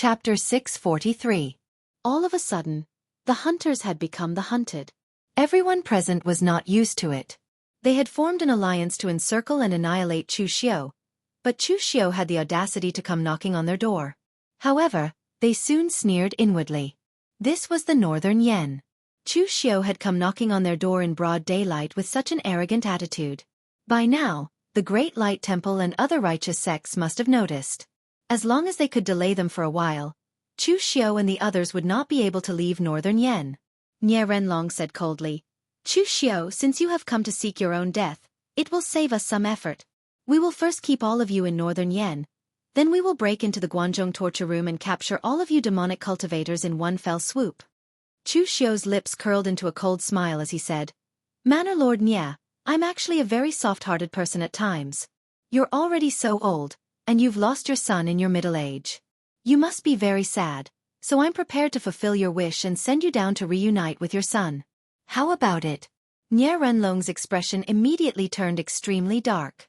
Chapter 643. All of a sudden, the hunters had become the hunted. Everyone present was not used to it. They had formed an alliance to encircle and annihilate Chu Xiao, but Chu Xiao had the audacity to come knocking on their door. However, they soon sneered inwardly. This was the Northern Yen. Chu Xiao had come knocking on their door in broad daylight with such an arrogant attitude. By now, the Great Light Temple and other righteous sects must have noticed. As long as they could delay them for a while, Chu Xiao and the others would not be able to leave Northern Yen. Nie Renlong said coldly, "Chu Xiao, since you have come to seek your own death, it will save us some effort. We will first keep all of you in Northern Yen. Then we will break into the Guanzhong torture room and capture all of you demonic cultivators in one fell swoop." Chu Xiao's lips curled into a cold smile as he said, "Manor Lord Nie, I'm actually a very soft-hearted person at times. You're already so old, and you've lost your son in your middle age. You must be very sad, so I'm prepared to fulfill your wish and send you down to reunite with your son. How about it?" Nie Renlong's expression immediately turned extremely dark.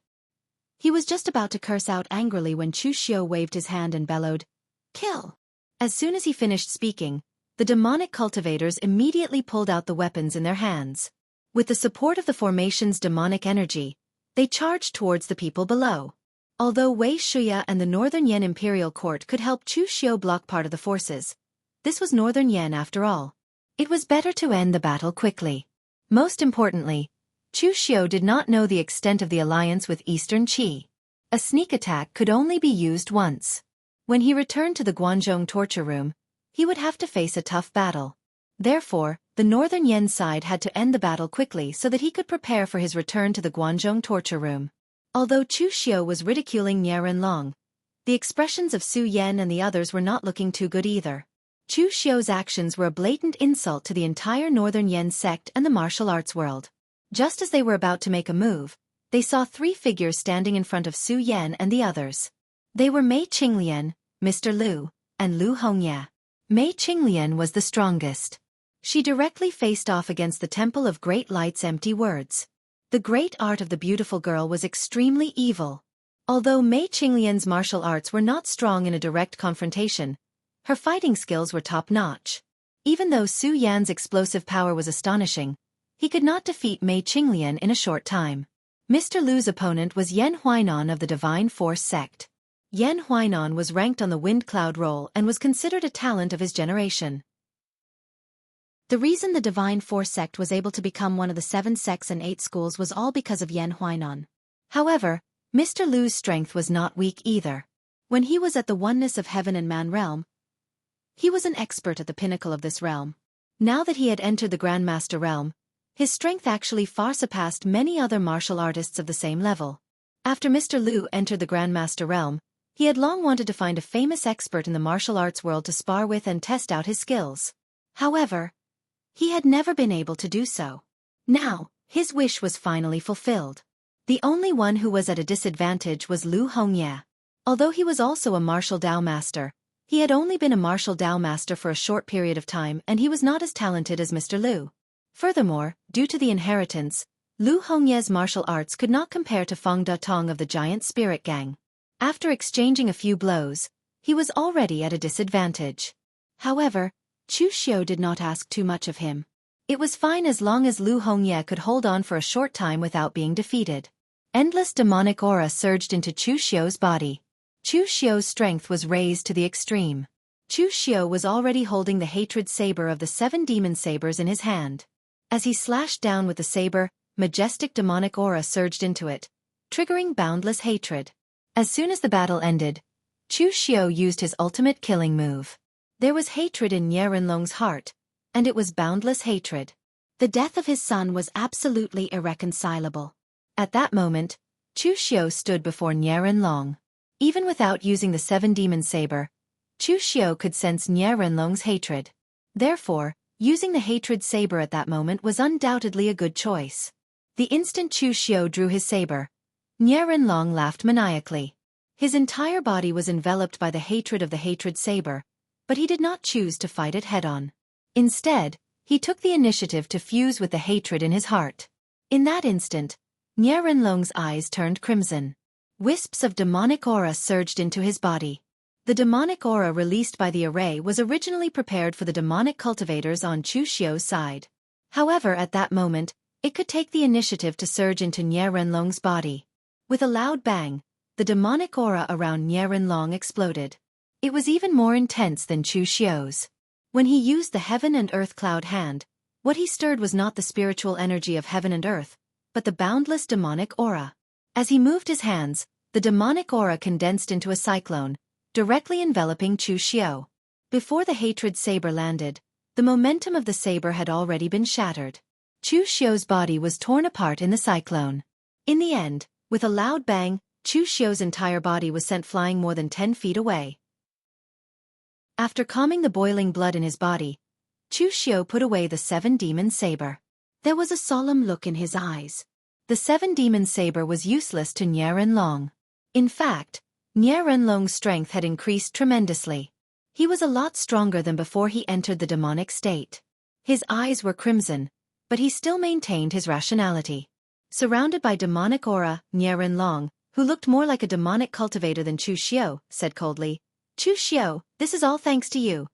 He was just about to curse out angrily when Chu Xiao waved his hand and bellowed, "Kill!" As soon as he finished speaking, the demonic cultivators immediately pulled out the weapons in their hands. With the support of the formation's demonic energy, they charged towards the people below. Although Wei Shuya and the Northern Yen Imperial Court could help Chu Xiao block part of the forces, this was Northern Yen after all. It was better to end the battle quickly. Most importantly, Chu Xiao did not know the extent of the alliance with Eastern Qi. A sneak attack could only be used once. When he returned to the Guanzhong torture room, he would have to face a tough battle. Therefore, the Northern Yen side had to end the battle quickly so that he could prepare for his return to the Guanzhong torture room. Although Chu Xiao was ridiculing Nie Renlong, the expressions of Su Yan and the others were not looking too good either. Chu Xiao's actions were a blatant insult to the entire Northern Yen sect and the martial arts world. Just as they were about to make a move, they saw three figures standing in front of Su Yan and the others. They were Mei Qinglian, Mr. Liu, and Lu Hongye. Mei Qinglian was the strongest. She directly faced off against the Temple of Great Light's empty words. The great art of the beautiful girl was extremely evil. Although Mei Qinglian's martial arts were not strong in a direct confrontation, her fighting skills were top-notch. Even though Su Yan's explosive power was astonishing, he could not defeat Mei Qinglian in a short time. Mr. Lu's opponent was Yan Huainan of the Divine Force sect. Yan Huainan was ranked on the Wind Cloud roll and was considered a talent of his generation. The reason the Divine Force sect was able to become one of the 7 sects and 8 schools was all because of Yan Huainan. However, Mr. Lu's strength was not weak either. When he was at the oneness of heaven and man realm, he was an expert at the pinnacle of this realm. Now that he had entered the Grandmaster realm, his strength actually far surpassed many other martial artists of the same level. After Mr. Lu entered the Grandmaster realm, he had long wanted to find a famous expert in the martial arts world to spar with and test out his skills. However, he had never been able to do so. Now, his wish was finally fulfilled. The only one who was at a disadvantage was Lu Hongye. Although he was also a martial Dao master, he had only been a martial Dao master for a short period of time and he was not as talented as Mr. Lu. Furthermore, due to the inheritance, Lu Hongye's martial arts could not compare to Feng Da Tong of the Giant Spirit Gang. After exchanging a few blows, he was already at a disadvantage. However, Chu Xiao did not ask too much of him. It was fine as long as Lu Hongye could hold on for a short time without being defeated. Endless demonic aura surged into Chu Xiao's body. Chu Xiao's strength was raised to the extreme. Chu Xiao was already holding the hatred saber of the 7 demon sabers in his hand. As he slashed down with the saber, majestic demonic aura surged into it, triggering boundless hatred. As soon as the battle ended, Chu Xiao used his ultimate killing move. There was hatred in Nie Renlong's heart, and it was boundless hatred. The death of his son was absolutely irreconcilable. At that moment, Chu Xiao stood before Nie Renlong. Even without using the 7 demon saber, Chu Xiao could sense Nie Renlong's hatred. Therefore, using the hatred saber at that moment was undoubtedly a good choice. The instant Chu Xiao drew his saber, Nie Renlong laughed maniacally. His entire body was enveloped by the hatred of the hatred saber, but he did not choose to fight it head-on. Instead, he took the initiative to fuse with the hatred in his heart. In that instant, Nie Renlong's eyes turned crimson. Wisps of demonic aura surged into his body. The demonic aura released by the array was originally prepared for the demonic cultivators on Chu Xiu's side. However, at that moment, it could take the initiative to surge into Nie Renlong's body. With a loud bang, the demonic aura around Nie Renlong exploded. It was even more intense than Chu Xiu's. When he used the heaven and earth cloud hand, what he stirred was not the spiritual energy of heaven and earth, but the boundless demonic aura. As he moved his hands, the demonic aura condensed into a cyclone, directly enveloping Chu Xiu. Before the hatred saber landed, the momentum of the saber had already been shattered. Chu Xiu's body was torn apart in the cyclone. In the end, with a loud bang, Chu Xiu's entire body was sent flying more than 10 feet away. After calming the boiling blood in his body, Chu Xiu put away the 7-demon saber. There was a solemn look in his eyes. The 7-demon saber was useless to Nie Renlong. In fact, Nie Renlong's strength had increased tremendously. He was a lot stronger than before he entered the demonic state. His eyes were crimson, but he still maintained his rationality. Surrounded by demonic aura, Nie Renlong, who looked more like a demonic cultivator than Chu Xiu, said coldly, "Chu Xiu, this is all thanks to you."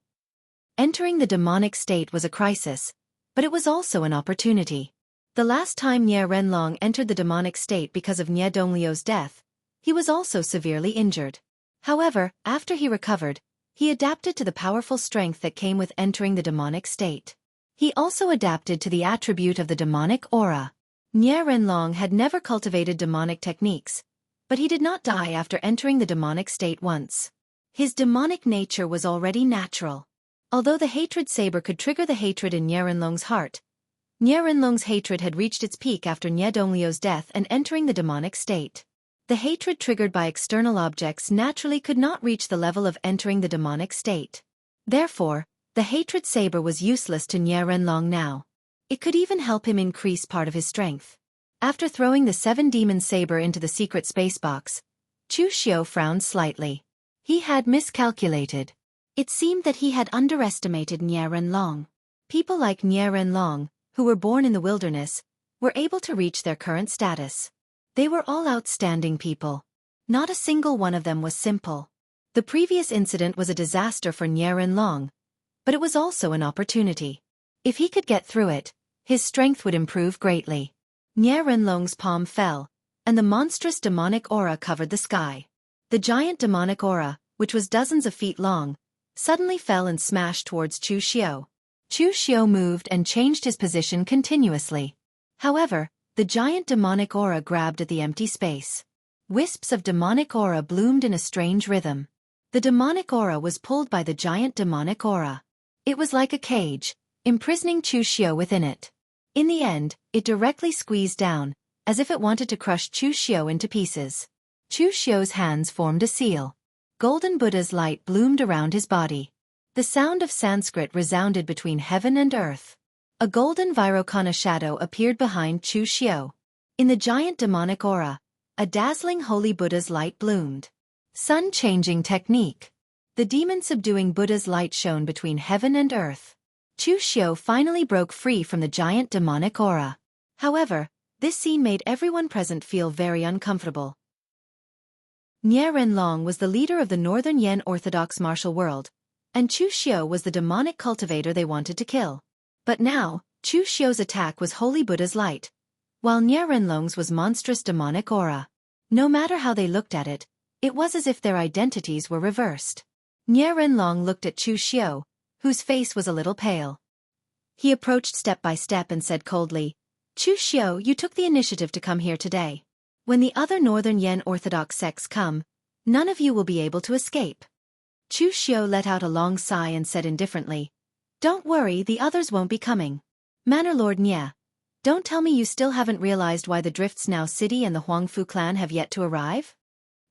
Entering the demonic state was a crisis, but it was also an opportunity. The last time Nie Renlong entered the demonic state because of Nie Dongliu's death, he was also severely injured. However, after he recovered, he adapted to the powerful strength that came with entering the demonic state. He also adapted to the attribute of the demonic aura. Nie Renlong had never cultivated demonic techniques, but he did not die after entering the demonic state once. His demonic nature was already natural. Although the hatred saber could trigger the hatred in Nie Renlong's heart, Nie Renlong's hatred had reached its peak after Nie Dongliu's death and entering the demonic state. The hatred triggered by external objects naturally could not reach the level of entering the demonic state. Therefore, the hatred saber was useless to Nie Renlong now. It could even help him increase part of his strength. After throwing the 7-demon saber into the secret space box, Chu Xiu frowned slightly. He had miscalculated. It seemed that he had underestimated Nie Renlong. People like Nie Renlong, who were born in the wilderness, were able to reach their current status. They were all outstanding people. Not a single one of them was simple. The previous incident was a disaster for Nie Renlong, but it was also an opportunity. If he could get through it, his strength would improve greatly. Nie Renlong's palm fell, and the monstrous demonic aura covered the sky. The giant demonic aura, which was dozens of feet long, suddenly fell and smashed towards Chu Xiu. Chu Xiu moved and changed his position continuously. However, the giant demonic aura grabbed at the empty space. Wisps of demonic aura bloomed in a strange rhythm. The demonic aura was pulled by the giant demonic aura. It was like a cage, imprisoning Chu Xiu within it. In the end, it directly squeezed down, as if it wanted to crush Chu Xiu into pieces. Chu Xiu's hands formed a seal. Golden Buddha's light bloomed around his body. The sound of Sanskrit resounded between heaven and earth. A golden Vairocana shadow appeared behind Chu Xiu. In the giant demonic aura, a dazzling holy Buddha's light bloomed. Sun-changing technique. The demon-subduing Buddha's light shone between heaven and earth. Chu Xiu finally broke free from the giant demonic aura. However, this scene made everyone present feel very uncomfortable. Nie Renlong was the leader of the Northern Yen Orthodox martial world, and Chu Xiu was the demonic cultivator they wanted to kill. But now, Chu Xiu's attack was Holy Buddha's light, while Nie Renlong's was monstrous demonic aura. No matter how they looked at it, it was as if their identities were reversed. Nie Renlong looked at Chu Xiu, whose face was a little pale. He approached step by step and said coldly, "Chu Xiu, you took the initiative to come here today. When the other Northern Yen Orthodox sects come, none of you will be able to escape." Chu Xiu let out a long sigh and said indifferently, "Don't worry, the others won't be coming. Manor Lord Nie, don't tell me you still haven't realized why the Drifts Now City and the Huangfu clan have yet to arrive?"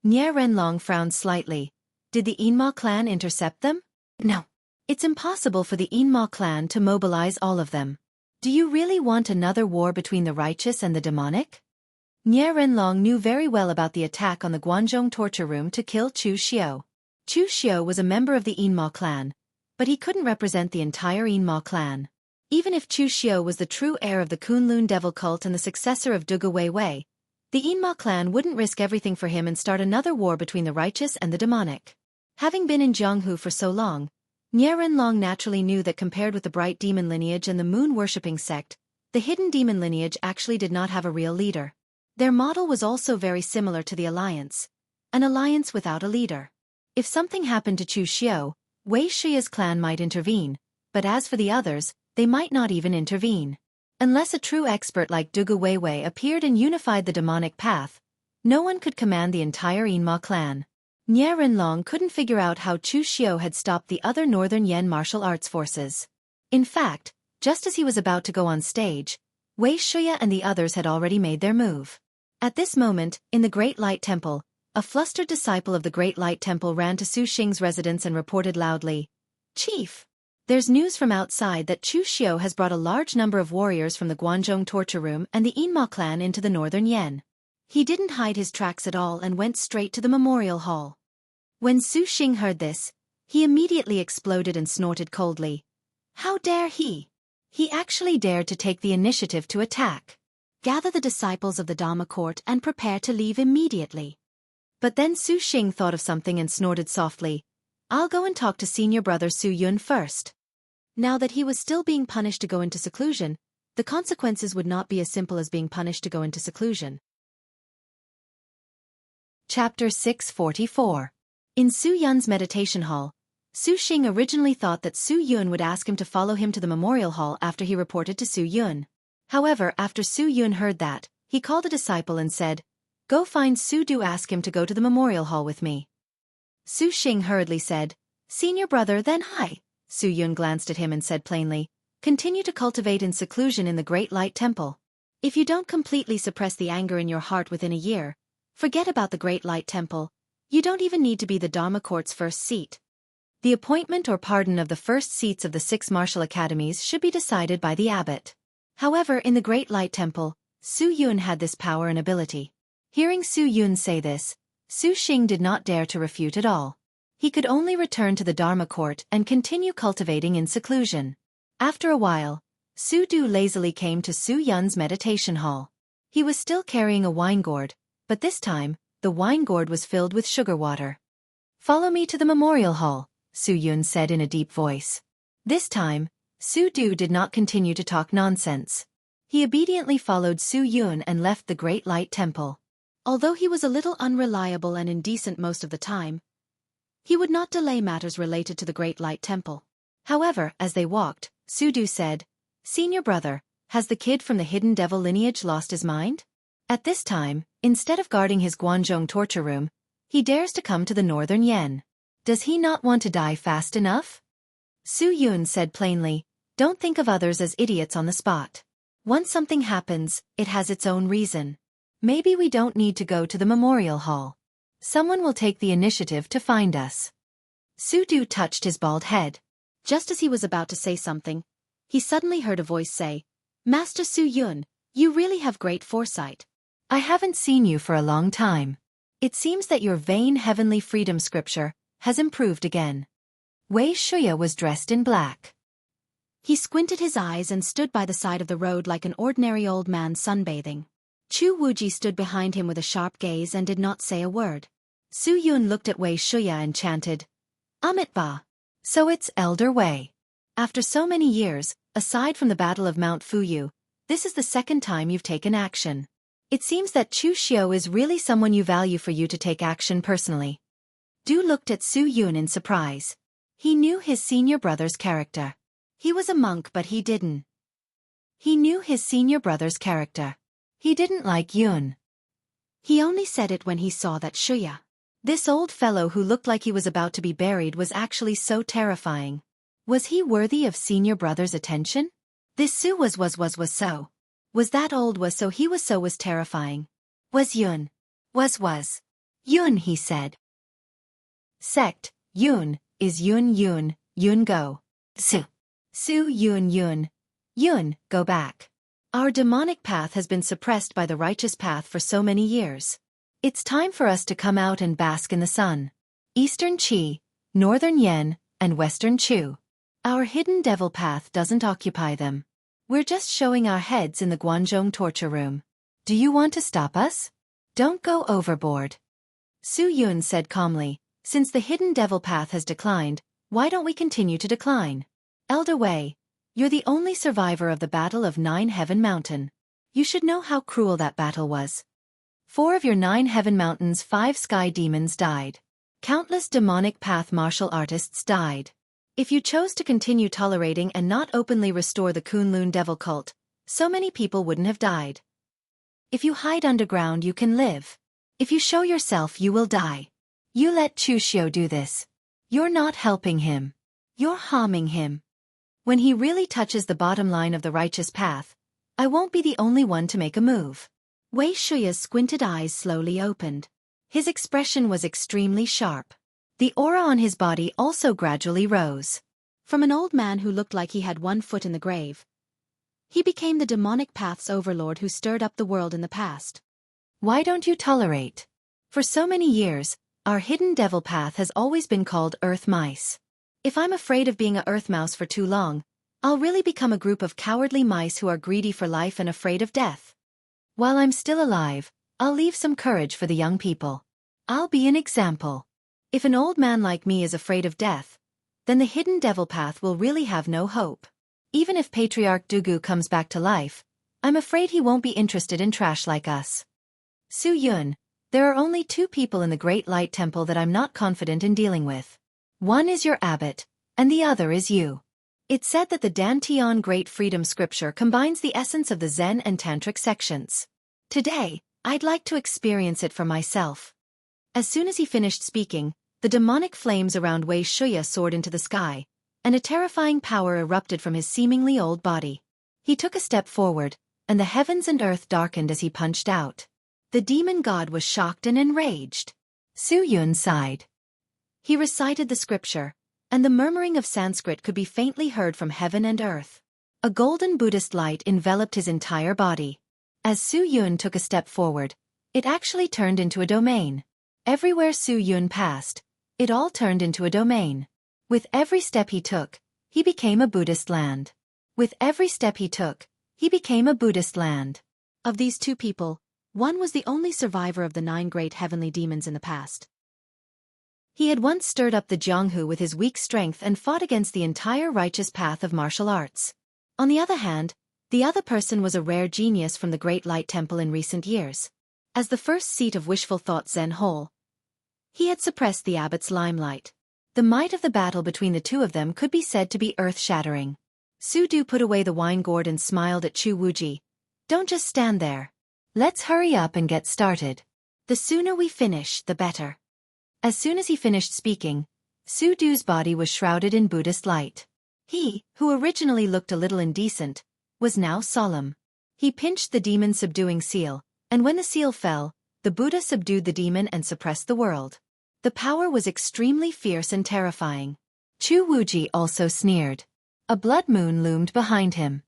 Nie Renlong frowned slightly. Did the Yinma clan intercept them? No. It's impossible for the Yinma clan to mobilize all of them. Do you really want another war between the righteous and the demonic? Nie Renlong knew very well about the attack on the Guanzhong torture room to kill Chu Xiu. Chu Xiu was a member of the Yinma clan, but he couldn't represent the entire Yinma clan. Even if Chu Xiu was the true heir of the Kunlun devil cult and the successor of Duga Wei Wei, the Yinma clan wouldn't risk everything for him and start another war between the righteous and the demonic. Having been in Jianghu for so long, Nie Renlong naturally knew that compared with the bright demon lineage and the moon-worshipping sect, the hidden demon lineage actually did not have a real leader. Their model was also very similar to the alliance, an alliance without a leader. If something happened to Chu Xiao, Wei Shiya's clan might intervene, but as for the others, they might not even intervene. Unless a true expert like Dugu Weiwei appeared and unified the demonic path, no one could command the entire Yinma clan. Nie Renlong couldn't figure out how Chu Xiao had stopped the other Northern Yan martial arts forces. In fact, just as he was about to go on stage, Wei Shiya and the others had already made their move. At this moment, in the Great Light Temple, a flustered disciple of the Great Light Temple ran to Su Xing's residence and reported loudly, "Chief, there's news from outside that Chu Xiao has brought a large number of warriors from the Guanzhong torture room and the Yinma clan into the Northern Yan." He didn't hide his tracks at all and went straight to the memorial hall. When Su Xing heard this, he immediately exploded and snorted coldly. How dare he? He actually dared to take the initiative to attack. Gather the disciples of the Dharma court and prepare to leave immediately. But then Su Xing thought of something and snorted softly, "I'll go and talk to senior brother Su Yun first." Now that he was still being punished to go into seclusion, the consequences would not be as simple as being punished to go into seclusion. Chapter 644. In Su Yun's meditation hall, Su Xing originally thought that Su Yun would ask him to follow him to the memorial hall after he reported to Su Yun. However, after Su Yun heard that, he called a disciple and said, "Go find Su Du, ask him to go to the memorial hall with me." Su Xing hurriedly said, "Senior brother, then hi." Su Yun glanced at him and said plainly, "Continue to cultivate in seclusion in the Great Light Temple. If you don't completely suppress the anger in your heart within a year, forget about the Great Light Temple. You don't even need to be the Dharma court's first seat. The appointment or pardon of the first seats of the 6 martial academies should be decided by the abbot." However, in the Great Light Temple, Su Yun had this power and ability. Hearing Su Yun say this, Su Xing did not dare to refute at all. He could only return to the Dharma court and continue cultivating in seclusion. After a while, Su Du lazily came to Su Yun's meditation hall. He was still carrying a wine gourd, but this time, the wine gourd was filled with sugar water. "Follow me to the memorial hall," Su Yun said in a deep voice. This time, Su Du did not continue to talk nonsense. He obediently followed Su Yun and left the Great Light Temple. Although he was a little unreliable and indecent most of the time, he would not delay matters related to the Great Light Temple. However, as they walked, Su Du said, "Senior brother, has the kid from the hidden devil lineage lost his mind? At this time, instead of guarding his Guanzhong torture room, he dares to come to the Northern Yan. Does he not want to die fast enough?" Su Yun said plainly, "Don't think of others as idiots on the spot. Once something happens, it has its own reason. Maybe we don't need to go to the memorial hall. Someone will take the initiative to find us." Su Du touched his bald head. Just as he was about to say something, he suddenly heard a voice say, "Master Su Yun, you really have great foresight. I haven't seen you for a long time. It seems that your vain heavenly freedom scripture has improved again." Wei Shiya was dressed in black. He squinted his eyes and stood by the side of the road like an ordinary old man sunbathing. Chu Wuji stood behind him with a sharp gaze and did not say a word. Su Yun looked at Wei Shiya and chanted, "Amit Ba. So it's Elder Wei. After so many years, aside from the Battle of Mount Fuyu, this is the second time you've taken action. It seems that Chu Xiao is really someone you value for you to take action personally." Du looked at Su Yun in surprise. He knew his senior brother's character. He was a monk, but he didn't. He knew his senior brother's character. He didn't like Yun. He only said it when he saw that Shiya, this old fellow who looked like he was about to be buried, was actually so terrifying. Was he worthy of senior brother's attention? This Su was so. Was that old was so he was so was terrifying. Was Yun. Was. Yun, he said. Sect, Yun, is Yun go. Su Yun, go back. Our demonic path has been suppressed by the righteous path for so many years. It's time for us to come out and bask in the sun. Eastern Qi, Northern Yen, and Western Chu. Our hidden devil path doesn't occupy them. We're just showing our heads in the Guanzhong torture room. Do you want to stop us? Don't go overboard." Su Yun said calmly, Since the hidden devil path has declined, why don't we continue to decline? Elder Wei, you're the only survivor of the Battle of Nine Heaven Mountain. You should know how cruel that battle was. 4 of your 9 heaven mountains, 5 sky demons died. Countless demonic path martial artists died. If you chose to continue tolerating and not openly restore the Kunlun devil cult, so many people wouldn't have died. If you hide underground, you can live. If you show yourself, you will die. You let Chu Xiao do this. You're not helping him. You're harming him. When he really touches the bottom line of the righteous path, I won't be the only one to make a move. Wei Shuya's squinted eyes slowly opened. His expression was extremely sharp. The aura on his body also gradually rose. From an old man who looked like he had 1 foot in the grave, he became the demonic path's overlord who stirred up the world in the past. Why don't you tolerate? For so many years, our hidden devil path has always been called Earth Mice. If I'm afraid of being a Earth Mouse for too long, I'll really become a group of cowardly mice who are greedy for life and afraid of death. While I'm still alive, I'll leave some courage for the young people. I'll be an example. If an old man like me is afraid of death, then the hidden devil path will really have no hope. Even if Patriarch Dugu comes back to life, I'm afraid he won't be interested in trash like us. Su Yun, there are only 2 people in the Great Light Temple that I'm not confident in dealing with. One is your abbot, and the other is you. It's said that the Dantian Great Freedom Scripture combines the essence of the Zen and Tantric sections. Today, I'd like to experience it for myself. As soon as he finished speaking, the demonic flames around Wei Shuya soared into the sky, and a terrifying power erupted from his seemingly old body. He took a step forward, and the heavens and earth darkened as he punched out. The demon god was shocked and enraged. Su Yun sighed. He recited the scripture, and the murmuring of Sanskrit could be faintly heard from heaven and earth. A golden Buddhist light enveloped his entire body. As Su Yun took a step forward, it actually turned into a domain. Everywhere Su Yun passed, it all turned into a domain. With every step he took, he became a Buddhist land. With every step he took, he became a Buddhist land. Of these 2 people, one was the only survivor of the 9 great heavenly demons in the past. He had once stirred up the Jianghu with his weak strength and fought against the entire righteous path of martial arts. On the other hand, the other person was a rare genius from the Great Light Temple in recent years. As the first seat of wishful thought Zen Hole, he had suppressed the abbot's limelight. The might of the battle between the 2 of them could be said to be earth-shattering. Su Du put away the wine gourd and smiled at Chu Wuji. Don't just stand there. Let's hurry up and get started. The sooner we finish, the better. As soon as he finished speaking, Su Du's body was shrouded in Buddhist light. He, who originally looked a little indecent, was now solemn. He pinched the demon-subduing seal, and when the seal fell, the Buddha subdued the demon and suppressed the world. The power was extremely fierce and terrifying. Chu Wuji also sneered. A blood moon loomed behind him.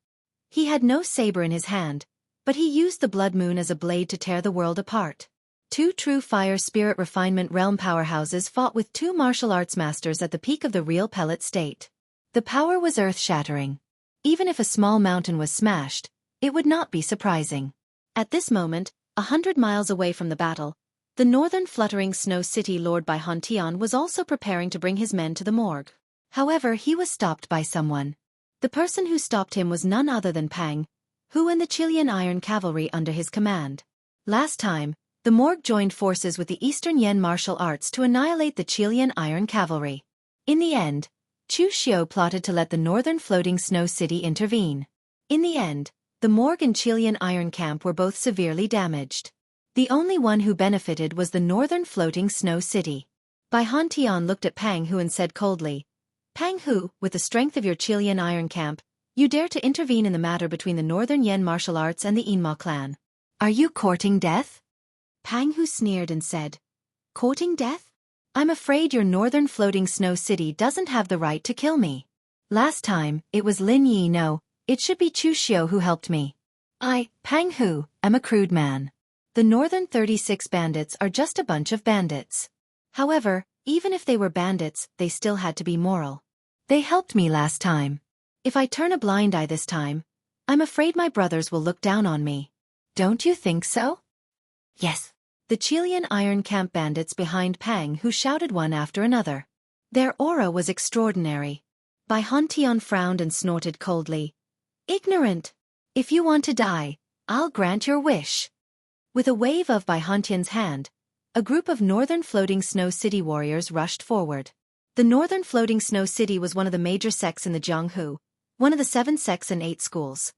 He had no saber in his hand, but he used the blood moon as a blade to tear the world apart. 2 true fire spirit refinement realm powerhouses fought with 2 martial arts masters at the peak of the real pellet state. The power was earth-shattering. Even if a small mountain was smashed, it would not be surprising. At this moment, 100 miles away from the battle, the northern fluttering snow city lord by Han Tian was also preparing to bring his men to the morgue. However, he was stopped by someone. The person who stopped him was none other than Pang Hu and the Chilean Iron Cavalry under his command. Last time, the morgue joined forces with the Eastern Yen martial arts to annihilate the Chilean Iron Cavalry. In the end, Chu Xiao plotted to let the northern floating snow city intervene. In the end, the morgue and Chilean Iron Camp were both severely damaged. The only one who benefited was the northern floating snow city. Bai Han Tian looked at Pang Hu and said coldly, Pang Hu, with the strength of your Chilean Iron Camp, you dare to intervene in the matter between the Northern Yen martial arts and the Inma clan. Are you courting death? Pang Hu sneered and said, Courting death? I'm afraid your northern floating snow city doesn't have the right to kill me. Last time, it was Lin Yi. No, it should be Chu Xiao who helped me. I, Pang Hu, am a crude man. The northern 36 bandits are just a bunch of bandits. However, even if they were bandits, they still had to be moral. They helped me last time. If I turn a blind eye this time, I'm afraid my brothers will look down on me. Don't you think so? Yes. the Chilean Iron Camp bandits behind Pang who shouted one after another. Their aura was extraordinary. Bai Hontian frowned and snorted coldly. Ignorant! If you want to die, I'll grant your wish. With a wave of Bai Hontian's hand, a group of Northern Floating Snow City warriors rushed forward. The Northern Floating Snow City was one of the major sects in the Jianghu, one of the 7 sects and 8 schools.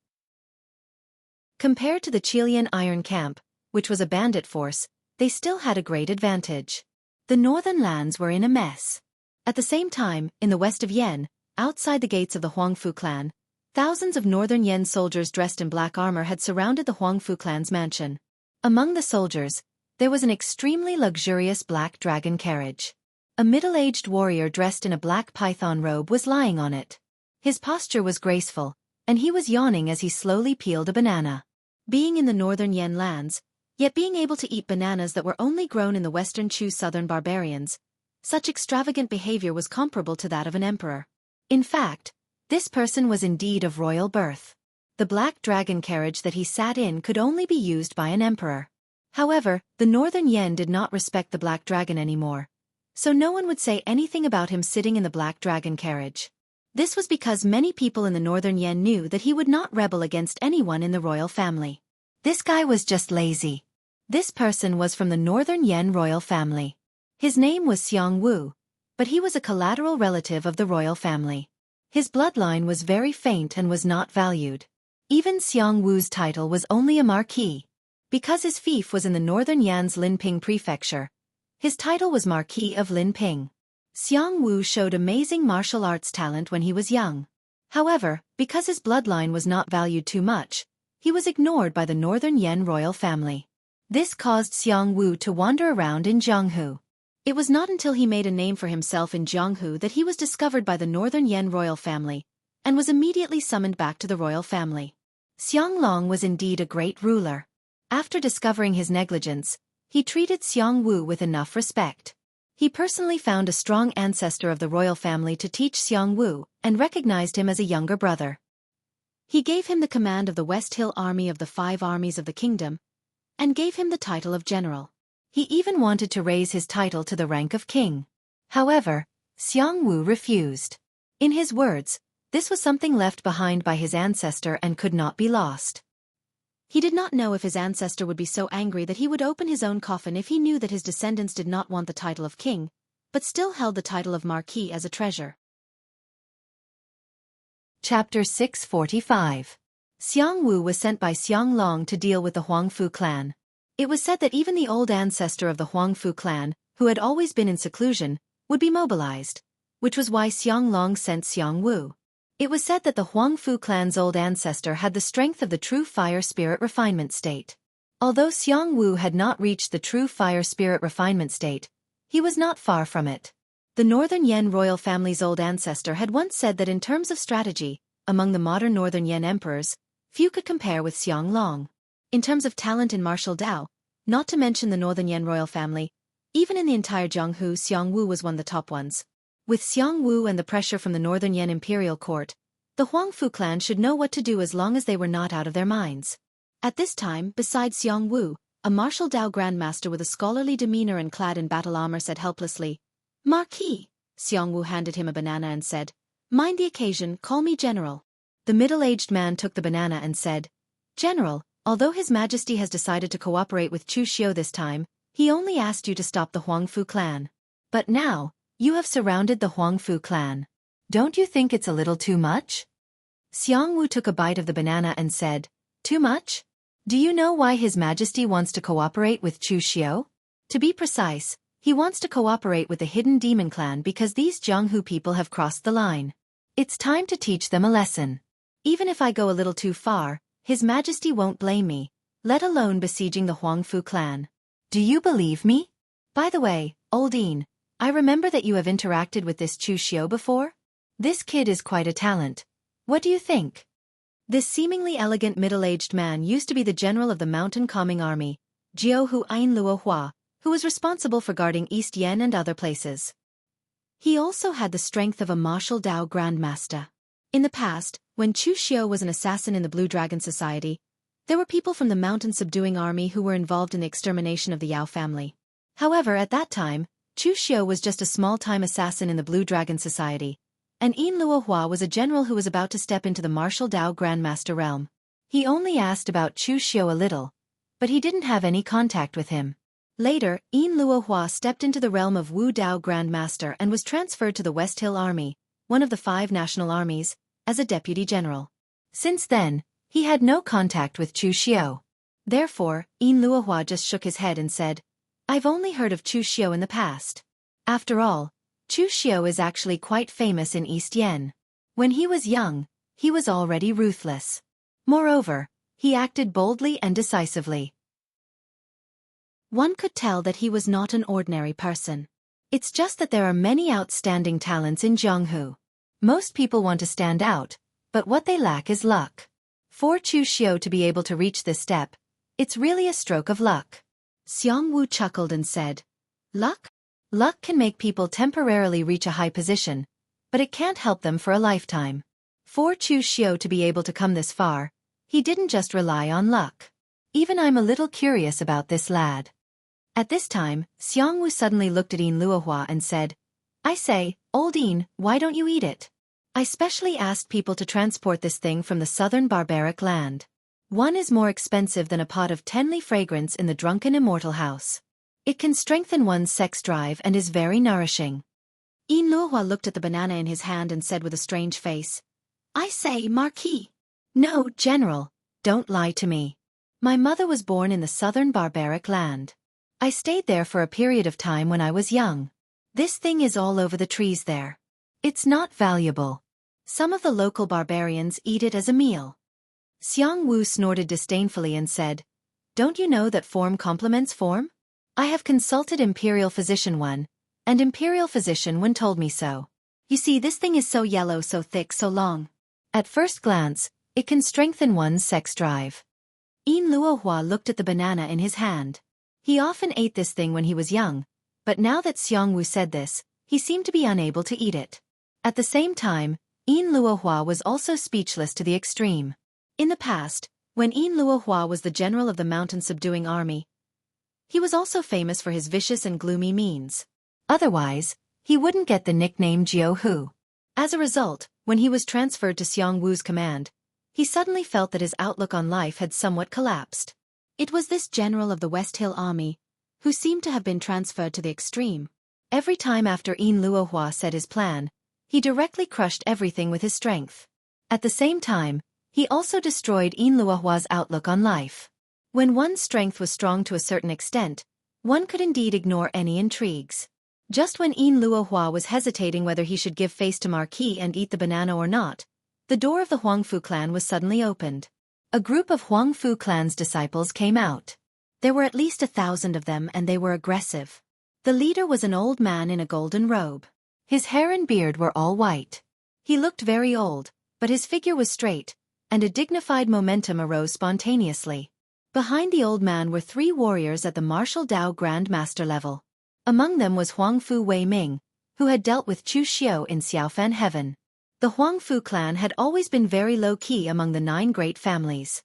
Compared to the Chilean Iron Camp, which was a bandit force, they still had a great advantage. The northern lands were in a mess. At the same time, in the west of Yen, outside the gates of the Huangfu clan, thousands of northern Yen soldiers dressed in black armor had surrounded the Huangfu clan's mansion. Among the soldiers, there was an extremely luxurious black dragon carriage. A middle-aged warrior dressed in a black python robe was lying on it. His posture was graceful, and he was yawning as he slowly peeled a banana. Being in the northern Yen lands, yet being able to eat bananas that were only grown in the western Chu southern barbarians, such extravagant behavior was comparable to that of an emperor. In fact, this person was indeed of royal birth. The black dragon carriage that he sat in could only be used by an emperor. However, the northern Yen did not respect the black dragon anymore, so no one would say anything about him sitting in the black dragon carriage. This was because many people in the northern Yen knew that he would not rebel against anyone in the royal family. This guy was just lazy. This person was from the northern Yen royal family. His name was Xiang Wu, but he was a collateral relative of the royal family. His bloodline was very faint and was not valued. Even Xiang Wu's title was only a marquis. Because his fief was in the northern Yan's Linping prefecture, his title was Marquis of Linping. Xiang Wu showed amazing martial arts talent when he was young. However, because his bloodline was not valued too much, he was ignored by the northern Yen royal family. This caused Xiang Wu to wander around in Jianghu. It was not until he made a name for himself in Jianghu that he was discovered by the northern Yen royal family, and was immediately summoned back to the royal family. Xianglong was indeed a great ruler. After discovering his negligence, he treated Xiang Wu with enough respect. He personally found a strong ancestor of the royal family to teach Xiang Wu, and recognized him as a younger brother. He gave him the command of the West Hill Army of the 5 armies of the kingdom, and gave him the title of general. He even wanted to raise his title to the rank of king. However, Xiang Wu refused. In his words, this was something left behind by his ancestor and could not be lost. He did not know if his ancestor would be so angry that he would open his own coffin if he knew that his descendants did not want the title of king, but still held the title of marquis as a treasure. Chapter 645. Xiang Wu was sent by Xianglong to deal with the Huangfu clan. It was said that even the old ancestor of the Huangfu clan, who had always been in seclusion, would be mobilized, which was why Xianglong sent Xiang Wu. It was said that the Huangfu clan's old ancestor had the strength of the true fire spirit refinement state. Although Xiang Wu had not reached the true fire spirit refinement state, he was not far from it. The Northern Yen royal family's old ancestor had once said that in terms of strategy, among the modern Northern Yen emperors, few could compare with Xianglong. In terms of talent in martial Dao, not to mention the Northern Yen royal family, even in the entire Jianghu, Xiang Wu was one of the top ones. With Xiang Wu and the pressure from the Northern Yen imperial court, the Huangfu clan should know what to do as long as they were not out of their minds. At this time, besides Xiang Wu, a martial Dao grandmaster with a scholarly demeanor and clad in battle armor said helplessly, "Marquis." Xiang Wu handed him a banana and said, "Mind the occasion, call me general." The middle-aged man took the banana and said, "General, although His Majesty has decided to cooperate with Chu Xiu this time, he only asked you to stop the Huangfu clan. But now, you have surrounded the Huangfu clan. Don't you think it's a little too much?" Xiang Wu took a bite of the banana and said, "Too much? Do you know why His Majesty wants to cooperate with Chu Xiu? To be precise, he wants to cooperate with the Hidden Demon Clan because these Jianghu people have crossed the line. It's time to teach them a lesson. Even if I go a little too far, His Majesty won't blame me, let alone besieging the Huangfu clan. Do you believe me? By the way, Oldine, I remember that you have interacted with this Chu Xiu before? This kid is quite a talent. What do you think?" This seemingly elegant middle-aged man used to be the general of the Mountain Calming Army, Jiuhu Ainluo Hua, who was responsible for guarding East Yen and other places. He also had the strength of a martial Dao grandmaster. In the past, when Chu Xiu was an assassin in the Blue Dragon Society, There were people from the mountain-subduing army who were involved in the extermination of the Yao family. However, at that time, Chu Xiu was just a small-time assassin in the Blue Dragon Society, and Yin Luohua was a general who was about to step into the martial Dao Grandmaster realm. He only asked about Chu Xiu a little, but he didn't have any contact with him. Later, Yin Luohua stepped into the realm of Wu Dao Grandmaster and was transferred to the West Hill Army, one of the 5 national armies, as a deputy general. Since then, he had no contact with Chu Xiu. Therefore, Yin Luohua just shook his head and said, "I've only heard of Chu Xiu in the past. After all, Chu Xiu is actually quite famous in East Yen. When he was young, he was already ruthless. Moreover, he acted boldly and decisively. One could tell that he was not an ordinary person. It's just that there are many outstanding talents in Jianghu. Most people want to stand out, but what they lack is luck. For Chu Xiu to be able to reach this step, it's really a stroke of luck." Xiang Wu chuckled and said, "Luck? Luck can make people temporarily reach a high position, but it can't help them for a lifetime. For Chu Xiu to be able to come this far, he didn't just rely on luck. Even I'm a little curious about this lad." At this time, Xiang Wu suddenly looked at Yin Luohua and said, "I say, old Yin, why don't you eat it? I specially asked people to transport this thing from the southern barbaric land. One is more expensive than a pot of tenly fragrance in the drunken immortal house. It can strengthen one's sex drive and is very nourishing." Yin Luohua looked at the banana in his hand and said with a strange face, "I say, Marquis." "No, General, don't lie to me. My mother was born in the southern barbaric land. I stayed there for a period of time when I was young. This thing is all over the trees there. It's not valuable. Some of the local barbarians eat it as a meal." Xiang Wu snorted disdainfully and said, "Don't you know that form complements form? I have consulted Imperial Physician 1, and Imperial Physician 1 told me so. You see, this thing is so yellow, so thick, so long. At first glance, it can strengthen one's sex drive." Yin Luohua looked at the banana in his hand. He often ate this thing when he was young, but now that Xiang Wu said this, he seemed to be unable to eat it. At the same time, Yin Luohua was also speechless to the extreme. In the past, when Yin Luohua was the general of the mountain-subduing army, he was also famous for his vicious and gloomy means. Otherwise, he wouldn't get the nickname Jiu Hu. As a result, when he was transferred to Xiang Wu's command, he suddenly felt that his outlook on life had somewhat collapsed. It was this general of the West Hill Army who seemed to have been transferred to the extreme. Every time after Yin Luohua said his plan, he directly crushed everything with his strength. At the same time, he also destroyed Yin Luohua's outlook on life. When one's strength was strong to a certain extent, one could indeed ignore any intrigues. Just when Yin Luohua was hesitating whether he should give face to Marquis and eat the banana or not, the door of the Huangfu clan was suddenly opened. A group of Huangfu clan's disciples came out. There were at least 1,000 of them, and they were aggressive. The leader was an old man in a golden robe. His hair and beard were all white. He looked very old, but his figure was straight, and a dignified momentum arose spontaneously. Behind the old man were 3 warriors at the martial Dao Grand Master level. Among them was Huangfu Wei Ming, who had dealt with Chu Xiu in Xiaofan heaven. The Huangfu clan had always been very low-key among the 9 great families.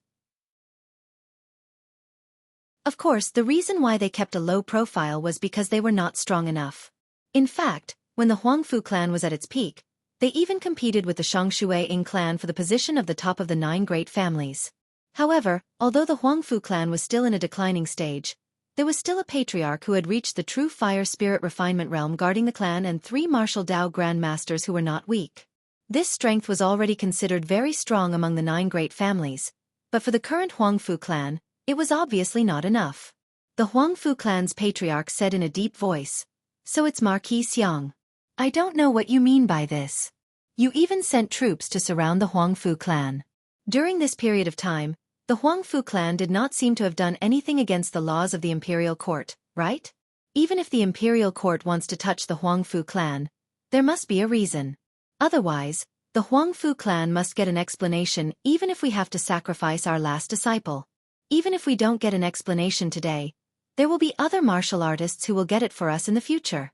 Of course, the reason why they kept a low profile was because they were not strong enough. In fact, when the Huangfu clan was at its peak, they even competed with the Shongshui Ying clan for the position of the top of the 9 great families. However, although the Huangfu clan was still in a declining stage, there was still a patriarch who had reached the true fire spirit refinement realm guarding the clan and 3 martial Dao grandmasters who were not weak. This strength was already considered very strong among the 9 great families, but for the current Huangfu clan, it was obviously not enough. The Huangfu clan's patriarch said in a deep voice, "So it's Marquis Xiang. I don't know what you mean by this. You even sent troops to surround the Huangfu clan." During this period of time, the Huangfu clan did not seem to have done anything against the laws of the imperial court, right? Even if the imperial court wants to touch the Huangfu clan, there must be a reason. Otherwise, the Huangfu clan must get an explanation even if we have to sacrifice our last disciple. Even if we don't get an explanation today, there will be other martial artists who will get it for us in the future.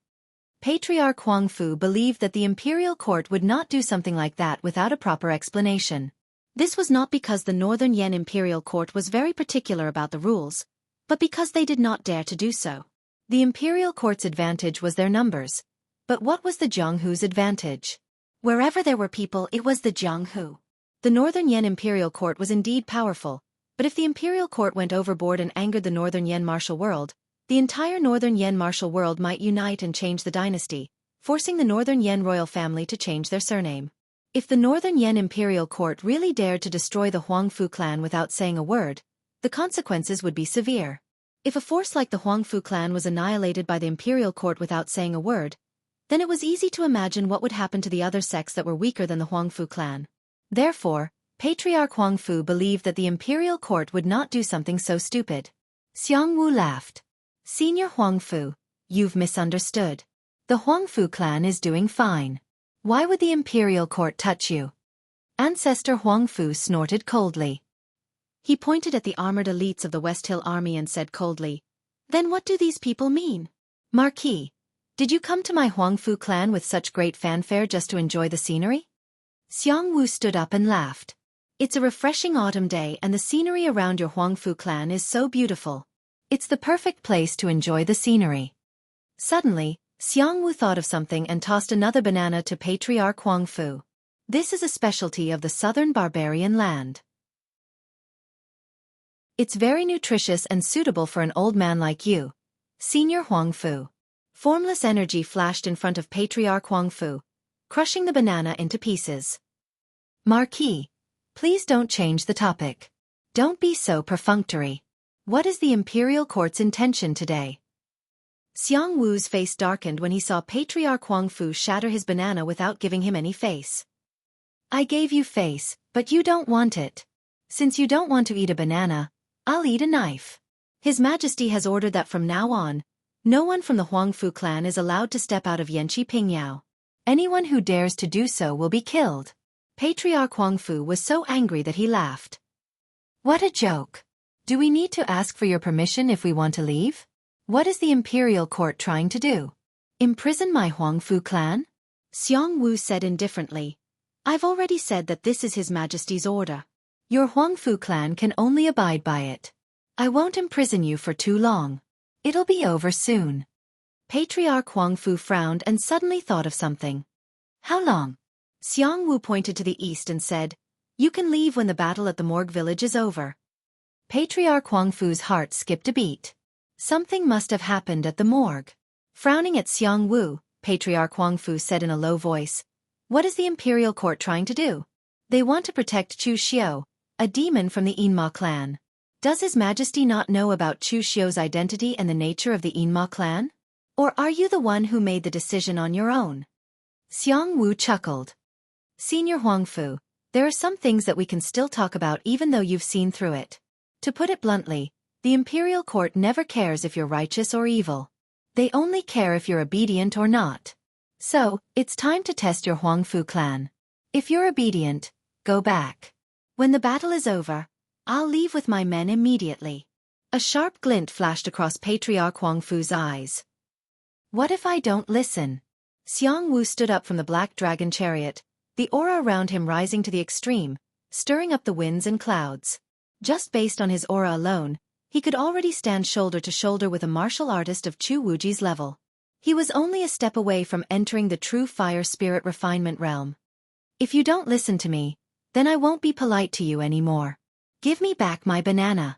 Patriarch Huangfu believed that the imperial court would not do something like that without a proper explanation. This was not because the Northern Yen Imperial Court was very particular about the rules, but because they did not dare to do so. The Imperial Court's advantage was their numbers. But what was the Jianghu's advantage? Wherever there were people, it was the Jianghu. The Northern Yen Imperial Court was indeed powerful, but if the Imperial Court went overboard and angered the Northern Yen martial world, the entire Northern Yen martial world might unite and change the dynasty, forcing the Northern Yen royal family to change their surname. If the Northern Yen Imperial Court really dared to destroy the Huangfu clan without saying a word, the consequences would be severe. If a force like the Huangfu clan was annihilated by the Imperial Court without saying a word, then it was easy to imagine what would happen to the other sects that were weaker than the Huangfu clan. Therefore, Patriarch Huangfu believed that the Imperial Court would not do something so stupid. Xiangwu laughed. Senior Huangfu, you've misunderstood. The Huangfu clan is doing fine. Why would the Imperial Court touch you? Ancestor Huangfu snorted coldly. He pointed at the armored elites of the West Hill Army and said coldly, "Then what do these people mean? Marquis, did you come to my Huangfu clan with such great fanfare just to enjoy the scenery?" Xiangwu stood up and laughed. It's a refreshing autumn day and the scenery around your Huangfu clan is so beautiful. It's the perfect place to enjoy the scenery. Suddenly, Xiangwu thought of something and tossed another banana to Patriarch Huangfu. This is a specialty of the southern barbarian land. It's very nutritious and suitable for an old man like you, Senior Huangfu. Formless energy flashed in front of Patriarch Huangfu, crushing the banana into pieces. Marquis, please don't change the topic. Don't be so perfunctory. What is the Imperial Court's intention today? Xiangwu's face darkened when he saw Patriarch Huangfu shatter his banana without giving him any face. I gave you face, but you don't want it. Since you don't want to eat a banana, I'll eat a knife. His Majesty has ordered that from now on, no one from the Huangfu clan is allowed to step out of Yanqi Pingyao. Anyone who dares to do so will be killed. Patriarch Huangfu was so angry that he laughed. What a joke. Do we need to ask for your permission if we want to leave? What is the Imperial Court trying to do? Imprison my Huangfu clan? Xiangwu said indifferently. I've already said that this is His Majesty's order. Your Huangfu clan can only abide by it. I won't imprison you for too long. It'll be over soon. Patriarch Huangfu frowned and suddenly thought of something. How long? Xiangwu pointed to the east and said, You can leave when the battle at the Morgue village is over. Patriarch Huangfu's heart skipped a beat. Something must have happened at the morgue. Frowning at Xiangwu, Patriarch Huangfu said in a low voice, What is the Imperial Court trying to do? They want to protect Chu Xiu, a demon from the Yinma clan. Does His Majesty not know about Chu Xiu's identity and the nature of the Yinma clan? Or are you the one who made the decision on your own? Xiangwu chuckled. Senior Huangfu, there are some things that we can still talk about even though you've seen through it. To put it bluntly, the Imperial Court never cares if you're righteous or evil. They only care if you're obedient or not. So, it's time to test your Huangfu clan. If you're obedient, go back. When the battle is over, I'll leave with my men immediately. A sharp glint flashed across Patriarch Huangfu's eyes. What if I don't listen? Xiangwu stood up from the black dragon chariot, the aura around him rising to the extreme, stirring up the winds and clouds. Just based on his aura alone, he could already stand shoulder to shoulder with a martial artist of Chu Wuji's level. He was only a step away from entering the true fire spirit refinement realm. If you don't listen to me, then I won't be polite to you anymore. Give me back my banana.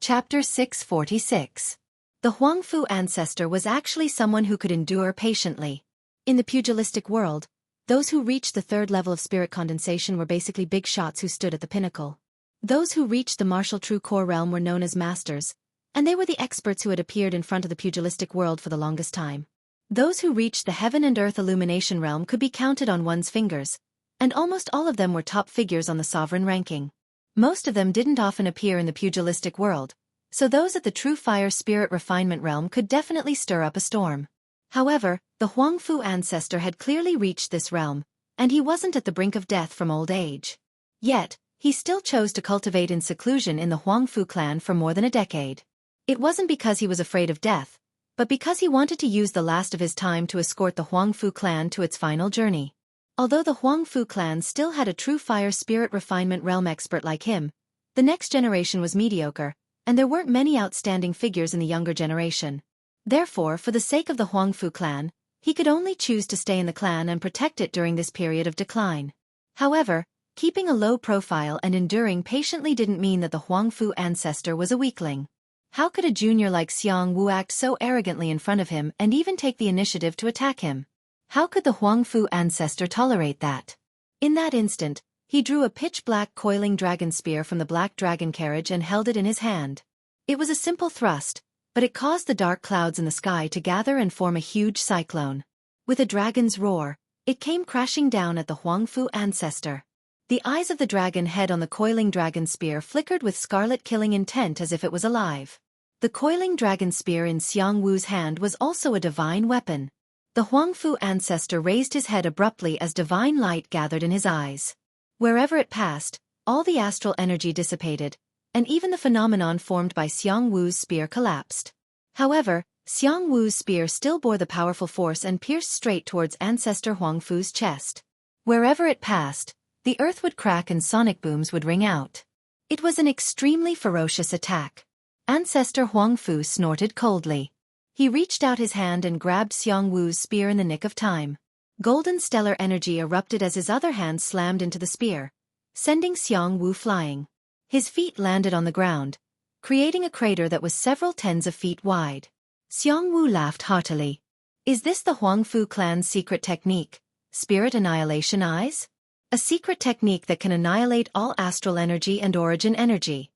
Chapter 646. The Huangfu ancestor was actually someone who could endure patiently. In the pugilistic world, those who reached the third level of spirit condensation were basically big shots who stood at the pinnacle. Those who reached the martial true core realm were known as masters, and they were the experts who had appeared in front of the pugilistic world for the longest time. Those who reached the heaven and earth illumination realm could be counted on one's fingers, and almost all of them were top figures on the sovereign ranking. Most of them didn't often appear in the pugilistic world, so those at the true fire spirit refinement realm could definitely stir up a storm. However, the Huangfu ancestor had clearly reached this realm, and he wasn't at the brink of death from old age. Yet, he still chose to cultivate in seclusion in the Huangfu clan for more than a decade. It wasn't because he was afraid of death, but because he wanted to use the last of his time to escort the Huangfu clan to its final journey. Although the Huangfu clan still had a true fire spirit refinement realm expert like him, the next generation was mediocre, and there weren't many outstanding figures in the younger generation. Therefore, for the sake of the Huangfu clan, he could only choose to stay in the clan and protect it during this period of decline. However, keeping a low profile and enduring patiently didn't mean that the Huangfu ancestor was a weakling. How could a junior like Xiang Wu act so arrogantly in front of him and even take the initiative to attack him? How could the Huangfu ancestor tolerate that? In that instant, he drew a pitch-black coiling dragon spear from the black dragon carriage and held it in his hand. It was a simple thrust, but it caused the dark clouds in the sky to gather and form a huge cyclone. With a dragon's roar, it came crashing down at the Huangfu ancestor. The eyes of the dragon head on the coiling dragon spear flickered with scarlet killing intent as if it was alive. The coiling dragon spear in Xiang Wu's hand was also a divine weapon. The Huangfu ancestor raised his head abruptly as divine light gathered in his eyes. Wherever it passed, all the astral energy dissipated, and even the phenomenon formed by Xiang Wu's spear collapsed. However, Xiang Wu's spear still bore the powerful force and pierced straight towards Ancestor Huangfu's chest. Wherever it passed, the earth would crack and sonic booms would ring out. It was an extremely ferocious attack. Ancestor Huangfu snorted coldly. He reached out his hand and grabbed Xiang Wu's spear in the nick of time. Golden stellar energy erupted as his other hand slammed into the spear, sending Xiang Wu flying. His feet landed on the ground, creating a crater that was several tens of feet wide. Xiang Wu laughed heartily. Is this the Huangfu clan's secret technique, Spirit Annihilation Eyes? A secret technique that can annihilate all astral energy and origin energy.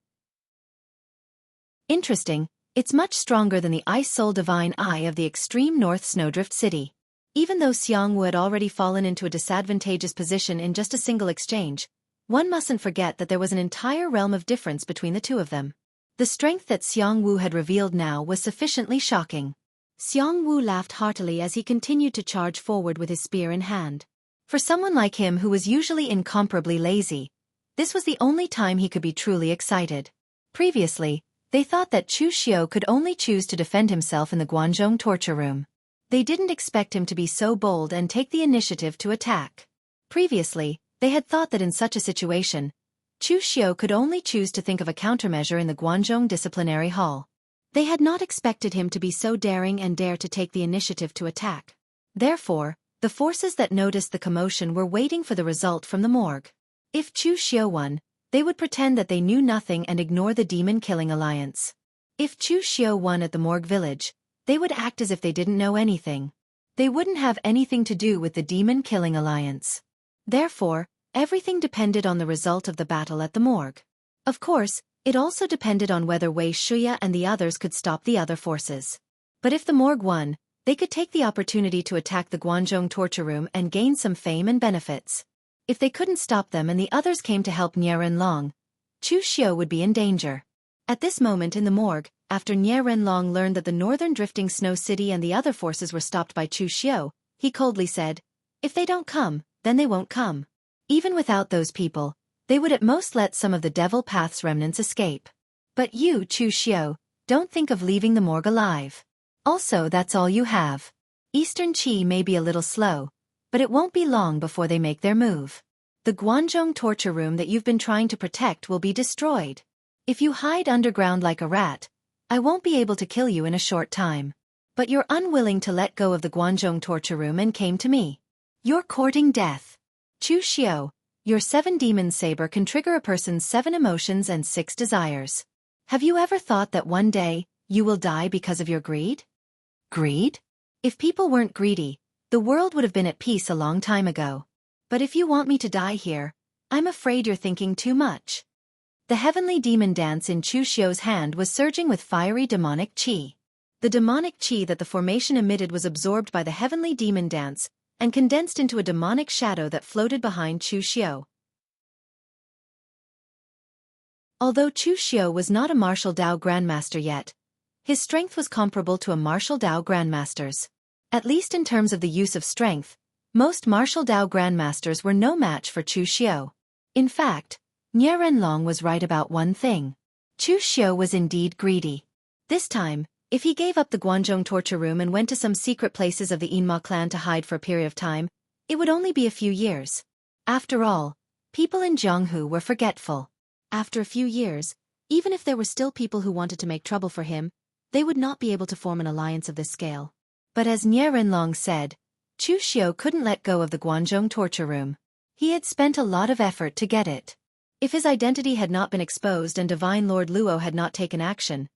Interesting, it's much stronger than the Ice Soul Divine Eye of the extreme North Snowdrift City. Even though Xiang Wu had already fallen into a disadvantageous position in just a single exchange, one mustn't forget that there was an entire realm of difference between the two of them. The strength that Xiang Wu had revealed now was sufficiently shocking. Xiang Wu laughed heartily as he continued to charge forward with his spear in hand. For someone like him who was usually incomparably lazy, this was the only time he could be truly excited. Previously, they thought that Chu Xiao could only choose to defend himself in the Guanzhong torture room. They didn't expect him to be so bold and take the initiative to attack. Previously, they had thought that in such a situation, Chu Xiao could only choose to think of a countermeasure in the Guanzhong disciplinary hall. They had not expected him to be so daring and dare to take the initiative to attack. Therefore, the forces that noticed the commotion were waiting for the result from the morgue. If Chu Xiao won, they would pretend that they knew nothing and ignore the demon-killing alliance. If Chu Xiao won at the morgue village, they would act as if they didn't know anything. They wouldn't have anything to do with the demon-killing alliance. Therefore, everything depended on the result of the battle at the morgue. Of course, it also depended on whether Wei Shuya and the others could stop the other forces. But if the morgue won, they could take the opportunity to attack the Guanzhong torture room and gain some fame and benefits. If they couldn't stop them and the others came to help Nie Renlong, Chu Xiao would be in danger. At this moment in the morgue, after Nie Renlong learned that the northern drifting snow city and the other forces were stopped by Chu Xiao, he coldly said, "If they don't come, then they won't come. Even without those people, they would at most let some of the Devil Path's remnants escape. But you, Chu Xiao, don't think of leaving the morgue alive. Also, that's all you have. Eastern Qi may be a little slow, but it won't be long before they make their move. The Guanzhong torture room that you've been trying to protect will be destroyed. If you hide underground like a rat, I won't be able to kill you in a short time. But you're unwilling to let go of the Guanzhong torture room and came to me. You're courting death. Chu Xiao, your 7-demon saber can trigger a person's 7 emotions and 6 desires. Have you ever thought that one day, you will die because of your greed? Greed? If people weren't greedy, the world would have been at peace a long time ago. But if you want me to die here, I'm afraid you're thinking too much." The heavenly demon dance in Chu Xiao's hand was surging with fiery demonic qi. The demonic qi that the formation emitted was absorbed by the heavenly demon dance and condensed into a demonic shadow that floated behind Chu Xiao. Although Chu Xiao was not a martial Dao grandmaster yet, his strength was comparable to a martial Dao grandmaster's. At least in terms of the use of strength, most martial Dao grandmasters were no match for Chu Xiao. In fact, Nie Renlong was right about one thing. Chu Xiao was indeed greedy. This time, If he gave up the Guanzhong torture room and went to some secret places of the Yinma clan to hide for a period of time, it would only be a few years. After all, people in Jianghu were forgetful. After a few years, even if there were still people who wanted to make trouble for him, they would not be able to form an alliance of this scale. But as Nie Renlong said, Chu Xiu couldn't let go of the Guanzhong torture room. He had spent a lot of effort to get it. If his identity had not been exposed and Divine Lord Luo had not taken action,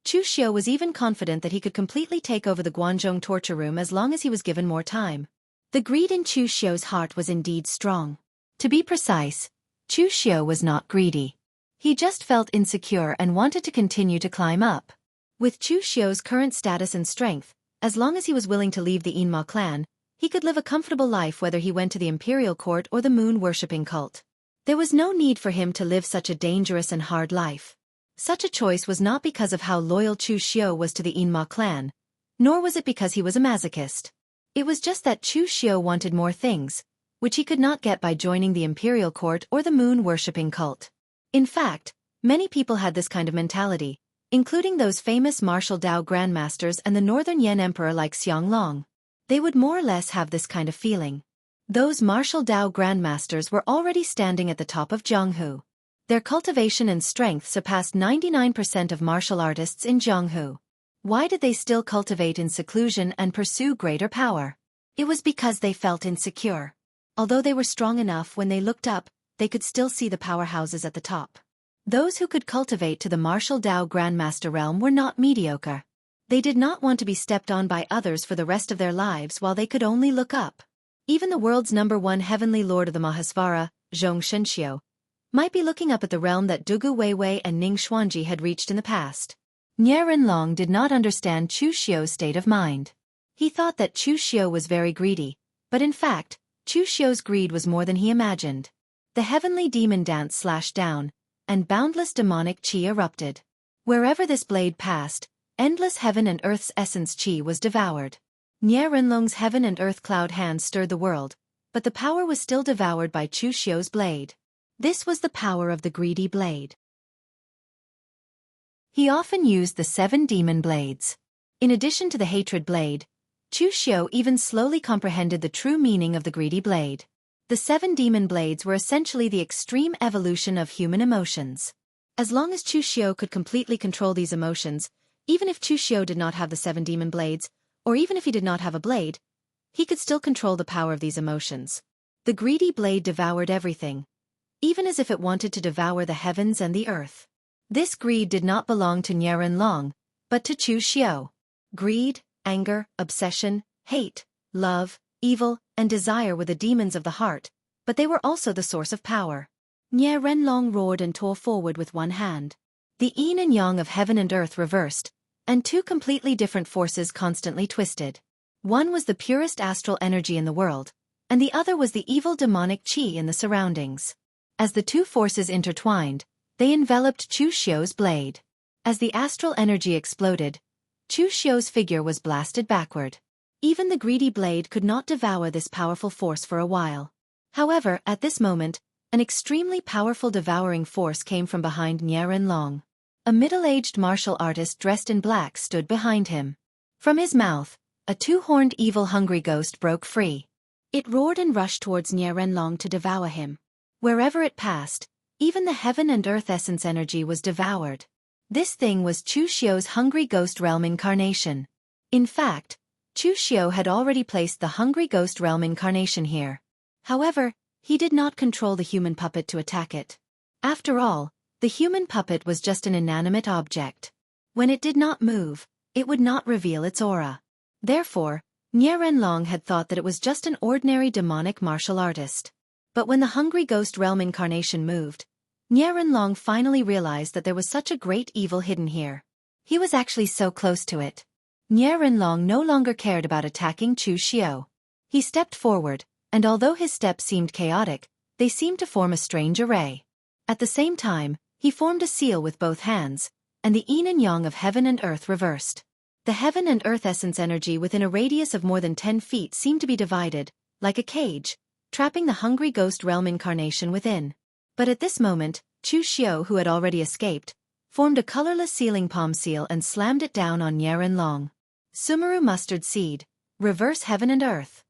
Chu Xiu was even confident that he could completely take over the Guanzhong torture room as long as he was given more time. The greed in Chu Xiu's heart was indeed strong. To be precise, Chu Xiu was not greedy. He just felt insecure and wanted to continue to climb up. With Chu Xiu's current status and strength, as long as he was willing to leave the Yinma clan, he could live a comfortable life whether he went to the imperial court or the moon-worshipping cult. There was no need for him to live such a dangerous and hard life. Such a choice was not because of how loyal Chu Xiu was to the Yinma clan, nor was it because he was a masochist. It was just that Chu Xiu wanted more things, which he could not get by joining the imperial court or the moon-worshipping cult. In fact, many people had this kind of mentality, including those famous martial Dao grandmasters and the northern Yan emperor like Xianglong. They would more or less have this kind of feeling. Those martial Dao grandmasters were already standing at the top of Jianghu. Their cultivation and strength surpassed 99% of martial artists in Jianghu. Why did they still cultivate in seclusion and pursue greater power? It was because they felt insecure. Although they were strong enough, when they looked up, they could still see the powerhouses at the top. Those who could cultivate to the martial Dao grandmaster realm were not mediocre. They did not want to be stepped on by others for the rest of their lives while they could only look up. Even the world's #1 heavenly lord of the Mahasvara, Zhong Shenxiu, might be looking up at the realm that Dugu Weiwei and Ning Xuanji had reached in the past. Nie Renlong did not understand Chu Xiu's state of mind. He thought that Chu Xiu was very greedy, but in fact, Chu Xiu's greed was more than he imagined. The heavenly demon dance slashed down, and boundless demonic qi erupted. Wherever this blade passed, endless heaven and earth's essence qi was devoured. Nie Renlong's heaven and earth cloud hands stirred the world, but the power was still devoured by Chu Xiu's blade. This was the power of the greedy blade. He often used the 7 demon blades. In addition to the hatred blade, Chu Xiu even slowly comprehended the true meaning of the greedy blade. The 7 demon blades were essentially the extreme evolution of human emotions. As long as Chu Xiu could completely control these emotions, even if Chu Xiu did not have the 7 demon blades, or even if he did not have a blade, he could still control the power of these emotions. The greedy blade devoured everything, even as if it wanted to devour the heavens and the earth. This greed did not belong to Nie Renlong, but to Chu Xiu. Greed, anger, obsession, hate, love, evil, and desire were the demons of the heart, but they were also the source of power. Nie Renlong roared and tore forward with one hand. The yin and yang of heaven and earth reversed, and 2 completely different forces constantly twisted. One was the purest astral energy in the world, and the other was the evil demonic qi in the surroundings. As the 2 forces intertwined, they enveloped Chu Xiu's blade. As the astral energy exploded, Chu Xiu's figure was blasted backward. Even the greedy blade could not devour this powerful force for a while. However, at this moment, an extremely powerful devouring force came from behind Nie Renlong. A middle-aged martial artist dressed in black stood behind him. From his mouth, a 2-horned evil hungry ghost broke free. It roared and rushed towards Nie Renlong to devour him. Wherever it passed, even the heaven and earth essence energy was devoured. This thing was Chu Xiu's hungry ghost realm incarnation. In fact, Chu Xiu had already placed the hungry ghost realm incarnation here. However, he did not control the human puppet to attack it. After all, the human puppet was just an inanimate object. When it did not move, it would not reveal its aura. Therefore, Nie Renlong had thought that it was just an ordinary demonic martial artist. But when the hungry ghost realm incarnation moved, Nie Renlong finally realized that there was such a great evil hidden here. He was actually so close to it. Nie Renlong no longer cared about attacking Chu Xiu. He stepped forward, and although his steps seemed chaotic, they seemed to form a strange array. At the same time, he formed a seal with both hands, and the yin and yang of heaven and earth reversed. The heaven and earth essence energy within a radius of more than 10 feet seemed to be divided, like a cage, trapping the hungry ghost realm incarnation within. But at this moment, Chu Xiu, who had already escaped, formed a colorless sealing palm seal and slammed it down on Nie Renlong. Sumeru Mustard Seed. Reverse Heaven and Earth.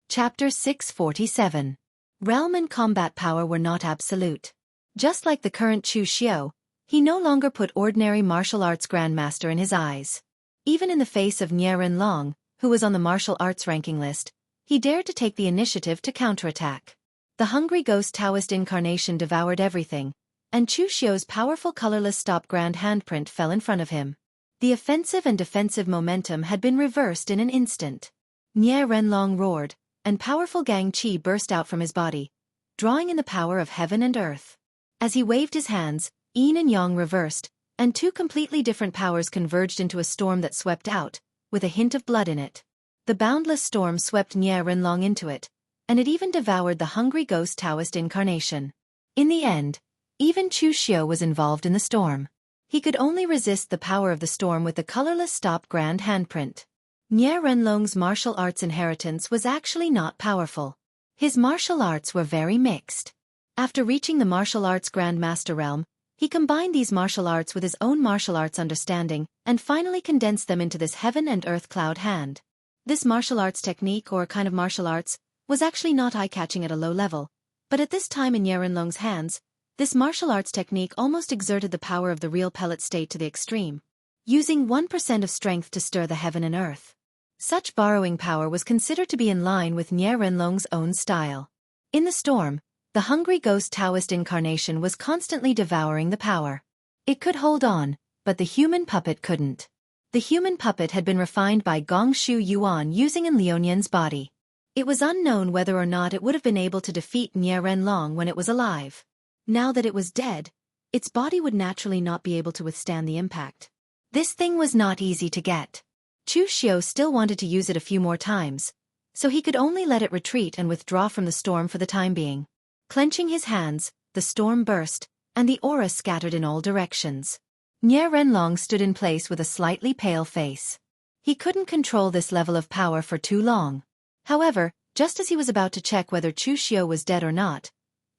Chapter 647. Realm and combat power were not absolute. Just like the current Chu Xiao, he no longer put ordinary martial arts grandmaster in his eyes. Even in the face of Nie Renlong, who was on the martial arts ranking list, he dared to take the initiative to counterattack. The hungry ghost Taoist incarnation devoured everything, and Chu Xiao's powerful colorless stop grand handprint fell in front of him. The offensive and defensive momentum had been reversed in an instant. Nie Renlong roared, and powerful Gang Qi burst out from his body, drawing in the power of heaven and earth. As he waved his hands, Yin and Yang reversed, and two completely different powers converged into a storm that swept out, with a hint of blood in it. The boundless storm swept Nie Renlong into it, and it even devoured the hungry ghost Taoist incarnation. In the end, even Chu Xiao was involved in the storm. He could only resist the power of the storm with the colorless stop grand handprint. Nie Renlong's martial arts inheritance was actually not powerful. His martial arts were very mixed. After reaching the martial arts grandmaster realm, he combined these martial arts with his own martial arts understanding and finally condensed them into this heaven and earth cloud hand. This martial arts technique, or kind of martial arts, was actually not eye-catching at a low level, but at this time in Nie Renlong's hands, this martial arts technique almost exerted the power of the real pellet state to the extreme, using 1% of strength to stir the heaven and earth. Such borrowing power was considered to be in line with Nie Renlong's own style. In the storm, the hungry ghost Taoist incarnation was constantly devouring the power. It could hold on, but the human puppet couldn't. The human puppet had been refined by Gongshu Yuan using an Lionian's body. It was unknown whether or not it would have been able to defeat Nie Renlong when it was alive. Now that it was dead, its body would naturally not be able to withstand the impact. This thing was not easy to get. Chu Xiao still wanted to use it a few more times, so he could only let it retreat and withdraw from the storm for the time being. Clenching his hands, the storm burst, and the aura scattered in all directions. Nie Renlong stood in place with a slightly pale face. He couldn't control this level of power for too long. However, just as he was about to check whether Chu Xiao was dead or not,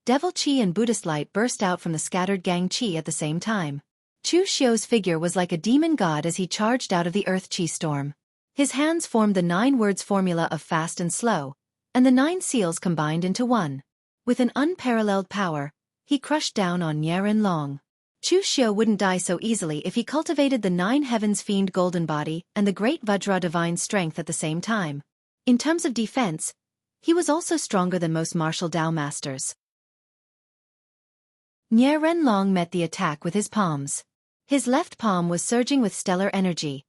Devil Qi and Buddhist light burst out from the scattered Gang Qi at the same time. Chu Xiao's figure was like a demon god as he charged out of the earth Qi storm. His hands formed the 9 words formula of fast and slow, and the 9 seals combined into one. With an unparalleled power, he crushed down on Nie Renlong. Chu Xiao wouldn't die so easily if he cultivated the 9 heavens fiend golden body and the great Vajra divine strength at the same time. In terms of defense, he was also stronger than most martial Dao masters. Nie Renlong met the attack with his palms. His left palm was surging with stellar energy,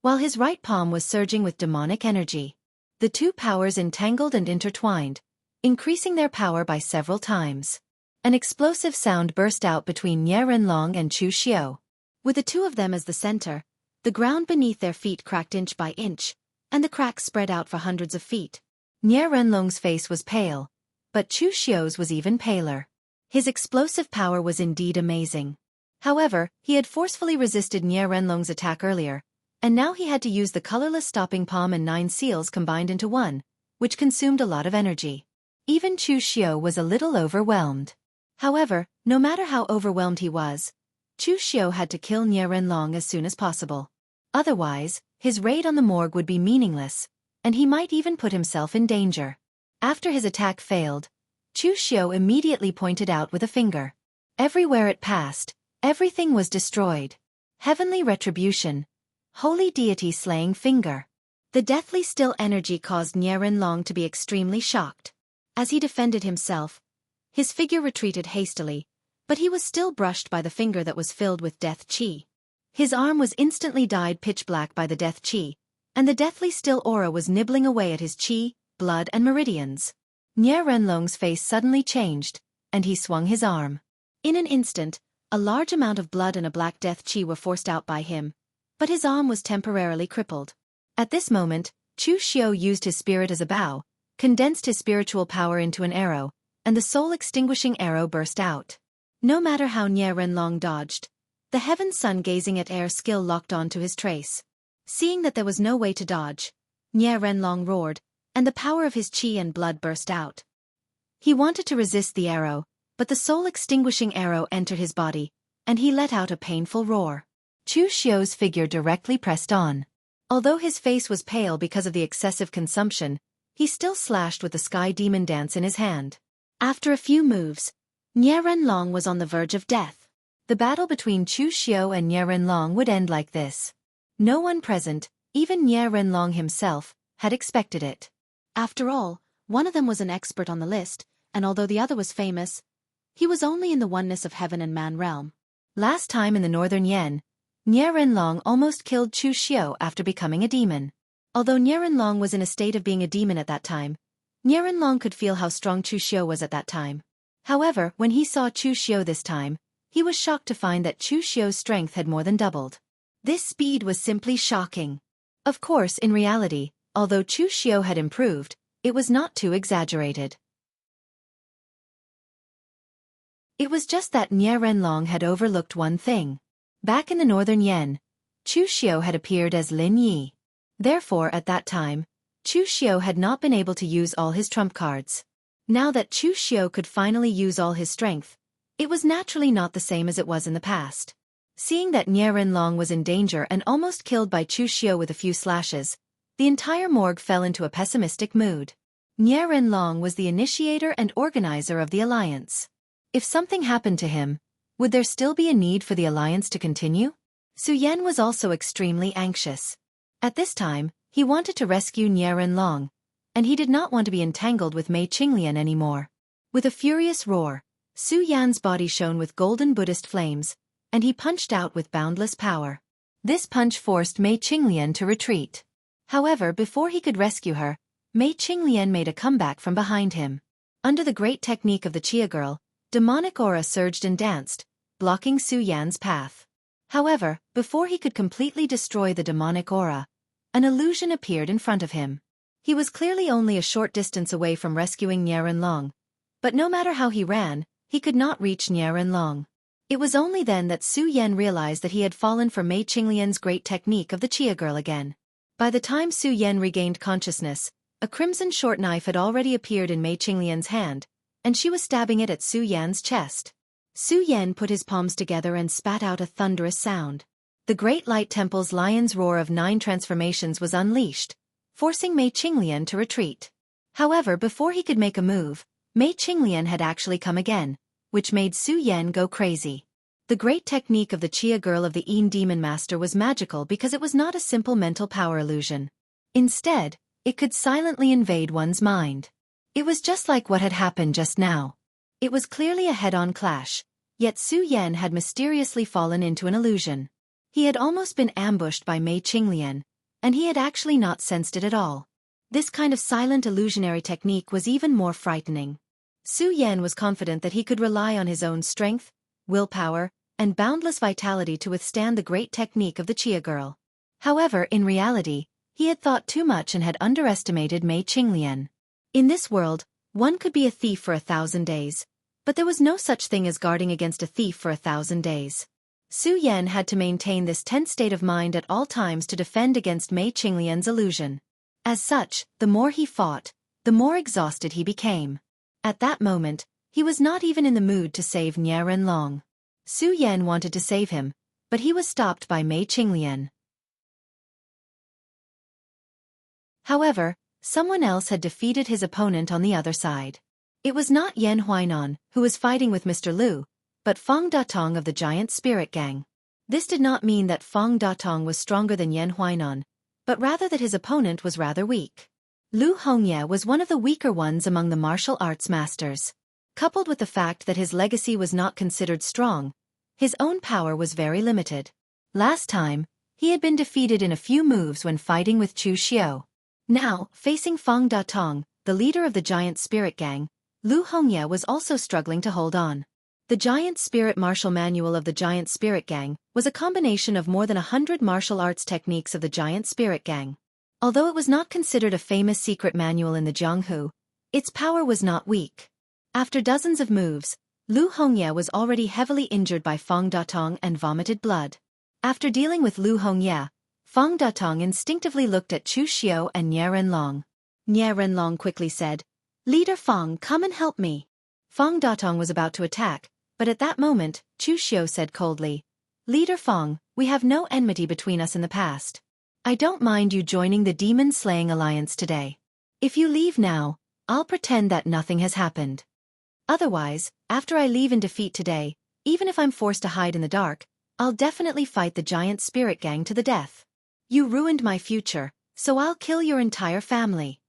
while his right palm was surging with demonic energy. The two powers entangled and intertwined, increasing their power by several times. An explosive sound burst out between Nie Renlong and Chu Xiao. With the two of them as the center, the ground beneath their feet cracked inch by inch, and the cracks spread out for hundreds of feet. Nie Renlong's face was pale, but Chu Xiao's was even paler. His explosive power was indeed amazing. However, he had forcefully resisted Nie Renlong's attack earlier, and now he had to use the colorless stopping palm and 9 seals combined into one, which consumed a lot of energy. Even Chu Xiao was a little overwhelmed. However, no matter how overwhelmed he was, Chu Xiao had to kill Nie Renlong as soon as possible. Otherwise, his raid on the morgue would be meaningless, and he might even put himself in danger. After his attack failed, Chu Xiao immediately pointed out with a finger. Everywhere it passed, everything was destroyed. Heavenly retribution. Holy deity slaying finger. The deathly still energy caused Nie Renlong to be extremely shocked. As he defended himself, his figure retreated hastily, but he was still brushed by the finger that was filled with death qi. His arm was instantly dyed pitch black by the death qi, and the deathly still aura was nibbling away at his qi, blood and meridians. Nie Renlong's face suddenly changed, and he swung his arm. In an instant, a large amount of blood and a black death qi were forced out by him, but his arm was temporarily crippled. At this moment, Chu Xiao used his spirit as a bow, condensed his spiritual power into an arrow, and the soul-extinguishing arrow burst out. No matter how Nie Renlong dodged, the heaven sun gazing at air skill locked on to his trace. Seeing that there was no way to dodge, Nie Renlong roared, and the power of his qi and blood burst out. He wanted to resist the arrow, but the soul-extinguishing arrow entered his body, and he let out a painful roar. Chu Xiu's figure directly pressed on. Although his face was pale because of the excessive consumption, he still slashed with the sky demon dance in his hand. After a few moves, Nie Renlong was on the verge of death. The battle between Chu Xiu and Nie Renlong would end like this. No one present, even Nie Renlong himself, had expected it. After all, one of them was an expert on the list, and although the other was famous, he was only in the oneness of heaven and man realm. Last time in the northern Yen, Nie Renlong almost killed Chu Xiu after becoming a demon. Although Nie Renlong was in a state of being a demon at that time, Nie Renlong could feel how strong Chu Xiu was at that time. However, when he saw Chu Xiu this time, he was shocked to find that Chu Xiu's strength had more than doubled. This speed was simply shocking. Of course, in reality, although Chu Xiu had improved, it was not too exaggerated. It was just that Nie Renlong had overlooked one thing. Back in the northern Yen, Chu Xiu had appeared as Lin Yi. Therefore, at that time, Chu Xiu had not been able to use all his trump cards. Now that Chu Xiu could finally use all his strength, it was naturally not the same as it was in the past. Seeing that Nie Renlong was in danger and almost killed by Chu Xiu with a few slashes, the entire morgue fell into a pessimistic mood. Nie Renlong was the initiator and organizer of the alliance. If something happened to him, would there still be a need for the alliance to continue? Su Yan was also extremely anxious. At this time, he wanted to rescue Nie Renlong, and he did not want to be entangled with Mei Qinglian anymore. With a furious roar, Su Yan's body shone with golden Buddhist flames, and he punched out with boundless power. This punch forced Mei Qinglian to retreat. However, before he could rescue her, Mei Qinglian made a comeback from behind him. Under the great technique of the Chia girl, demonic aura surged and danced, blocking Su Yan's path. However, before he could completely destroy the demonic aura, an illusion appeared in front of him. He was clearly only a short distance away from rescuing Nie Renlong, but no matter how he ran, he could not reach Nie Renlong. It was only then that Su Yan realized that he had fallen for Mei Qinglian's great technique of the Chia girl again. By the time Su Yan regained consciousness, a crimson short knife had already appeared in Mei Qinglian's hand, and she was stabbing it at Su Yan's chest. Su Yan put his palms together and spat out a thunderous sound. The Great Light Temple's lion's roar of 9 transformations was unleashed, forcing Mei Qinglian to retreat. However, before he could make a move, Mei Qinglian had actually come again, which made Su Yan go crazy. The great technique of the Chia girl of the Een Demon Master was magical because it was not a simple mental power illusion. Instead, it could silently invade one's mind. It was just like what had happened just now. It was clearly a head-on clash, yet Su Yan had mysteriously fallen into an illusion. He had almost been ambushed by Mei Qinglian, and he had actually not sensed it at all. This kind of silent illusionary technique was even more frightening. Su Yan was confident that he could rely on his own strength, willpower, and boundless vitality to withstand the great technique of the Chia girl. However, in reality, he had thought too much and had underestimated Mei Qinglian. In this world, one could be a thief for 1,000 days, but there was no such thing as guarding against a thief for 1,000 days. Su Yan had to maintain this tense state of mind at all times to defend against Mei Qinglian's illusion. As such, the more he fought, the more exhausted he became. At that moment, he was not even in the mood to save Nie Renlong. Su Yan wanted to save him, but he was stopped by Mei Qinglian. However, someone else had defeated his opponent on the other side. It was not Yan Huainan, who was fighting with Mr. Liu, but Fang Datong of the Giant Spirit Gang. This did not mean that Fang Datong was stronger than Yan Huainan, but rather that his opponent was rather weak. Lu Hongye was one of the weaker ones among the martial arts masters. Coupled with the fact that his legacy was not considered strong, his own power was very limited. Last time, he had been defeated in a few moves when fighting with Chu Xiu. Now, facing Fang Datong, the leader of the Giant Spirit Gang, Lu Hongye was also struggling to hold on. The Giant Spirit Martial Manual of the Giant Spirit Gang was a combination of more than 100 martial arts techniques of the Giant Spirit Gang. Although it was not considered a famous secret manual in the Jianghu, its power was not weak. After dozens of moves, Lu Hongye was already heavily injured by Fang Datong and vomited blood. After dealing with Lu Hongye, Fang Datong instinctively looked at Chu Xiu and Nie Renlong. Nie Renlong quickly said, "Leader Fang, come and help me." Fong Datong was about to attack, but at that moment, Chu Xiu said coldly, "Leader Fong, we have no enmity between us in the past. I don't mind you joining the demon-slaying alliance today. If you leave now, I'll pretend that nothing has happened. Otherwise, after I leave in defeat today, even if I'm forced to hide in the dark, I'll definitely fight the giant spirit gang to the death. You ruined my future, so I'll kill your entire family.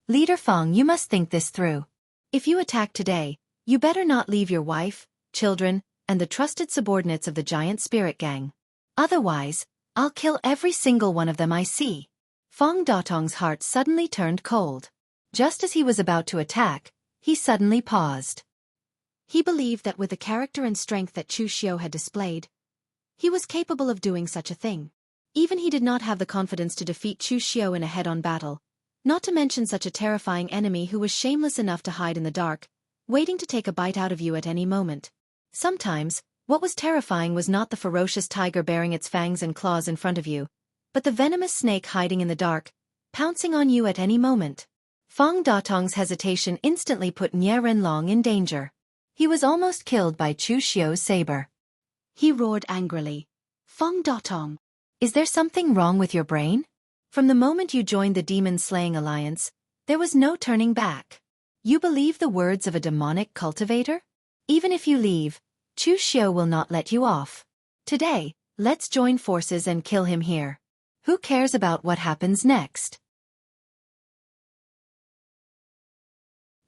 Leader Fong, you must think this through. If you attack today, you better not leave your wife, children, and the trusted subordinates of the giant spirit gang. Otherwise, I'll kill every single one of them I see." Fong Datong's heart suddenly turned cold. Just as he was about to attack, he suddenly paused. He believed that with the character and strength that Chu Xiu had displayed, he was capable of doing such a thing. Even he did not have the confidence to defeat Chu Xiu in a head-on battle, not to mention such a terrifying enemy who was shameless enough to hide in the dark, waiting to take a bite out of you at any moment. Sometimes, what was terrifying was not the ferocious tiger bearing its fangs and claws in front of you, but the venomous snake hiding in the dark, pouncing on you at any moment. Fong Datong's hesitation instantly put Nie Renlong in danger. He was almost killed by Chu Xiu's saber. He roared angrily, "Fong Datong, is there something wrong with your brain? From the moment you joined the demon-slaying alliance, there was no turning back. You believe the words of a demonic cultivator? Even if you leave, Chu Xiu will not let you off. Today, let's join forces and kill him here. Who cares about what happens next?"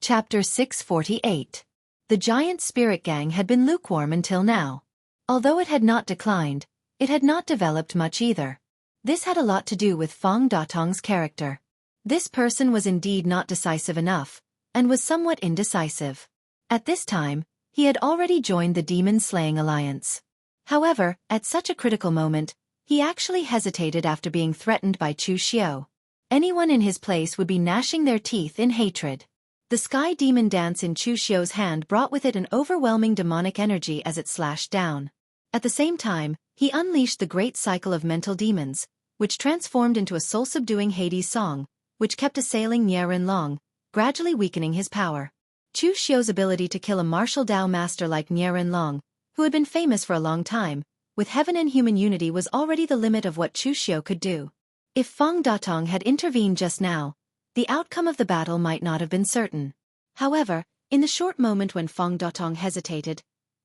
Chapter 648. The giant spirit gang had been lukewarm until now. Although it had not declined, it had not developed much either. This had a lot to do with Fong Datong's character. This person was indeed not decisive enough, and was somewhat indecisive. At this time, he had already joined the demon-slaying alliance. However, at such a critical moment, he actually hesitated after being threatened by Chu Xiu. Anyone in his place would be gnashing their teeth in hatred. The sky demon dance in Chu Xiu's hand brought with it an overwhelming demonic energy as it slashed down. At the same time, he unleashed the great cycle of mental demons, which transformed into a soul-subduing Hades song, which kept assailing Nie Renlong, gradually weakening his power. Chu Xiu's ability to kill a martial Dao master like Nie Renlong, who had been famous for a long time, with heaven and human unity was already the limit of what Chu Xiu could do. If Fong Datong had intervened just now, the outcome of the battle might not have been certain. However, in the short moment when Fong Datong hesitated,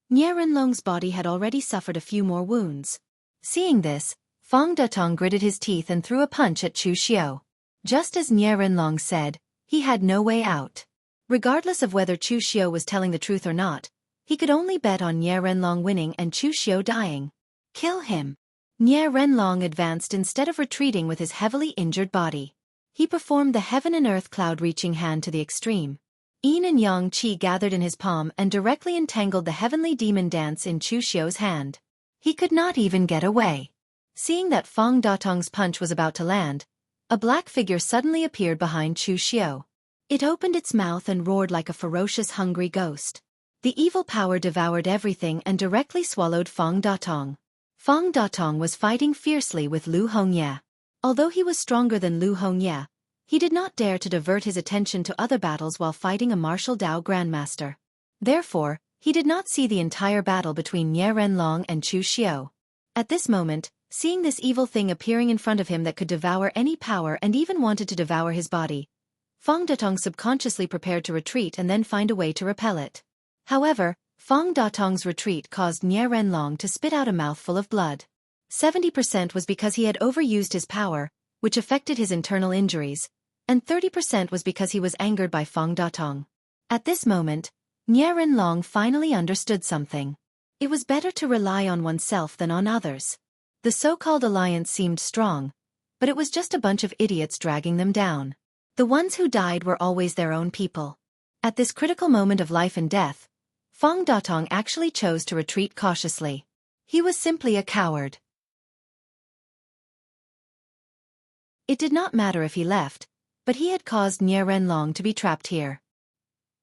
Nie Renlong's body had already suffered a few more wounds. Seeing this, Fong Datong gritted his teeth and threw a punch at Chu Xiu. Just as Nie Renlong said, he had no way out. Regardless of whether Chu Xiu was telling the truth or not, he could only bet on Nie Renlong winning and Chu Xiu dying. Kill him. Nie Renlong advanced instead of retreating with his heavily injured body. He performed the heaven and earth cloud-reaching hand to the extreme. Yin and Yang Qi gathered in his palm and directly entangled the heavenly demon dance in Chu Xiu's hand. He could not even get away. Seeing that Fong Datong's punch was about to land, a black figure suddenly appeared behind Chu Xiu. It opened its mouth and roared like a ferocious hungry ghost. The evil power devoured everything and directly swallowed Fong Datong. Fong Datong was fighting fiercely with Lu Hongye. Although he was stronger than Lu Hongye, he did not dare to divert his attention to other battles while fighting a martial Dao grandmaster. Therefore, he did not see the entire battle between Nie Renlong and Chu Xiu. At this moment, seeing this evil thing appearing in front of him that could devour any power and even wanted to devour his body, Fong Datong subconsciously prepared to retreat and then find a way to repel it. However, Fong Datong's retreat caused Nie Renlong to spit out a mouthful of blood. 70% was because he had overused his power, which affected his internal injuries, and 30% was because he was angered by Fong Datong. At this moment, Nie Renlong finally understood something. It was better to rely on oneself than on others. The so-called alliance seemed strong, but it was just a bunch of idiots dragging them down. The ones who died were always their own people. At this critical moment of life and death, Fong Datong actually chose to retreat cautiously. He was simply a coward. It did not matter if he left, but he had caused Nie Renlong to be trapped here.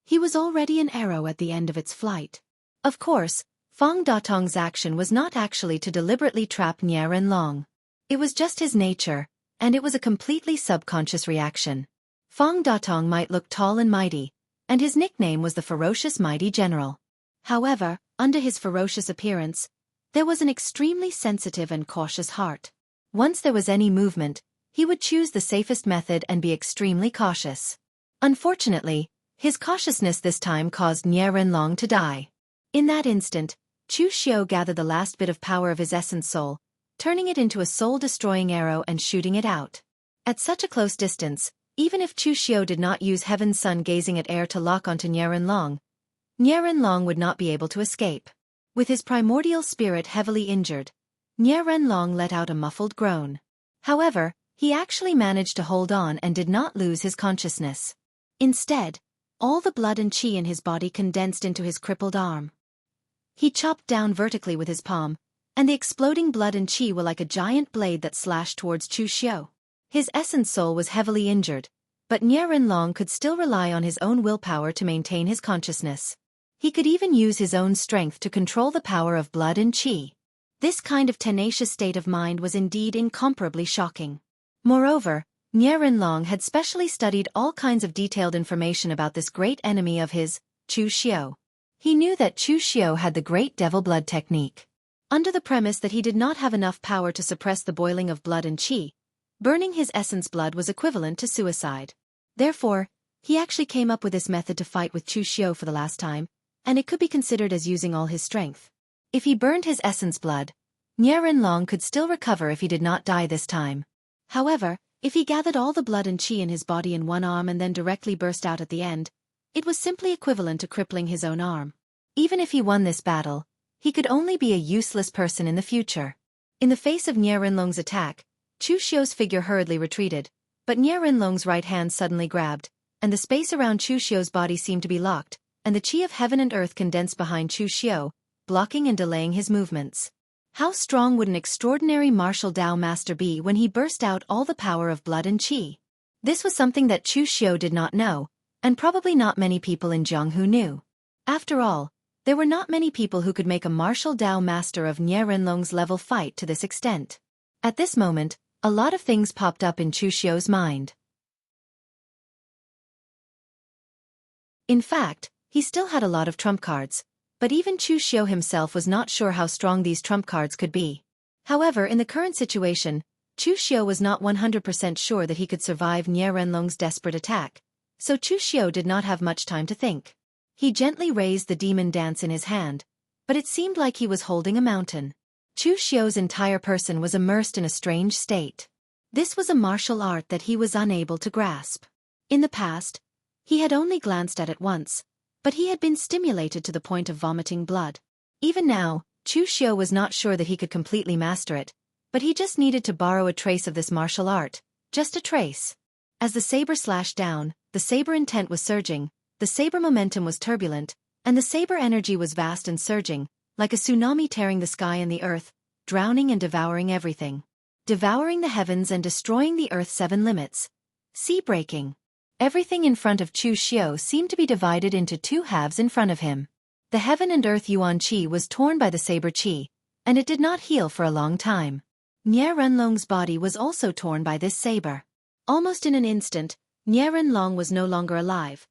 He was already an arrow at the end of its flight. Of course, Fong Datong's action was not actually to deliberately trap Nie Renlong. It was just his nature, and it was a completely subconscious reaction. Fong Datong might look tall and mighty, and his nickname was the ferocious mighty general. However, under his ferocious appearance, there was an extremely sensitive and cautious heart. Once there was any movement, he would choose the safest method and be extremely cautious. Unfortunately, his cautiousness this time caused Nie Renlong to die. In that instant, Chu Xiu gathered the last bit of power of his essence soul, turning it into a soul-destroying arrow and shooting it out. At such a close distance, even if Chu Xiu did not use Heaven's Sun gazing at air to lock onto Nie Renlong would not be able to escape. With his primordial spirit heavily injured, Nie Renlong let out a muffled groan. However, he actually managed to hold on and did not lose his consciousness. Instead, all the blood and qi in his body condensed into his crippled arm. He chopped down vertically with his palm, and the exploding blood and qi were like a giant blade that slashed towards Chu Xiu. His essence soul was heavily injured, but Nie Renlong could still rely on his own willpower to maintain his consciousness. He could even use his own strength to control the power of blood and qi. This kind of tenacious state of mind was indeed incomparably shocking. Moreover, Nie Renlong had specially studied all kinds of detailed information about this great enemy of his, Chu Xiu. He knew that Chu Xiu had the great devil blood technique. Under the premise that he did not have enough power to suppress the boiling of blood and qi, burning his essence blood was equivalent to suicide. Therefore, he actually came up with this method to fight with Chu Xiu for the last time, and it could be considered as using all his strength. If he burned his essence blood, Nie Renlong could still recover if he did not die this time. However, if he gathered all the blood and qi in his body in one arm and then directly burst out at the end, it was simply equivalent to crippling his own arm. Even if he won this battle, he could only be a useless person in the future. In the face of Nie Renlong's attack, Chu Xiu's figure hurriedly retreated, but Nie Renlong's right hand suddenly grabbed, and the space around Chu Xiu's body seemed to be locked, and the qi of heaven and earth condensed behind Chu Xiu, blocking and delaying his movements. How strong would an extraordinary martial Dao master be when he burst out all the power of blood and qi? This was something that Chu Xiu did not know, and probably not many people in Jianghu knew. After all, there were not many people who could make a martial Dao master of Nie Renlong's level fight to this extent. At this moment, a lot of things popped up in Chu Xiu's mind. In fact, he still had a lot of trump cards, but even Chu Xiu himself was not sure how strong these trump cards could be. However, in the current situation, Chu Xiu was not 100% sure that he could survive Nie Renlong's desperate attack, so Chu Xiu did not have much time to think. He gently raised the demon dance in his hand, but it seemed like he was holding a mountain. Chu Xiu's entire person was immersed in a strange state. This was a martial art that he was unable to grasp. In the past, he had only glanced at it once, but he had been stimulated to the point of vomiting blood. Even now, Chu Xiu was not sure that he could completely master it, but he just needed to borrow a trace of this martial art, just a trace. As the saber slashed down, the saber intent was surging, the saber momentum was turbulent, and the saber energy was vast and surging, like a tsunami tearing the sky and the earth, drowning and devouring everything. Devouring the heavens and destroying the earth's 7 limits. Sea-breaking. Everything in front of Chu Xiu seemed to be divided into 2 halves in front of him. The heaven and earth yuan qi was torn by the saber qi, and it did not heal for a long time. Nie Renlong's body was also torn by this saber. Almost in an instant, Nie Renlong was no longer alive.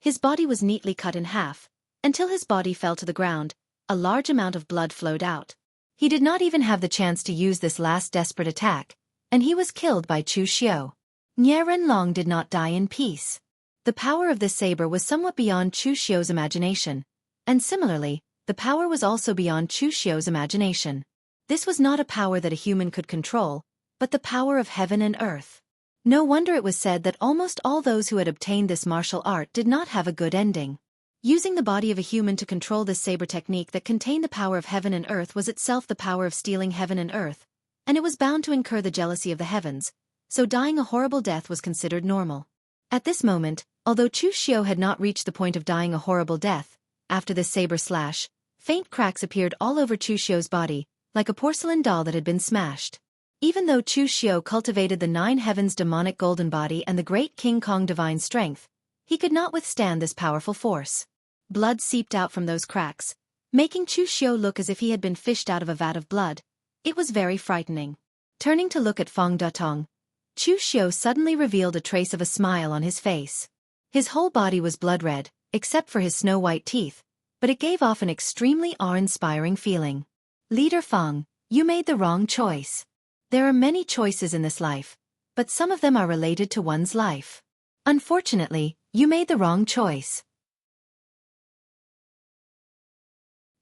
His body was neatly cut in half, until his body fell to the ground, a large amount of blood flowed out. He did not even have the chance to use this last desperate attack, and he was killed by Chu Xiu. Nie Renlong did not die in peace. The power of this saber was somewhat beyond Chu Xiu's imagination, and similarly, the power was also beyond Chu Xiu's imagination. This was not a power that a human could control, but the power of heaven and earth. No wonder it was said that almost all those who had obtained this martial art did not have a good ending. Using the body of a human to control this saber technique that contained the power of heaven and earth was itself the power of stealing heaven and earth, and it was bound to incur the jealousy of the heavens, so dying a horrible death was considered normal. At this moment, although Chu Xiu had not reached the point of dying a horrible death, after this saber slash, faint cracks appeared all over Chu Xiu's body, like a porcelain doll that had been smashed. Even though Chu Xiu cultivated the 9 heavens demonic golden body and the great King Kong divine strength, he could not withstand this powerful force. Blood seeped out from those cracks, making Chu Xiu look as if he had been fished out of a vat of blood. It was very frightening. Turning to look at Fong Datong, Chu Xiu suddenly revealed a trace of a smile on his face. His whole body was blood red, except for his snow-white teeth, but it gave off an extremely awe-inspiring feeling. Leader Feng, you made the wrong choice. There are many choices in this life, but some of them are related to one's life. Unfortunately, you made the wrong choice.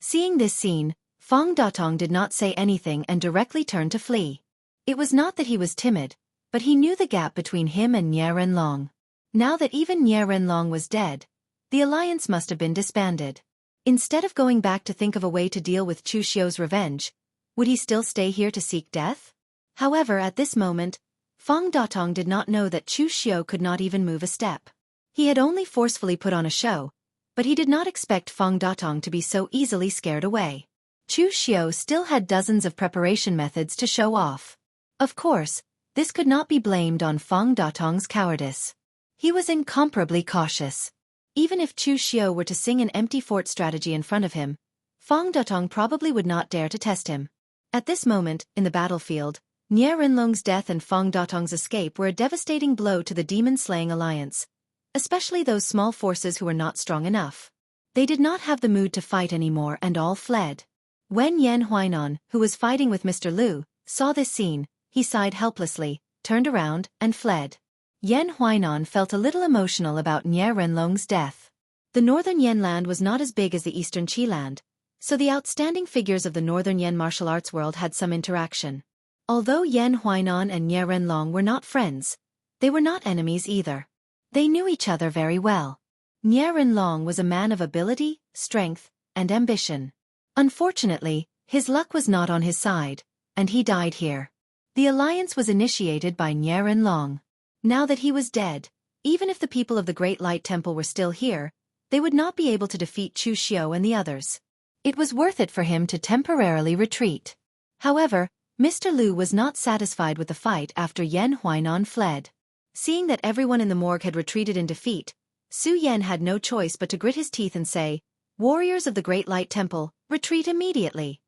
Seeing this scene, Feng Datong did not say anything and directly turned to flee. It was not that he was timid, but he knew the gap between him and Nie Renlong. Now that even Nie Renlong was dead, the alliance must have been disbanded. Instead of going back to think of a way to deal with Chu Xiu's revenge, would he still stay here to seek death? However, at this moment, Feng Datong did not know that Chu Xiu could not even move a step. He had only forcefully put on a show, but he did not expect Feng Datong to be so easily scared away. Chu Xiu still had dozens of preparation methods to show off. Of course, this could not be blamed on Feng Datong's cowardice. He was incomparably cautious. Even if Chu Xiu were to sing an empty fort strategy in front of him, Feng Datong probably would not dare to test him. At this moment, in the battlefield, Nie Renlong's death and Feng Datong's escape were a devastating blow to the demon-slaying alliance, especially those small forces who were not strong enough. They did not have the mood to fight anymore and all fled. When Yan Huainan, who was fighting with Mr. Liu, saw this scene, he sighed helplessly, turned around, and fled. Yan Huainan felt a little emotional about Nie Renlong's death. The northern Yan land was not as big as the eastern Qi land, so the outstanding figures of the northern Yan martial arts world had some interaction. Although Yan Huainan and Nie Renlong were not friends, they were not enemies either. They knew each other very well. Nie Renlong was a man of ability, strength, and ambition. Unfortunately, his luck was not on his side, and he died here. The alliance was initiated by Nie Renlong. Now that he was dead, even if the people of the Great Light Temple were still here, they would not be able to defeat Chu Xiu and the others. It was worth it for him to temporarily retreat. However, Mr. Liu was not satisfied with the fight after Yan Huainan fled. Seeing that everyone in the morgue had retreated in defeat, Su Yan had no choice but to grit his teeth and say, "Warriors of the Great Light Temple, retreat immediately."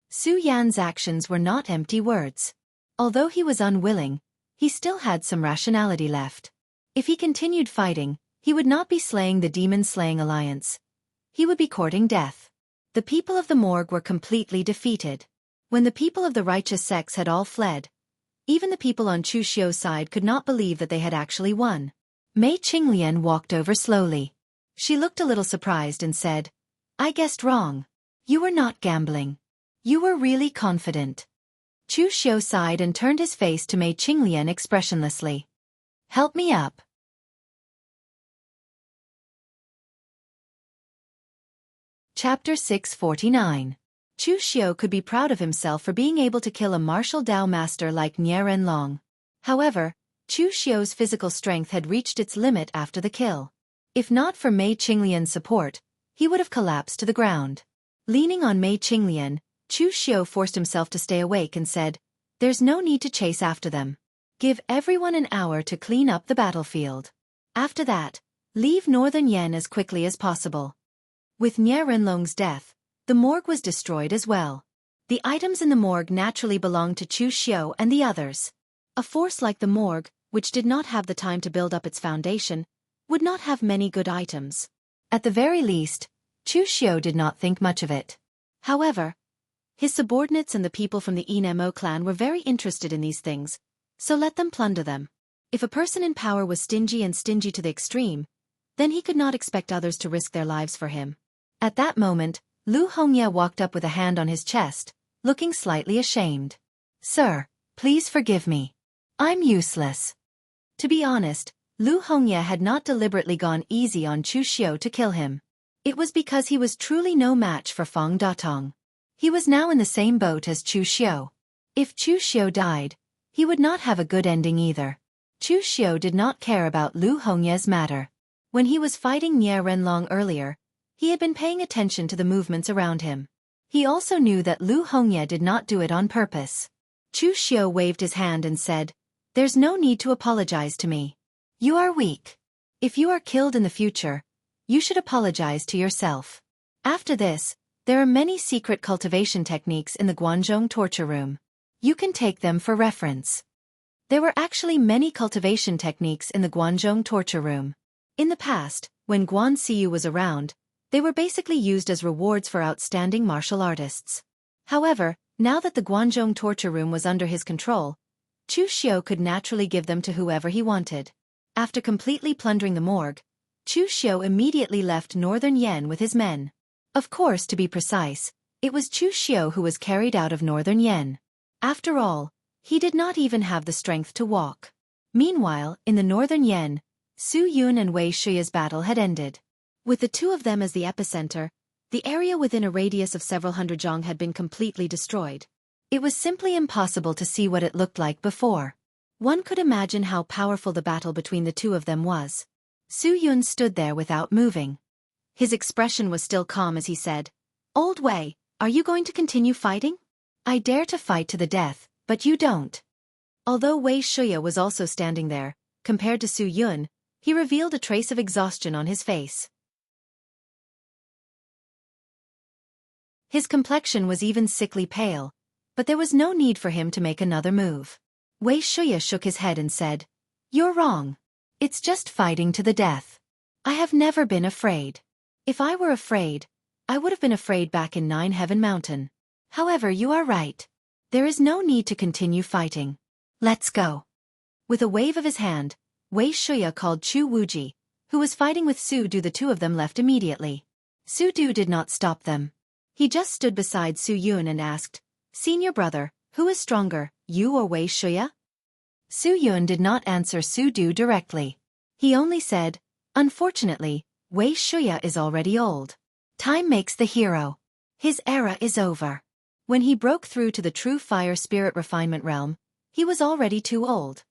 Su Yan's actions were not empty words. Although he was unwilling, he still had some rationality left. If he continued fighting, he would not be slaying the demon-slaying alliance. He would be courting death. The people of the morgue were completely defeated. When the people of the righteous sects had all fled, even the people on Chu Xiu's side could not believe that they had actually won. Mei Qinglian walked over slowly. She looked a little surprised and said, "I guessed wrong. You were not gambling. You were really confident." Chu Xiu sighed and turned his face to Mei Qinglian expressionlessly. "Help me up." Chapter 649. Chu Xiu could be proud of himself for being able to kill a martial Dao master like Nie Renlong. However, Chu Xiu's physical strength had reached its limit after the kill. If not for Mei Qinglian's support, he would have collapsed to the ground. Leaning on Mei Qinglian, Chu Xiu forced himself to stay awake and said, "There's no need to chase after them. Give everyone an hour to clean up the battlefield. After that, leave Northern Yan as quickly as possible." With Nie Renlong's death, the morgue was destroyed as well. The items in the morgue naturally belonged to Chu Xiu and the others. A force like the morgue, which did not have the time to build up its foundation, would not have many good items. At the very least, Chu Xiu did not think much of it. However, his subordinates and the people from the Enmo clan were very interested in these things, so let them plunder them. If a person in power was stingy to the extreme, then he could not expect others to risk their lives for him. At that moment, Lu Hongye walked up with a hand on his chest, looking slightly ashamed. "Sir, please forgive me. I'm useless." To be honest, Lu Hongye had not deliberately gone easy on Chu Xiu to kill him. It was because he was truly no match for Feng Datong. He was now in the same boat as Chu Xiu. If Chu Xiu died, he would not have a good ending either. Chu Xiu did not care about Lu Hongye's matter. When he was fighting Nie Renlong earlier, he had been paying attention to the movements around him. He also knew that Lu Hongye did not do it on purpose. Chu Xiu waved his hand and said, "There's no need to apologize to me. You are weak. If you are killed in the future, you should apologize to yourself." After this, there are many secret cultivation techniques in the Guanzhong torture room. You can take them for reference. There were actually many cultivation techniques in the Guanzhong torture room. In the past, when Guan Xiyu was around, they were basically used as rewards for outstanding martial artists. However, now that the Guanzhong torture room was under his control, Chu Xiu could naturally give them to whoever he wanted. After completely plundering the morgue, Chu Xiu immediately left Northern Yen with his men. Of course, to be precise, it was Chu Xiu who was carried out of Northern Yen. After all, he did not even have the strength to walk. Meanwhile, in the Northern Yen, Su Yun and Wei Shuya's battle had ended. With the two of them as the epicenter, the area within a radius of several hundred zhang had been completely destroyed. It was simply impossible to see what it looked like before. One could imagine how powerful the battle between the two of them was. Su Yun stood there without moving. His expression was still calm as he said, "Old Wei, are you going to continue fighting? I dare to fight to the death, but you don't." Although Wei Shuya was also standing there, compared to Su Yun, he revealed a trace of exhaustion on his face. His complexion was even sickly pale, but there was no need for him to make another move. Wei Shuya shook his head and said, "You're wrong. It's just fighting to the death. I have never been afraid. If I were afraid, I would have been afraid back in Nine Heaven Mountain. However, you are right. There is no need to continue fighting. Let's go." With a wave of his hand, Wei Shuya called Chu Wuji, who was fighting with Su Du. The two of them left immediately. Su Du did not stop them. He just stood beside Su Yun and asked, "Senior brother, who is stronger, you or Wei Shuya?" Su Yun did not answer Su Du directly. He only said, "Unfortunately, Wei Shuya is already old. Time makes the hero. His era is over." When he broke through to the true fire spirit refinement realm, he was already too old.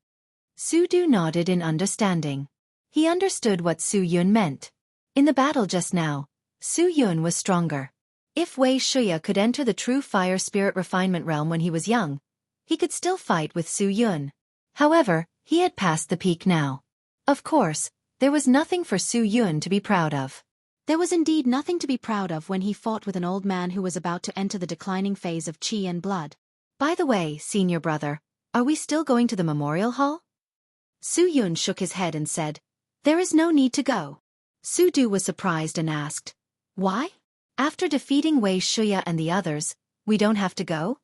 Su Du nodded in understanding. He understood what Su Yun meant. In the battle just now, Su Yun was stronger. If Wei Shuya could enter the true fire spirit refinement realm when he was young, he could still fight with Su Yun. However, he had passed the peak now. Of course, there was nothing for Su Yun to be proud of. There was indeed nothing to be proud of when he fought with an old man who was about to enter the declining phase of qi and blood. "By the way, senior brother, are we still going to the memorial hall?" Su Yun shook his head and said, "There is no need to go." Su Du was surprised and asked, "Why? After defeating Wei Shuya and the others, we don't have to go?"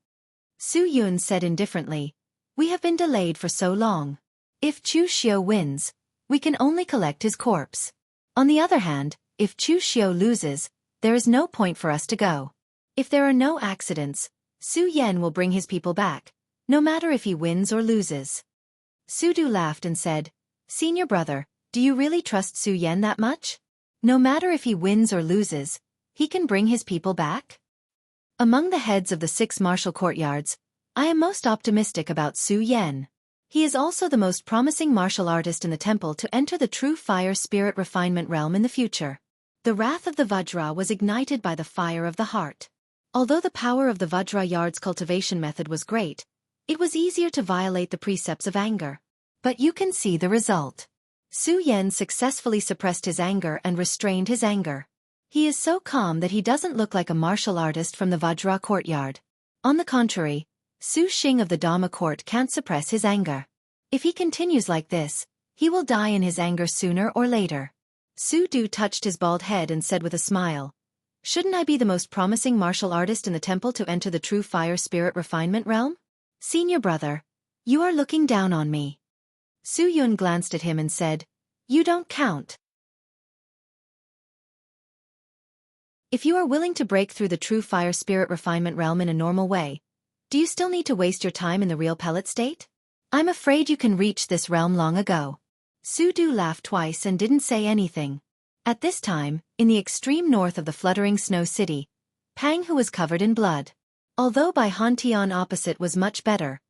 Su Yun said indifferently, "We have been delayed for so long. If Chu Xiu wins, we can only collect his corpse. On the other hand, if Chu Xiu loses, there is no point for us to go. If there are no accidents, Su Yan will bring his people back, no matter if he wins or loses." Su Du laughed and said, "Senior brother, do you really trust Su Yan that much? No matter if he wins or loses, he can bring his people back?" Among the heads of the 6 martial courtyards, I am most optimistic about Su Yan. He is also the most promising martial artist in the temple to enter the true fire spirit refinement realm in the future. The wrath of the Vajra was ignited by the fire of the heart. Although the power of the Vajra yard's cultivation method was great, it was easier to violate the precepts of anger. But you can see the result. Su Yan successfully suppressed his anger and restrained his anger. He is so calm that he doesn't look like a martial artist from the Vajra courtyard. On the contrary, Su Xing of the Dhamma court can't suppress his anger. If he continues like this, he will die in his anger sooner or later. Su Du touched his bald head and said with a smile, "Shouldn't I be the most promising martial artist in the temple to enter the true fire spirit refinement realm? Senior brother, you are looking down on me." Su Yun glanced at him and said, "You don't count. If you are willing to break through the true fire spirit refinement realm in a normal way, do you still need to waste your time in the real pellet state? I'm afraid you can reach this realm long ago." Su Du laughed twice and didn't say anything. At this time, in the extreme north of the fluttering snow city, Pang Hu was covered in blood. Although Bai Han Tian opposite was much better,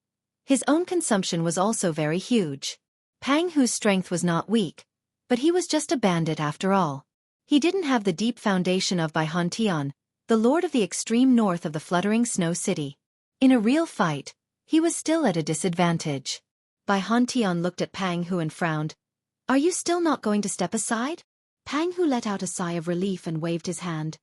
his own consumption was also very huge. Pang Hu's strength was not weak, but he was just a bandit after all. He didn't have the deep foundation of Bai Han Tian, the lord of the extreme north of the fluttering snow city. In a real fight, he was still at a disadvantage. Bai Han Tian looked at Pang Hu and frowned. "Are you still not going to step aside?" Pang Hu let out a sigh of relief and waved his hand.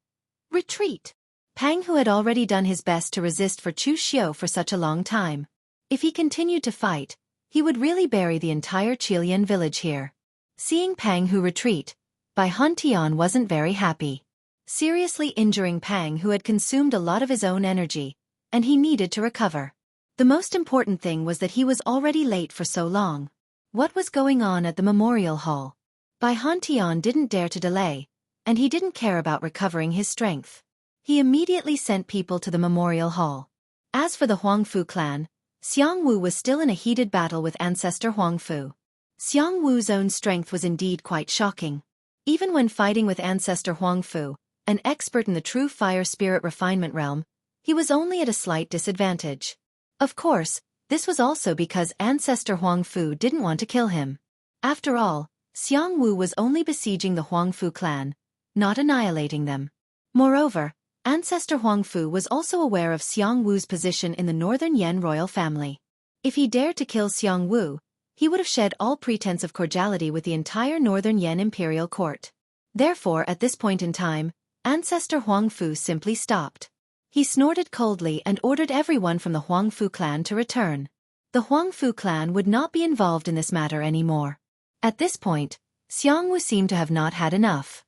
"Retreat." Pang Hu had already done his best to resist for Chu Xiu for such a long time. If he continued to fight, he would really bury the entire Qilian village here. Seeing Pang Hu retreat, Bai Han Tian wasn't very happy. Seriously injuring Pang Hu had consumed a lot of his own energy, and he needed to recover. The most important thing was that he was already late for so long. What was going on at the memorial hall? Bai Han Tian didn't dare to delay, and he didn't care about recovering his strength. He immediately sent people to the memorial hall. As for the Huangfu clan, Xiang Wu was still in a heated battle with ancestor Huangfu. Xiang Wu's own strength was indeed quite shocking. Even when fighting with ancestor Huangfu, an expert in the true fire spirit refinement realm, he was only at a slight disadvantage. Of course, this was also because ancestor Huangfu didn't want to kill him. After all, Xiang Wu was only besieging the Huangfu clan, not annihilating them. Moreover, ancestor Huangfu was also aware of Xiang Wu's position in the Northern Yan royal family. If he dared to kill Xiang Wu, he would have shed all pretense of cordiality with the entire Northern Yan imperial court. Therefore, at this point in time, ancestor Huangfu simply stopped. He snorted coldly and ordered everyone from the Huangfu clan to return. The Huangfu clan would not be involved in this matter anymore. At this point, Xiang Wu seemed to have not had enough.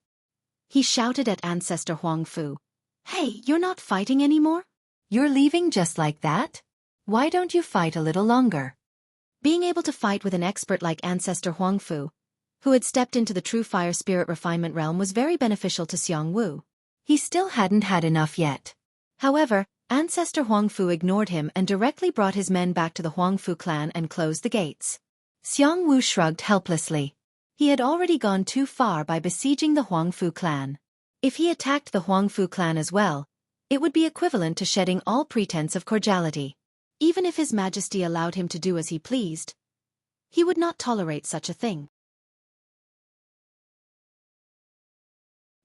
He shouted at ancestor Huangfu, "Hey, you're not fighting anymore? You're leaving just like that? Why don't you fight a little longer?" Being able to fight with an expert like ancestor Huangfu, who had stepped into the true fire spirit refinement realm, was very beneficial to Xiang Wu. He still hadn't had enough yet. However, ancestor Huangfu ignored him and directly brought his men back to the Huangfu clan and closed the gates. Xiang Wu shrugged helplessly. He had already gone too far by besieging the Huangfu clan. If he attacked the Huangfu clan as well, it would be equivalent to shedding all pretense of cordiality. Even if His Majesty allowed him to do as he pleased, he would not tolerate such a thing.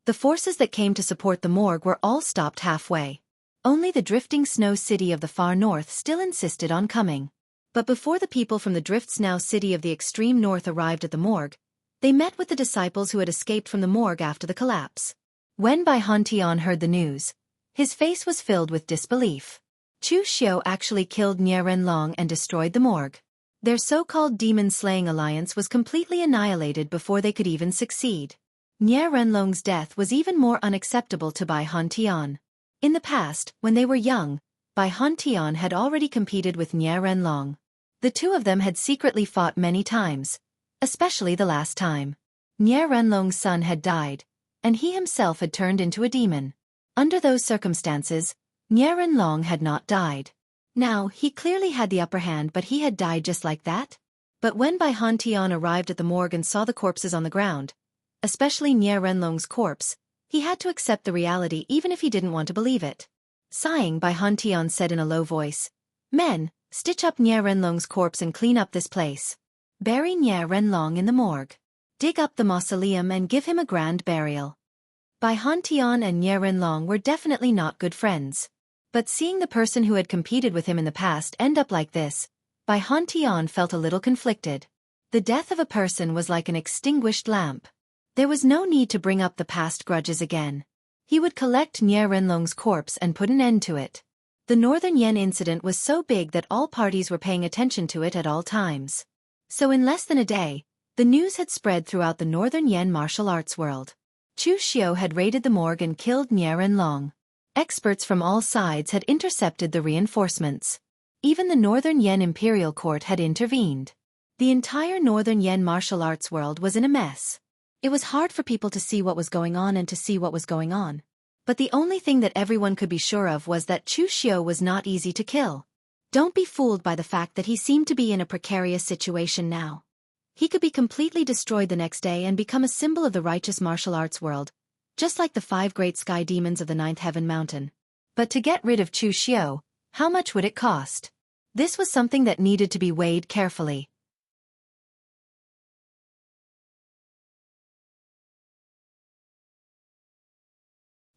The forces that came to support the morgue were all stopped halfway. Only the drifting snow city of the far north still insisted on coming. But before the people from the drift snow city of the extreme north arrived at the morgue, they met with the disciples who had escaped from the morgue after the collapse. When Bai Han Tian heard the news, his face was filled with disbelief. Chu Xiu actually killed Nie Renlong and destroyed the morgue. Their so-called demon-slaying alliance was completely annihilated before they could even succeed. Nie Renlong's death was even more unacceptable to Bai Han Tian. In the past, when they were young, Bai Han Tian had already competed with Nie Renlong. The two of them had secretly fought many times, especially the last time. Nie Renlong's son had died, and he himself had turned into a demon. Under those circumstances, Nie Renlong had not died. Now, he clearly had the upper hand, but he had died just like that? But when Bai Han Tian arrived at the morgue and saw the corpses on the ground, especially Nie Renlong's corpse, he had to accept the reality even if he didn't want to believe it. Sighing, Bai Han Tian said in a low voice, "Men, stitch up Nie Renlong's corpse and clean up this place. Bury Nie Renlong in the morgue. Dig up the mausoleum and give him a grand burial." Bai Han Tian and Nie Renlong were definitely not good friends. But seeing the person who had competed with him in the past end up like this, Bai Han Tian felt a little conflicted. The death of a person was like an extinguished lamp. There was no need to bring up the past grudges again. He would collect Nie Renlong's corpse and put an end to it. The Northern Yan incident was so big that all parties were paying attention to it at all times. So in less than a day, the news had spread throughout the Northern Yan martial arts world. Chu Xiu had raided the morgue and killed Nie Renlong. Experts from all sides had intercepted the reinforcements. Even the Northern Yan Imperial Court had intervened. The entire Northern Yan martial arts world was in a mess. It was hard for people to see what was going on and to see what was going on. But the only thing that everyone could be sure of was that Chu Xiu was not easy to kill. Don't be fooled by the fact that he seemed to be in a precarious situation now. He could be completely destroyed the next day and become a symbol of the righteous martial arts world, just like the 5 great sky demons of the 9th heaven mountain. But to get rid of Chu Xiu, how much would it cost? This was something that needed to be weighed carefully.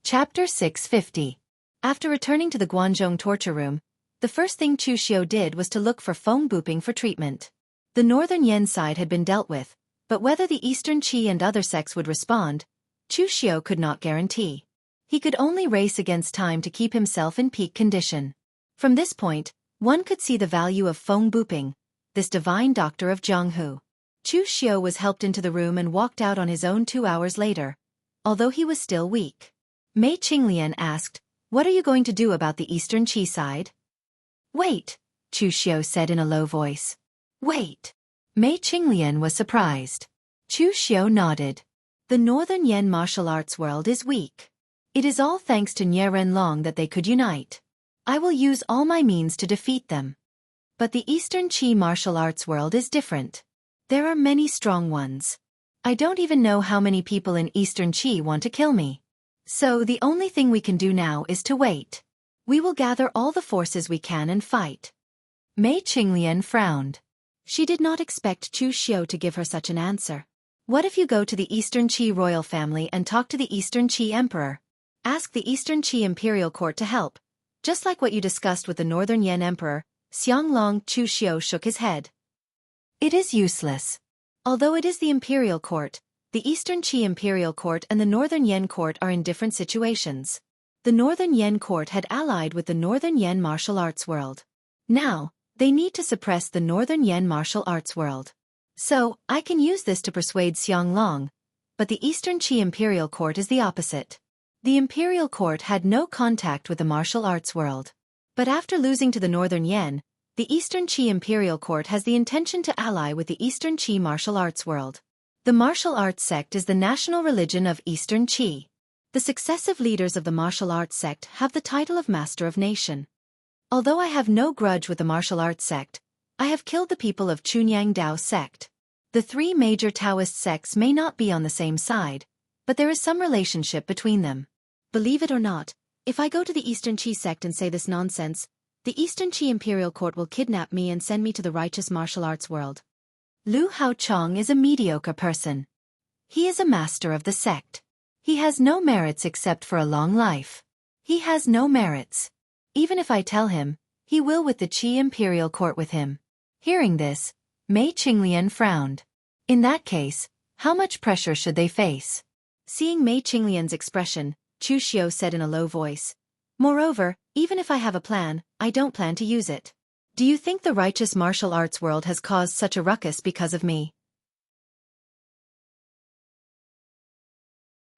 Chapter 650. After returning to the Guanzhong torture room, the first thing Chu Xiu did was to look for Feng Buping for treatment. The Northern Yan side had been dealt with, but whether the Eastern Qi and other sects would respond, Chu Xiu could not guarantee. He could only race against time to keep himself in peak condition. From this point, one could see the value of Feng Buping, this divine doctor of Jianghu. Chu Xiu was helped into the room and walked out on his own 2 hours later, although he was still weak. Mei Qinglian asked, "What are you going to do about the eastern qi side?" "Wait," Chu Xiu said in a low voice. "Wait." Mei Qinglian was surprised. Chu Xiu nodded. "The Northern Yen martial arts world is weak. It is all thanks to Nie Renlong that they could unite. I will use all my means to defeat them. But the Eastern Qi martial arts world is different. There are many strong ones. I don't even know how many people in Eastern Qi want to kill me. So the only thing we can do now is to wait. We will gather all the forces we can and fight." Mei Qinglian frowned. She did not expect Chu Xiu to give her such an answer. "What if you go to the Eastern Qi royal family and talk to the Eastern Qi emperor? Ask the Eastern Qi imperial court to help, just like what you discussed with the Northern Yen emperor." Xianglong. Chu Xiu shook his head. "It is useless. Although it is the imperial court, the Eastern Qi imperial court and the Northern Yen court are in different situations. The Northern Yen court had allied with the Northern Yen martial arts world. Now, they need to suppress the Northern Yen martial arts world. So, I can use this to persuade Xianglong, but the Eastern Qi imperial court is the opposite. The imperial court had no contact with the martial arts world. But after losing to the Northern Yen, the Eastern Qi imperial court has the intention to ally with the Eastern Qi martial arts world. The martial arts sect is the national religion of Eastern Qi. The successive leaders of the martial arts sect have the title of Master of Nation. Although I have no grudge with the martial arts sect, I have killed the people of Chunyang Dao sect. The three major Taoist sects may not be on the same side, but there is some relationship between them. Believe it or not, if I go to the Eastern Qi sect and say this nonsense, the Eastern Qi imperial court will kidnap me and send me to the righteous martial arts world. Lu Haochong is a mediocre person. He is a master of the sect. He has no merits except for a long life. He has no merits. Even if I tell him, he will with the Qi imperial court with him." Hearing this, Mei Qinglian frowned. In that case, how much pressure should they face? Seeing Mei Qinglian's expression, Chu Xiu said in a low voice, "Moreover, even if I have a plan, I don't plan to use it. Do you think the righteous martial arts world has caused such a ruckus because of me?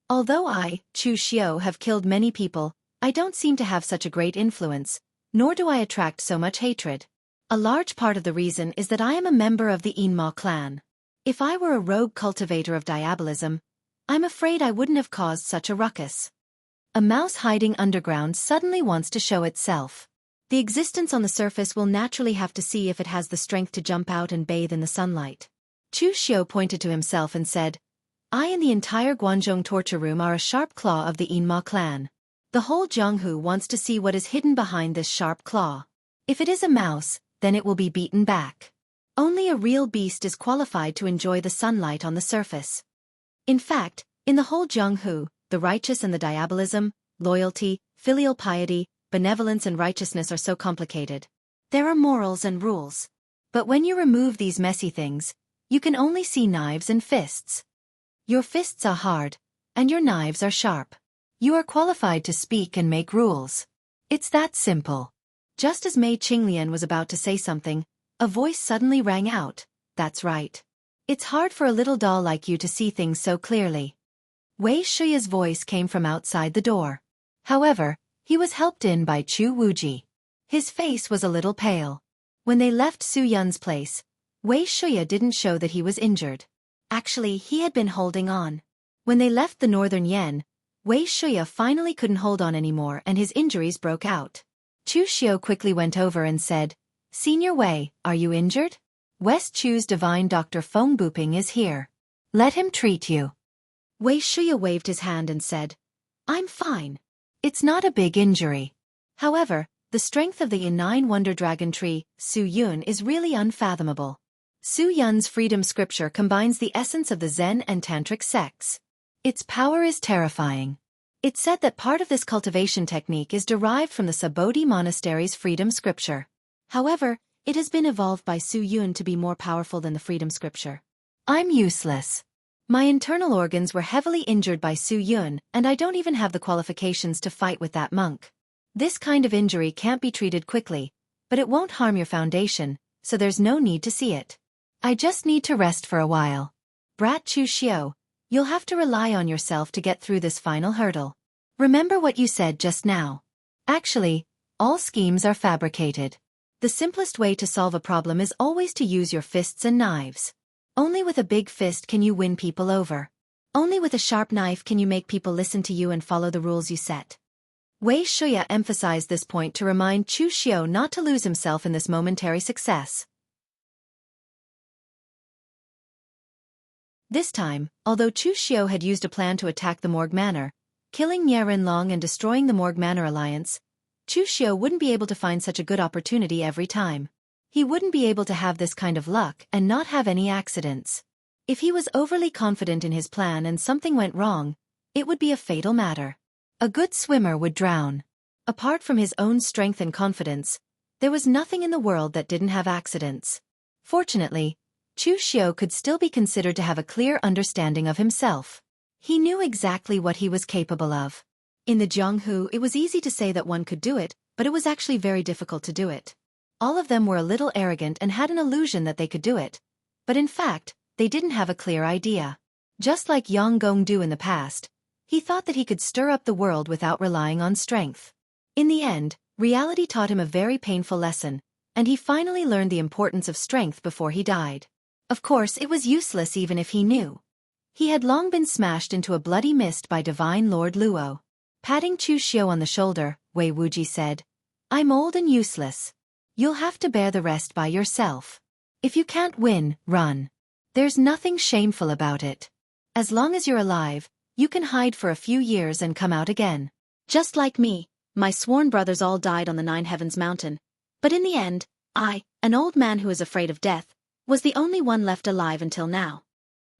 Although I, Chu Xiu, have killed many people, I don't seem to have such a great influence, nor do I attract so much hatred. A large part of the reason is that I am a member of the Yinma clan. If I were a rogue cultivator of diabolism, I'm afraid I wouldn't have caused such a ruckus. A mouse hiding underground suddenly wants to show itself. The existence on the surface will naturally have to see if it has the strength to jump out and bathe in the sunlight." Chu Xiu pointed to himself and said, "I and the entire Guanzhong torture room are a sharp claw of the Yinma clan. The whole Jianghu wants to see what is hidden behind this sharp claw. If it is a mouse, then it will be beaten back. Only a real beast is qualified to enjoy the sunlight on the surface. In fact, in the whole Jianghu, the righteous and the diabolism, loyalty, filial piety, benevolence and righteousness are so complicated. There are morals and rules. But when you remove these messy things, you can only see knives and fists. Your fists are hard, and your knives are sharp. You are qualified to speak and make rules. It's that simple." Just as Mei Qinglian was about to say something, a voice suddenly rang out, "That's right. It's hard for a little doll like you to see things so clearly." Wei Shuya's voice came from outside the door. However, he was helped in by Chu Wuji. His face was a little pale. When they left Su Yun's place, Wei Shuya didn't show that he was injured. Actually, he had been holding on. When they left the Northern Yen, Wei Shuya finally couldn't hold on anymore and his injuries broke out. Chu Xiu quickly went over and said, "Senior Wei, are you injured? West Chu's divine Dr. Feng Buping is here. Let him treat you." Wei Shuya waved his hand and said, "I'm fine. It's not a big injury." However, the strength of the Nine Wonder Dragon Tree, Su Yun, is really unfathomable. Su Yun's freedom scripture combines the essence of the Zen and Tantric sects. Its power is terrifying. It's said that part of this cultivation technique is derived from the Sabodhi Monastery's freedom scripture. However, it has been evolved by Su Yun to be more powerful than the freedom scripture. I'm useless. My internal organs were heavily injured by Su Yun, and I don't even have the qualifications to fight with that monk. This kind of injury can't be treated quickly, but it won't harm your foundation, so there's no need to see it. I just need to rest for a while. Brat Chu Xiao, you'll have to rely on yourself to get through this final hurdle. Remember what you said just now. Actually, all schemes are fabricated. The simplest way to solve a problem is always to use your fists and knives. Only with a big fist can you win people over. Only with a sharp knife can you make people listen to you and follow the rules you set. Wei Shuya emphasized this point to remind Chu Xiao not to lose himself in this momentary success. This time, although Chu Xiao had used a plan to attack the Morgue Manor, killing Nie Rinlong and destroying the Morgue Manor alliance, Chu Xiao wouldn't be able to find such a good opportunity every time. He wouldn't be able to have this kind of luck and not have any accidents. If he was overly confident in his plan and something went wrong, it would be a fatal matter. A good swimmer would drown. Apart from his own strength and confidence, there was nothing in the world that didn't have accidents. Fortunately, Chu Xiao could still be considered to have a clear understanding of himself. He knew exactly what he was capable of. In the Jianghu, it was easy to say that one could do it, but it was actually very difficult to do it. All of them were a little arrogant and had an illusion that they could do it. But in fact, they didn't have a clear idea. Just like Yang Gongdu in the past, he thought that he could stir up the world without relying on strength. In the end, reality taught him a very painful lesson, and he finally learned the importance of strength before he died. Of course, it was useless even if he knew. He had long been smashed into a bloody mist by Divine Lord Luo. Patting Chu Xiao on the shoulder, Wei Wuji said, "I'm old and useless. You'll have to bear the rest by yourself. If you can't win, run. There's nothing shameful about it. As long as you're alive, you can hide for a few years and come out again. Just like me, my sworn brothers all died on the Nine Heavens Mountain. But in the end, I, an old man who is afraid of death, was the only one left alive until now."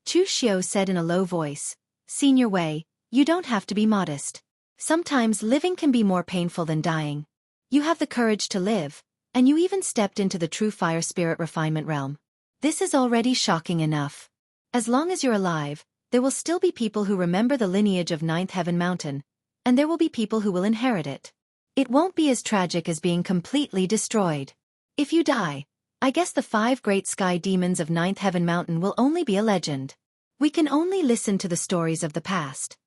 Chu Xiao said in a low voice, "Senior Wei, you don't have to be modest. Sometimes living can be more painful than dying. You have the courage to live, and you even stepped into the true fire spirit refinement realm. This is already shocking enough. As long as you're alive, there will still be people who remember the lineage of Ninth Heaven Mountain, and there will be people who will inherit it. It won't be as tragic as being completely destroyed. If you die, I guess the 5 great sky demons of Ninth Heaven Mountain will only be a legend. We can only listen to the stories of the past."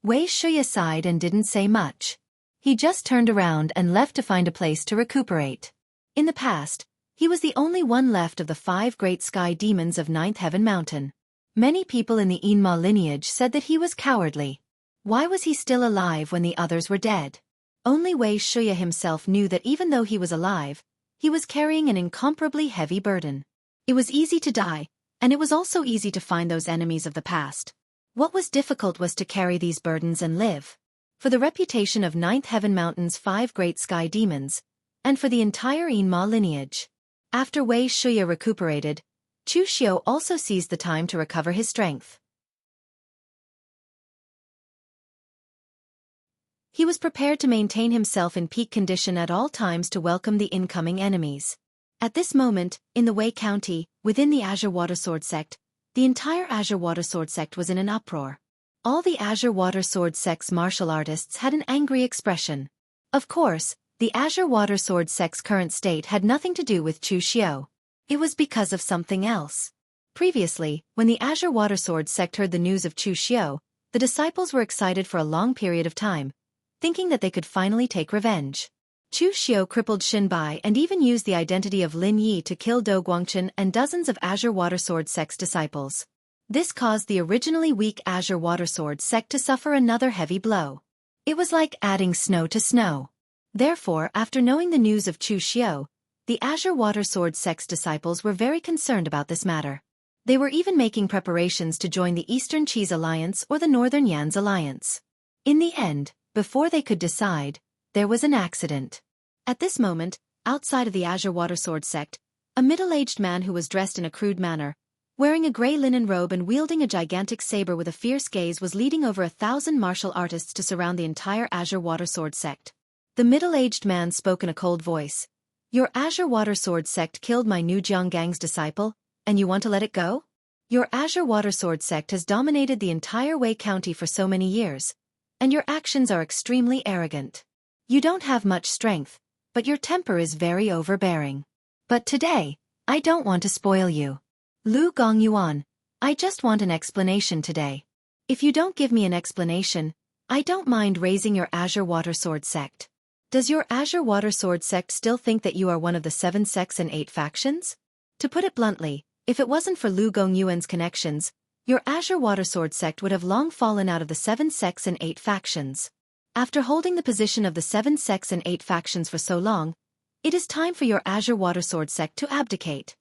Wei Shuya sighed and didn't say much. He just turned around and left to find a place to recuperate. In the past, he was the only one left of the 5 great sky demons of Ninth Heaven Mountain. Many people in the Yinma lineage said that he was cowardly. Why was he still alive when the others were dead? Only Wei Shuya himself knew that even though he was alive, he was carrying an incomparably heavy burden. It was easy to die, and it was also easy to find those enemies of the past. What was difficult was to carry these burdens and live. For the reputation of Ninth Heaven Mountain's 5 great sky demons, and for the entire Yinma lineage. After Wei Shuya recuperated, Chu Xiao also seized the time to recover his strength. He was prepared to maintain himself in peak condition at all times to welcome the incoming enemies. At this moment, in the Wei County, within the Azure Water Sword sect, the entire Azure Water Sword sect was in an uproar. All the Azure Water Sword sect's martial artists had an angry expression. Of course, the Azure Water Sword sect's current state had nothing to do with Chu Xiao. It was because of something else. Previously, when the Azure Water Sword sect heard the news of Chu Xiao, the disciples were excited for a long period of time, thinking that they could finally take revenge. Chu Xiao crippled Xinbai and even used the identity of Lin Yi to kill Dou Guangchen and dozens of Azure Water Sword sect's disciples. This caused the originally weak Azure Water Sword sect to suffer another heavy blow. It was like adding snow to snow. Therefore, after knowing the news of Chu Xiao, the Azure Water Sword sect's disciples were very concerned about this matter. They were even making preparations to join the Eastern Qis Alliance or the Northern Yan's Alliance. In the end, before they could decide, there was an accident. At this moment, outside of the Azure Water Sword sect, a middle-aged man who was dressed in a crude manner, wearing a gray linen robe and wielding a gigantic saber with a fierce gaze, was leading over 1,000 martial artists to surround the entire Azure Water Sword sect. The middle-aged man spoke in a cold voice. "Your Azure Water Sword sect killed my new Jianggang's disciple, and you want to let it go? Your Azure Water Sword sect has dominated the entire Wei County for so many years, and your actions are extremely arrogant. You don't have much strength, but your temper is very overbearing. But today, I don't want to spoil you. Lu Gongyuan, I just want an explanation today. If you don't give me an explanation, I don't mind raising your Azure Water Sword sect. Does your Azure Water Sword sect still think that you are one of the 7 sects and 8 factions? To put it bluntly, if it wasn't for Lu Gongyuan's connections, your Azure Water Sword sect would have long fallen out of the 7 sects and 8 factions. After holding the position of the 7 sects and 8 factions for so long, it is time for your Azure Water Sword sect to abdicate.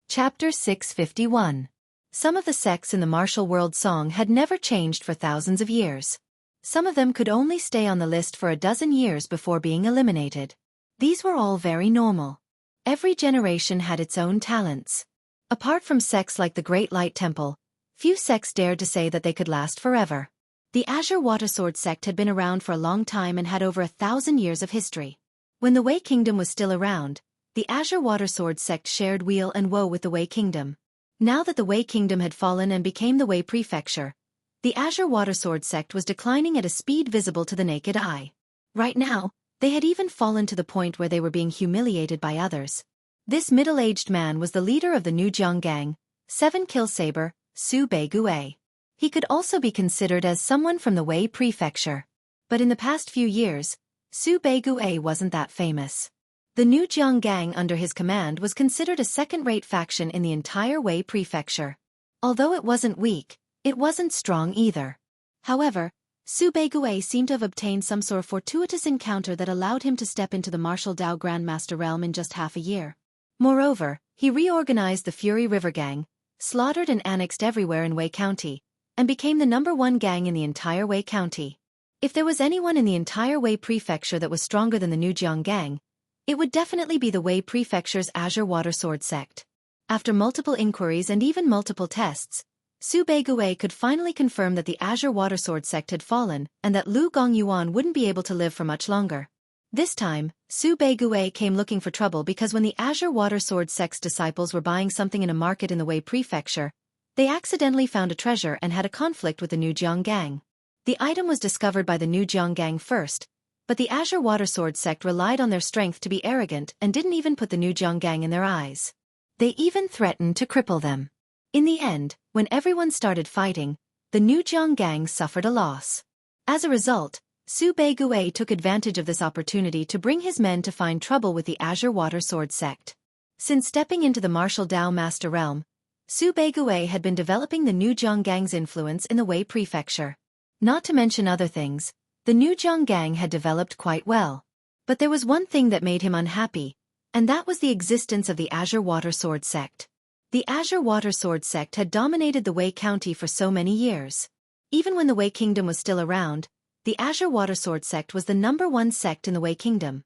Chapter 651. Some of the sects in the martial world song had never changed for thousands of years. Some of them could only stay on the list for a dozen years before being eliminated. These were all very normal. Every generation had its own talents. Apart from sects like the Great Light Temple, few sects dared to say that they could last forever. The Azure Water Sword sect had been around for a long time and had over 1,000 years of history. When the Wei Kingdom was still around, the Azure Water Sword sect shared weal and woe with the Wei Kingdom. Now that the Wei Kingdom had fallen and became the Wei Prefecture, the Azure Water Sword sect was declining at a speed visible to the naked eye. Right now, they had even fallen to the point where they were being humiliated by others. This middle-aged man was the leader of the New Jiang Gang, 7 Kill Saber, Su Beigui. He could also be considered as someone from the Wei Prefecture. But in the past few years, Su Beigui wasn't that famous. The New Jiang Gang under his command was considered a second-rate faction in the entire Wei Prefecture. Although it wasn't weak, it wasn't strong either. However, Su Beigui seemed to have obtained some sort of fortuitous encounter that allowed him to step into the Martial Dao Grandmaster realm in just half a year. Moreover, he reorganized the Fury River Gang, slaughtered and annexed everywhere in Wei County, and became the #1 gang in the entire Wei County. If there was anyone in the entire Wei Prefecture that was stronger than the New Jiang Gang, it would definitely be the Wei Prefecture's Azure Water Sword sect. After multiple inquiries and even multiple tests, Su Beigui could finally confirm that the Azure Water Sword sect had fallen and that Lu Gongyuan wouldn't be able to live for much longer. This time, Su Beigui came looking for trouble because when the Azure Water Sword sect's disciples were buying something in a market in the Wei Prefecture, they accidentally found a treasure and had a conflict with the New Jiang Gang. The item was discovered by the New Jiang Gang first, but the Azure Water Sword sect relied on their strength to be arrogant and didn't even put the New Jiang Gang in their eyes. They even threatened to cripple them. In the end, when everyone started fighting, the New Jiang Gang suffered a loss. As a result, Su Beigui took advantage of this opportunity to bring his men to find trouble with the Azure Water Sword sect. Since stepping into the Martial Dao Master Realm, Su Beigui had been developing the New Jiang Gang's influence in the Wei Prefecture. Not to mention other things, the New Jiang Gang had developed quite well. But there was one thing that made him unhappy, and that was the existence of the Azure Water Sword sect. The Azure Water Sword sect had dominated the Wei County for so many years. Even when the Wei Kingdom was still around, the Azure Water Sword sect was the #1 sect in the Wei Kingdom.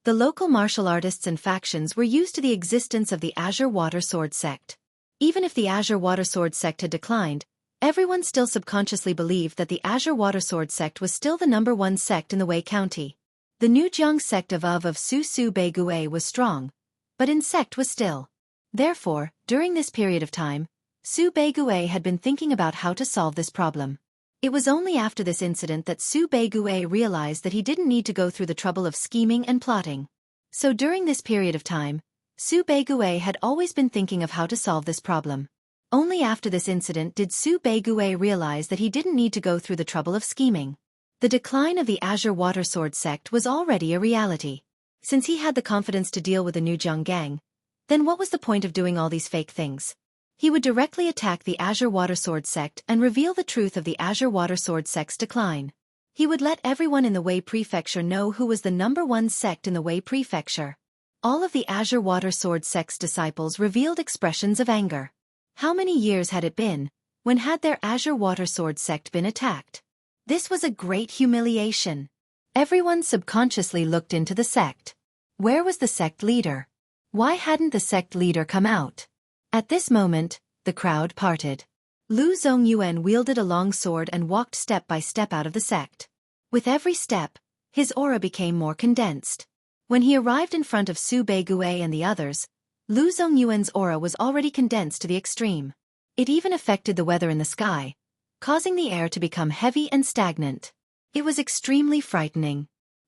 The local martial artists and factions were used to the existence of the Azure Water Sword sect. Even if the Azure Water Sword sect had declined, everyone still subconsciously believed that the Azure Water Sword sect was still the #1 sect in the Wei County. The New Jiang sect of Su Beigui was strong, but in sect was still. Therefore, during this period of time, Su Beigui had been thinking about how to solve this problem. It was only after this incident that Su Beigui realized that he didn't need to go through the trouble of scheming and plotting. So during this period of time, Su Beigui had always been thinking of how to solve this problem. Only after this incident did Su Beigui realize that he didn't need to go through the trouble of scheming. The decline of the Azure Water Sword sect was already a reality. Since he had the confidence to deal with the New Jiang Gang, then what was the point of doing all these fake things? He would directly attack the Azure Water Sword sect and reveal the truth of the Azure Water Sword sect's decline. He would let everyone in the Wei Prefecture know who was the #1 sect in the Wei Prefecture. All of the Azure Water Sword sect's disciples revealed expressions of anger. How many years had it been? When had their Azure Water Sword sect been attacked? This was a great humiliation. Everyone subconsciously looked into the sect. Where was the sect leader? Why hadn't the sect leader come out? At this moment, the crowd parted. Lu Zongyuan wielded a long sword and walked step by step out of the sect. With every step, his aura became more condensed. When he arrived in front of Su Beigui and the others, Lu Zongyuan's aura was already condensed to the extreme. It even affected the weather in the sky, causing the air to become heavy and stagnant. It was extremely frightening.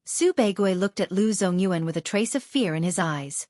Su Beigui looked at Lu Zongyuan with a trace of fear in his eyes.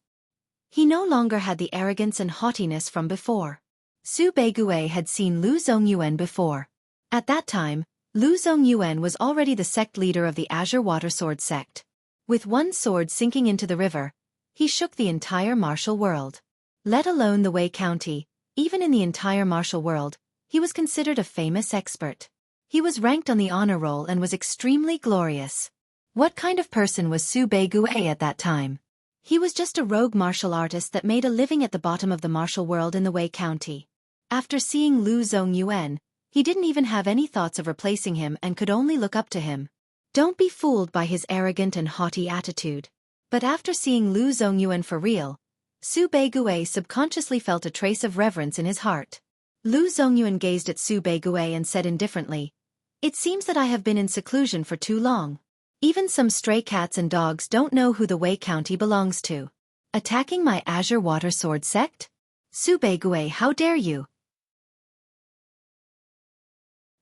He no longer had the arrogance and haughtiness from before. Su Beigui had seen Lu Zongyuan before. At that time, Lu Zongyuan was already the sect leader of the Azure Water Sword sect. With one sword sinking into the river, he shook the entire martial world. Let alone the Wei County, even in the entire martial world, he was considered a famous expert. He was ranked on the honor roll and was extremely glorious. What kind of person was Su Beigui at that time? He was just a rogue martial artist that made a living at the bottom of the martial world in the Wei County. After seeing Lu Zongyuan, he didn't even have any thoughts of replacing him and could only look up to him. Don't be fooled by his arrogant and haughty attitude. But after seeing Lu Zongyuan for real, Su Beigui subconsciously felt a trace of reverence in his heart. Lu Zongyuan gazed at Su Beigui and said indifferently, "It seems that I have been in seclusion for too long. Even some stray cats and dogs don't know who the Wei County belongs to. Attacking my Azure Water Sword sect? Su Beigui, how dare you?"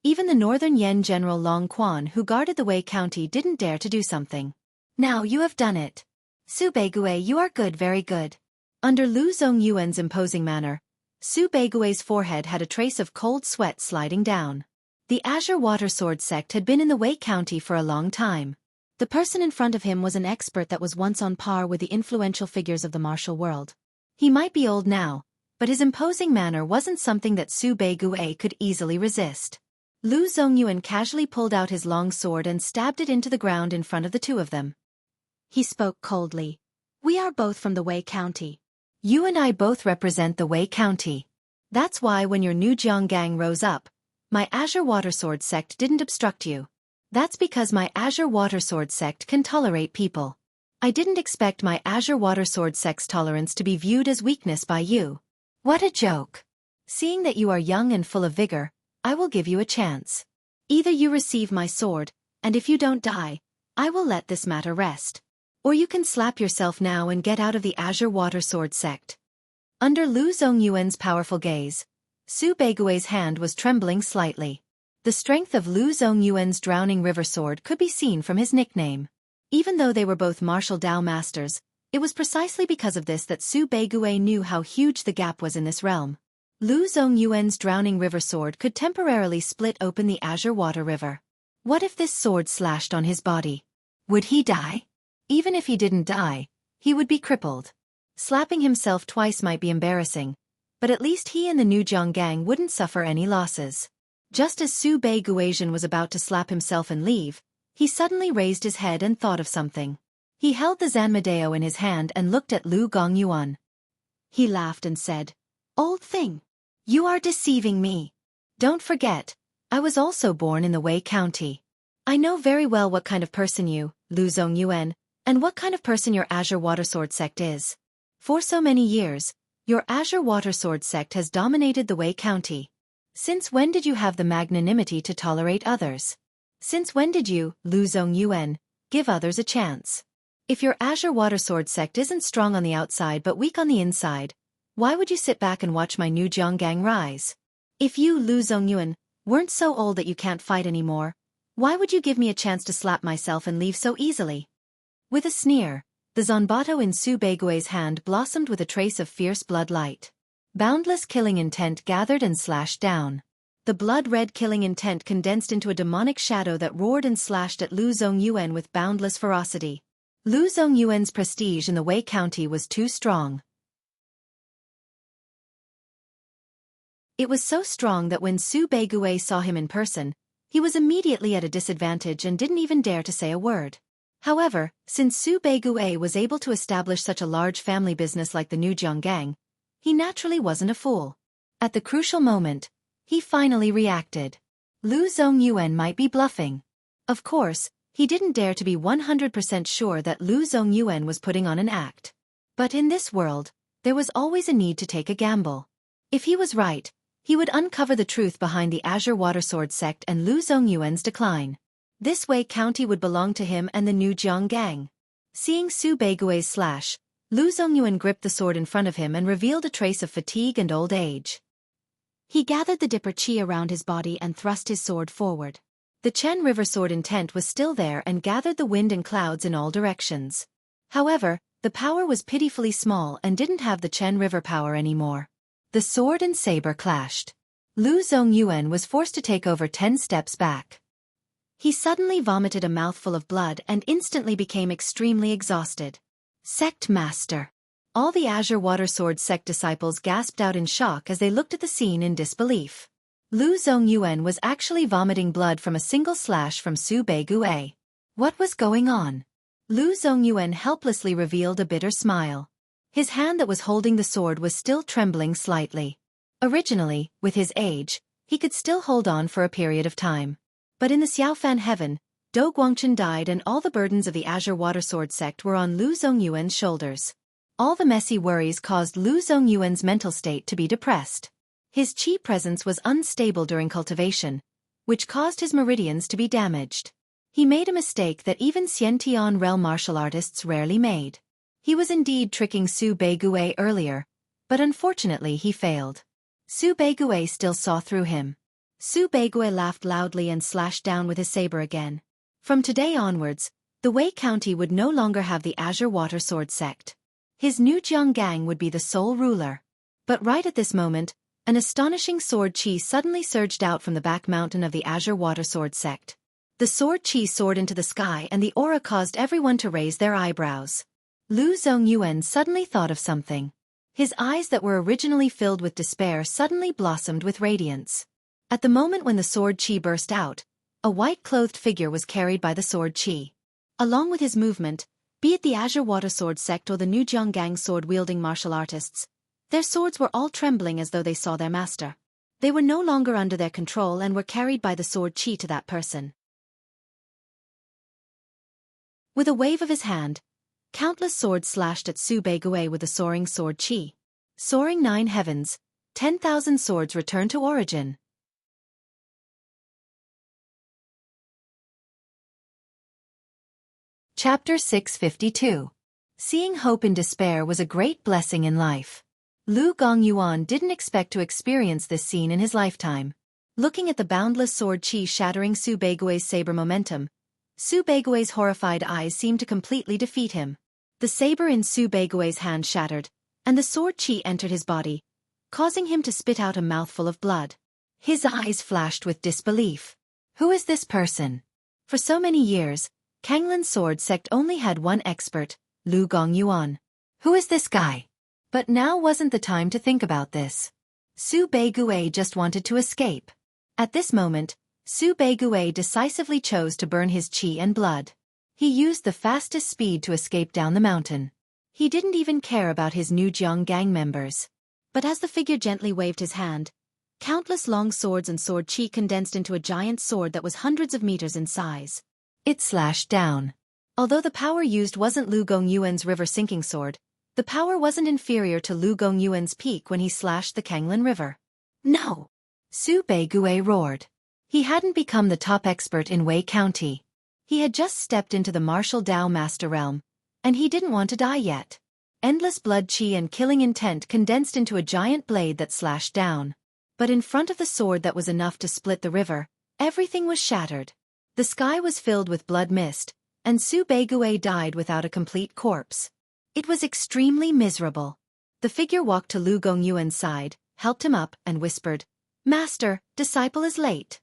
Even the Northern Yen General Long Quan, who guarded the Wei County, didn't dare to do something. "Now you have done it. Su Beigui, you are good, very good." Under Lu Zongyuan's imposing manner, Su Beigui's forehead had a trace of cold sweat sliding down. The Azure Water Sword sect had been in the Wei County for a long time. The person in front of him was an expert that was once on par with the influential figures of the martial world. He might be old now, but his imposing manner wasn't something that Su Beigui could easily resist. Lu Zongyuan casually pulled out his long sword and stabbed it into the ground in front of the two of them. He spoke coldly. "We are both from the Wei County. You and I both represent the Wei County. That's why when your new Jiang gang rose up, my Azure Water Sword sect didn't obstruct you. That's because my Azure Water Sword sect can tolerate people. I didn't expect my Azure Water Sword sect's tolerance to be viewed as weakness by you. What a joke. Seeing that you are young and full of vigor, I will give you a chance. Either you receive my sword, and if you don't die, I will let this matter rest. Or you can slap yourself now and get out of the Azure Water Sword sect." Under Lu Zongyuan's powerful gaze, Su Beigui's hand was trembling slightly. The strength of Lu Zongyuan's Drowning River Sword could be seen from his nickname. Even though they were both martial Dao masters, it was precisely because of this that Su Beigui knew how huge the gap was in this realm. Lu Zongyuan's Drowning River Sword could temporarily split open the Azure Water River. What if this sword slashed on his body? Would he die? Even if he didn't die, he would be crippled. Slapping himself twice might be embarrassing, but at least he and the new Jiang gang wouldn't suffer any losses. Just as Su Beigui was about to slap himself and leave, he suddenly raised his head and thought of something. He held the Zanmadeo in his hand and looked at Lu Gongyuan. He laughed and said, "Old thing, you are deceiving me. Don't forget, I was also born in the Wei County. I know very well what kind of person you, Lu Zongyuan, and what kind of person your Azure Water Sword sect is. For so many years, your Azure Water Sword sect has dominated the Wei County. Since when did you have the magnanimity to tolerate others? Since when did you, Lu Zongyuan, give others a chance? If your Azure Water Sword sect isn't strong on the outside but weak on the inside, why would you sit back and watch my new Jiang gang rise? If you, Lu Zongyuan, weren't so old that you can't fight anymore, why would you give me a chance to slap myself and leave so easily?" With a sneer, the Zanbato in Su Beigui's hand blossomed with a trace of fierce blood light. Boundless killing intent gathered and slashed down. The blood-red killing intent condensed into a demonic shadow that roared and slashed at Lu Zongyuan with boundless ferocity. Lu Zongyuan's prestige in the Wei County was too strong. It was so strong that when Su Beigui saw him in person, he was immediately at a disadvantage and didn't even dare to say a word. However, since Su Beigui was able to establish such a large family business like the new Jiang gang, he naturally wasn't a fool. At the crucial moment, he finally reacted. Lu Zongyuan might be bluffing. Of course, he didn't dare to be 100% sure that Lu Zongyuan was putting on an act. But in this world, there was always a need to take a gamble. If he was right, he would uncover the truth behind the Azure Water Sword sect and Lu Zongyuan's decline. This Wei County would belong to him and the new Jiang gang. Seeing Su Beigui's slash, Lu Zongyuan gripped the sword in front of him and revealed a trace of fatigue and old age. He gathered the dipper chi around his body and thrust his sword forward. The Chen River sword intent was still there and gathered the wind and clouds in all directions. However, the power was pitifully small and didn't have the Chen River power anymore. The sword and saber clashed. Lu Zongyuan was forced to take over 10 steps back. He suddenly vomited a mouthful of blood and instantly became extremely exhausted. Sect Master. All the Azure Water Sword sect disciples gasped out in shock as they looked at the scene in disbelief. Lu Zongyuan was actually vomiting blood from a single slash from Su Beigui. What was going on? Lu Zongyuan helplessly revealed a bitter smile. His hand that was holding the sword was still trembling slightly. Originally, with his age, he could still hold on for a period of time. But in the Xiaofan heaven, Do Guangchen died and all the burdens of the Azure Water Sword sect were on Lu Zongyuan's shoulders. All the messy worries caused Lu Zongyuan's mental state to be depressed. His qi presence was unstable during cultivation, which caused his meridians to be damaged. He made a mistake that even Xiantian realm martial artists rarely made. He was indeed tricking Su Beigui earlier, but unfortunately he failed. Su Beigui still saw through him. Su Beigui laughed loudly and slashed down with his saber again. From today onwards, the Wei County would no longer have the Azure Water Sword sect. His new Jiang gang would be the sole ruler. But right at this moment, an astonishing sword qi suddenly surged out from the back mountain of the Azure Water Sword sect. The sword qi soared into the sky and the aura caused everyone to raise their eyebrows. Lu Zongyuan suddenly thought of something. His eyes that were originally filled with despair suddenly blossomed with radiance. At the moment when the sword qi burst out, a white-clothed figure was carried by the sword qi. Along with his movement, be it the Azure Water Sword sect or the new Jianggang sword-wielding martial artists, their swords were all trembling as though they saw their master. They were no longer under their control and were carried by the sword qi to that person. With a wave of his hand, countless swords slashed at Su Beigui with the soaring sword qi. Soaring 9 heavens, 10,000 swords returned to origin. Chapter 652. Seeing hope in despair was a great blessing in life. Lu Gongyuan didn't expect to experience this scene in his lifetime. Looking at the boundless sword qi shattering Su Beigui's saber momentum, Su Beigui's horrified eyes seemed to completely defeat him. The saber in Su Beigui's hand shattered, and the sword qi entered his body, causing him to spit out a mouthful of blood. His eyes flashed with disbelief. Who is this person? For so many years, Kanglin's sword sect only had one expert, Lu Gongyuan. Who is this guy? But now wasn't the time to think about this. Su Beigui just wanted to escape. At this moment, Su Beigui decisively chose to burn his qi and blood. He used the fastest speed to escape down the mountain. He didn't even care about his new Jiang gang members. But as the figure gently waved his hand, countless long swords and sword qi condensed into a giant sword that was hundreds of meters in size. It slashed down. Although the power used wasn't Lu Gongyuan's river-sinking sword, the power wasn't inferior to Lu Gongyuan's peak when he slashed the Kanglin River. No! Su Beigui roared. He hadn't become the top expert in Wei County. He had just stepped into the martial Dao Master Realm, and he didn't want to die yet. Endless blood qi and killing intent condensed into a giant blade that slashed down. But in front of the sword that was enough to split the river, everything was shattered. The sky was filled with blood mist, and Su Beigui died without a complete corpse. It was extremely miserable. The figure walked to Lu Gongyuan's side, helped him up, and whispered, "Master, disciple is late."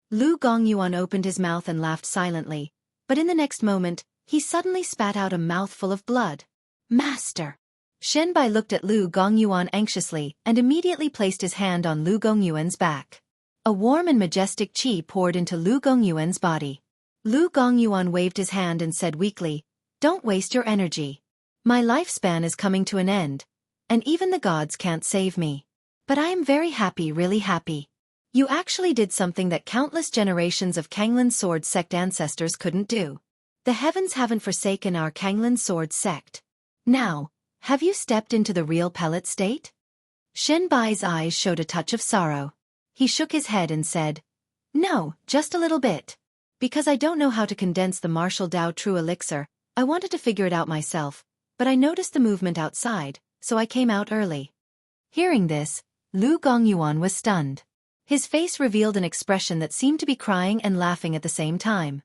Lu Gongyuan opened his mouth and laughed silently, but in the next moment, he suddenly spat out a mouthful of blood. "Master!" Shenbai looked at Lu Gongyuan anxiously and immediately placed his hand on Lu Gongyuan's back. A warm and majestic qi poured into Lu Gongyuan's body. Lu Gongyuan waved his hand and said weakly, "Don't waste your energy. My lifespan is coming to an end, and even the gods can't save me. But I am very happy, really happy. You actually did something that countless generations of Kanglin sword sect ancestors couldn't do. The heavens haven't forsaken our Kanglin sword sect. Now, have you stepped into the real pellet state?" Shenbai's eyes showed a touch of sorrow. He shook his head and said, "No, just a little bit. Because I don't know how to condense the martial Dao True Elixir, I wanted to figure it out myself, but I noticed the movement outside, so I came out early." Hearing this, Lu Gongyuan was stunned. His face revealed an expression that seemed to be crying and laughing at the same time.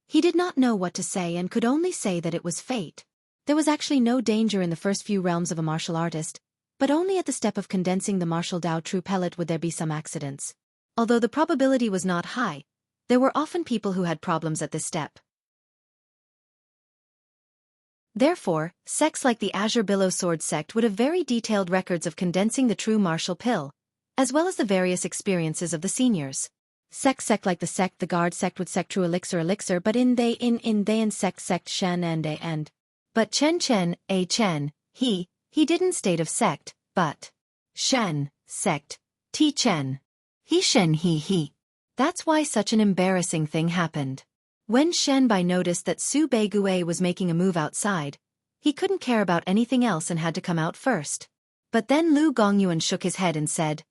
He did not know what to say and could only say that it was fate. There was actually no danger in the first few realms of a martial artist, but only at the step of condensing the martial Dao true pellet would there be some accidents. Although the probability was not high, there were often people who had problems at this step. Therefore, sects like the Azure Billow Sword sect would have very detailed records of condensing the true martial pill, as well as the various experiences of the seniors. Sect like the guard sect would sect true elixir but in they and sect Shen and. But Chen, he didn't state of sect, but Shen, sect, Ti Chen. He Shen he. That's why such an embarrassing thing happened. When Shenbai noticed that Su Beigui was making a move outside, he couldn't care about anything else and had to come out first. But then Lu Gongyuan shook his head and said,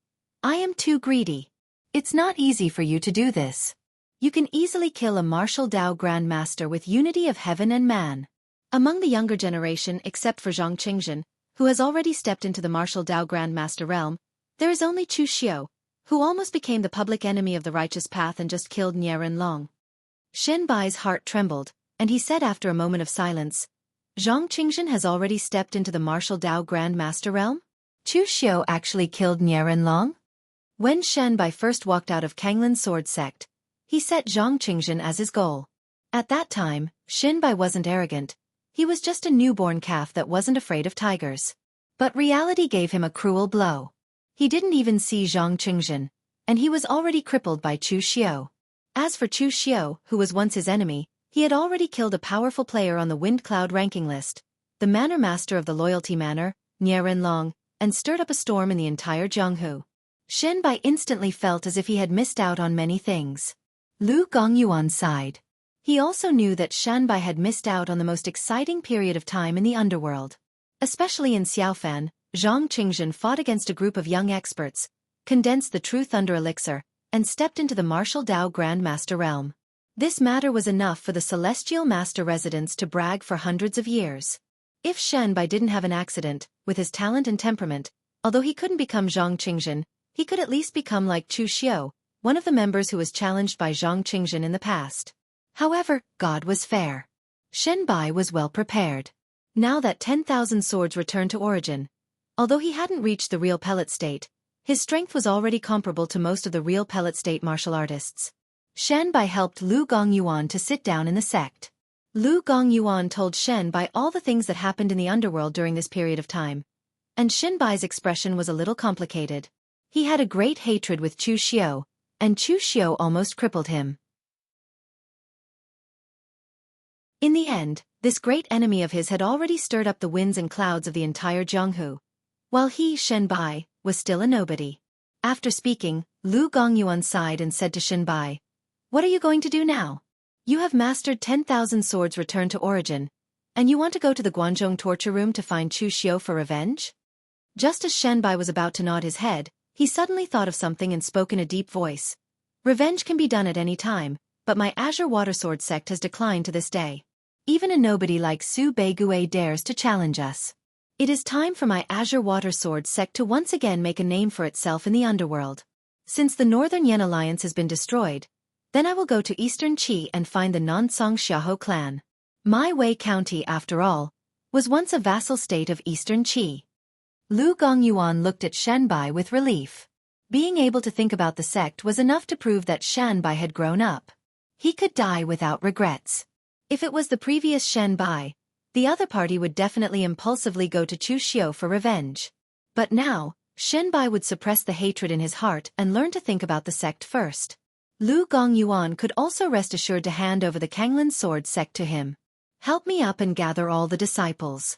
I am too greedy. It's not easy for you to do this. You can easily kill a martial Dao Grandmaster with unity of heaven and man. Among the younger generation except for Zhang Qingzhen, who has already stepped into the martial Dao Grandmaster realm, there is only Chu Xiao, who almost became the public enemy of the righteous path and just killed Nie Renlong. Shenbai's heart trembled, and he said after a moment of silence, Zhang Qingzhen has already stepped into the martial Dao Grandmaster realm? Chu Xiao actually killed Nie Renlong? When Shenbai first walked out of Kanglin's sword sect, he set Zhang Qingzhen as his goal. At that time, Shenbai wasn't arrogant, he was just a newborn calf that wasn't afraid of tigers. But reality gave him a cruel blow. He didn't even see Zhang Qingzhen, and he was already crippled by Chu Xiao. As for Chu Xiao, who was once his enemy, he had already killed a powerful player on the Wind Cloud ranking list, the Manor Master of the Loyalty Manor, Nie Renlong, and stirred up a storm in the entire Jianghu. Shenbai instantly felt as if he had missed out on many things. Lu Gongyuan sighed. He also knew that Shenbai had missed out on the most exciting period of time in the underworld. Especially in Xiaofan, Zhang Qingzhen fought against a group of young experts, condensed the true thunder elixir, and stepped into the martial Dao Grandmaster realm. This matter was enough for the Celestial Master residents to brag for hundreds of years. If Shenbai didn't have an accident, with his talent and temperament, although he couldn't become Zhang Qingzhen, he could at least become like Chu Xiao, one of the members who was challenged by Zhang Qingzhen in the past. However, God was fair. Shenbai was well prepared. Now that 10,000 swords returned to origin, although he hadn't reached the real pellet state, his strength was already comparable to most of the real pellet state martial artists. Shenbai helped Lu Gongyuan to sit down in the sect. Lu Gongyuan told Shenbai all the things that happened in the underworld during this period of time. And Shenbai's expression was a little complicated. He had a great hatred with Chu Xiao, and Chu Xiao almost crippled him. In the end, this great enemy of his had already stirred up the winds and clouds of the entire Jianghu, while he, Shenbai, was still a nobody. After speaking, Lu Gongyuan sighed and said to Shenbai, What are you going to do now? You have mastered 10,000 swords returned to origin, and you want to go to the Guanzhong torture room to find Chu Xiao for revenge? Just as Shenbai was about to nod his head, he suddenly thought of something and spoke in a deep voice. Revenge can be done at any time, but my Azure Water Sword sect has declined to this day. Even a nobody like Su Beigui dares to challenge us. It is time for my Azure Water Sword sect to once again make a name for itself in the underworld. Since the Northern Yen Alliance has been destroyed, then I will go to Eastern Qi and find the Nansong Xiahou clan. My Wei County, after all, was once a vassal state of Eastern Qi. Lu Gongyuan looked at Shenbai with relief. Being able to think about the sect was enough to prove that Shenbai had grown up. He could die without regrets. If it was the previous Shenbai, the other party would definitely impulsively go to Chu Xiao for revenge. But now, Shenbai would suppress the hatred in his heart and learn to think about the sect first. Lu Gongyuan could also rest assured to hand over the Kanglin sword sect to him. Help me up and gather all the disciples.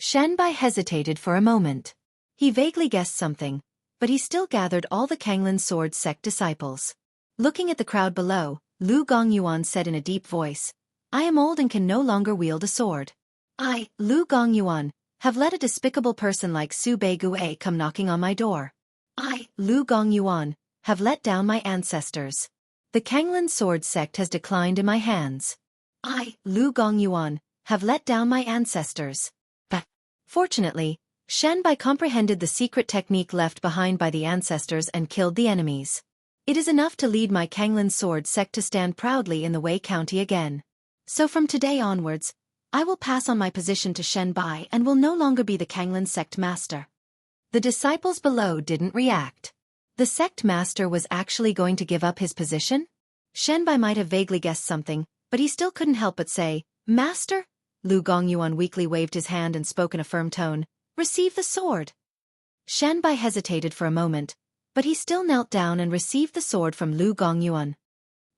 Shenbai hesitated for a moment. He vaguely guessed something, but he still gathered all the Kanglin sword sect disciples. Looking at the crowd below, Lu Gongyuan said in a deep voice, I am old and can no longer wield a sword. I, Lu Gongyuan, have let a despicable person like Su Beigui come knocking on my door. I, Lu Gongyuan, have let down my ancestors. The Kanglin sword sect has declined in my hands. I, Lu Gongyuan, have let down my ancestors. But, fortunately, Shenbai comprehended the secret technique left behind by the ancestors and killed the enemies. It is enough to lead my Kanglan sword sect to stand proudly in the Wei County again. So from today onwards, I will pass on my position to Shenbai and will no longer be the Kanglan sect master. The disciples below didn't react. The sect master was actually going to give up his position? Shenbai might have vaguely guessed something, but he still couldn't help but say, "Master?" Lu Gongyuan weakly waved his hand and spoke in a firm tone, "Receive the sword." Shenbai hesitated for a moment, but he still knelt down and received the sword from Lu Gongyuan.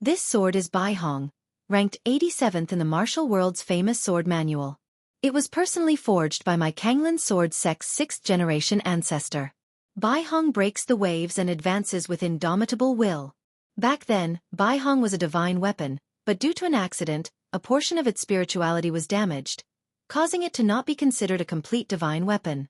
This sword is Bai Hong, ranked 87th in the martial world's famous sword manual. It was personally forged by my Kanglan sword sect's 6th generation ancestor. Bai Hong breaks the waves and advances with indomitable will. Back then, Bai Hong was a divine weapon, but due to an accident, a portion of its spirituality was damaged, causing it to not be considered a complete divine weapon.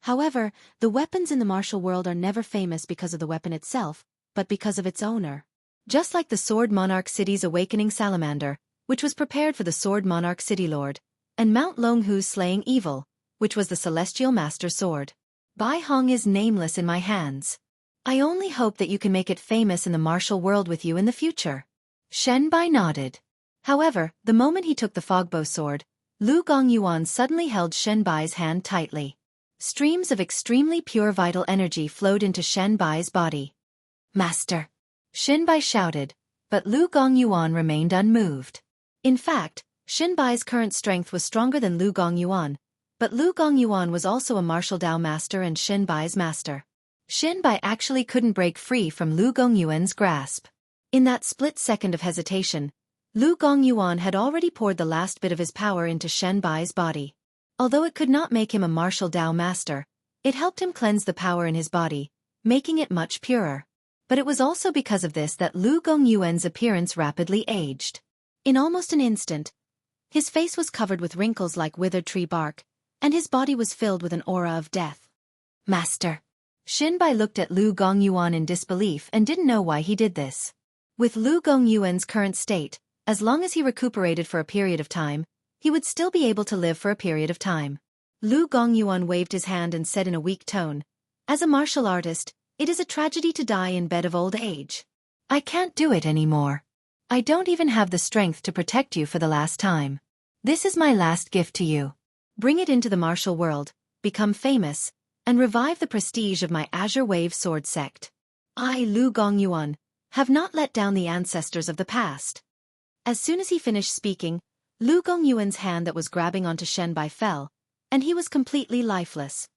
However, the weapons in the martial world are never famous because of the weapon itself, but because of its owner. Just like the Sword Monarch City's awakening salamander, which was prepared for the Sword Monarch City Lord, and Mount Longhu's slaying evil, which was the Celestial Master Sword. Bai Hong is nameless in my hands. I only hope that you can make it famous in the martial world with you in the future. Shenbai nodded. However, the moment he took the fogbow sword, Lu Gongyuan suddenly held Shenbai's hand tightly. Streams of extremely pure vital energy flowed into Shenbai's body. "Master!" Shenbai shouted, but Lu Gongyuan remained unmoved. In fact, Shenbai's current strength was stronger than Lu Gongyuan, but Lu Gongyuan was also a martial Dao master and Shenbai's master. Shenbai actually couldn't break free from Lu Gongyuan's grasp. In that split second of hesitation, Lu Gongyuan had already poured the last bit of his power into Shenbai's body. Although it could not make him a martial Dao master, it helped him cleanse the power in his body, making it much purer. But it was also because of this that Lu Gongyuan's appearance rapidly aged. In almost an instant, his face was covered with wrinkles like withered tree bark, and his body was filled with an aura of death. "Master!" Shenbai looked at Lu Gongyuan in disbelief and didn't know why he did this. With Lu Gongyuan's current state, as long as he recuperated for a period of time, he would still be able to live for a period of time. Lu Gongyuan waved his hand and said in a weak tone, "As a martial artist, it is a tragedy to die in bed of old age. I can't do it anymore. I don't even have the strength to protect you for the last time. This is my last gift to you. Bring it into the martial world, become famous, and revive the prestige of my Azure Wave Sword sect. I, Lu Gongyuan, have not let down the ancestors of the past." As soon as he finished speaking, Lu Gongyuan's hand that was grabbing onto Shenbai fell, and he was completely lifeless.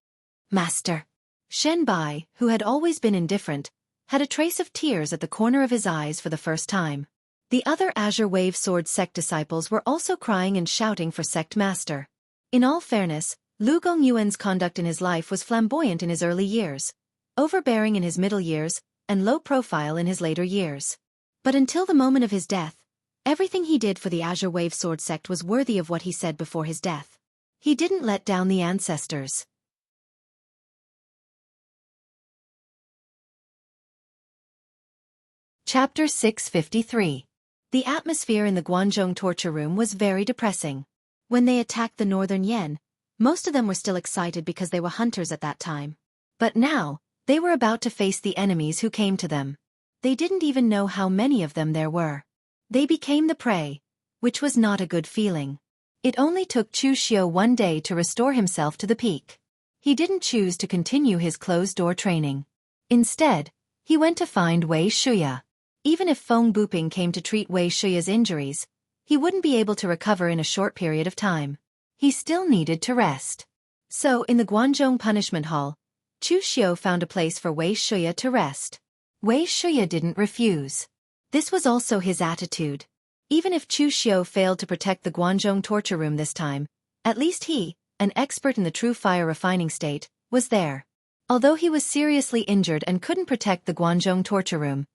"Master!" Shenbai, who had always been indifferent, had a trace of tears at the corner of his eyes for the first time. The other Azure Wave Sword sect disciples were also crying and shouting for sect master. In all fairness, Lu Gongyuan's conduct in his life was flamboyant in his early years, overbearing in his middle years, and low profile in his later years. But until the moment of his death, everything he did for the Azure Wave Sword sect was worthy of what he said before his death. He didn't let down the ancestors. Chapter 653. The atmosphere in the Guanzhong torture room was very depressing. When they attacked the northern Yen, most of them were still excited because they were hunters at that time. But now, they were about to face the enemies who came to them. They didn't even know how many of them there were. They became the prey, which was not a good feeling. It only took Chu Xiu one day to restore himself to the peak. He didn't choose to continue his closed-door training. Instead, he went to find Wei Shuya. Even if Feng Buping came to treat Wei Shuya's injuries, he wouldn't be able to recover in a short period of time. He still needed to rest. So, in the Guanzhong Punishment Hall, Chu Xiu found a place for Wei Shuya to rest. Wei Shuya didn't refuse. This was also his attitude. Even if Chu Xiu failed to protect the Guanzhong torture room this time, at least he, an expert in the true fire refining state, was there. Although he was seriously injured and couldn't protect the Guanzhong torture room,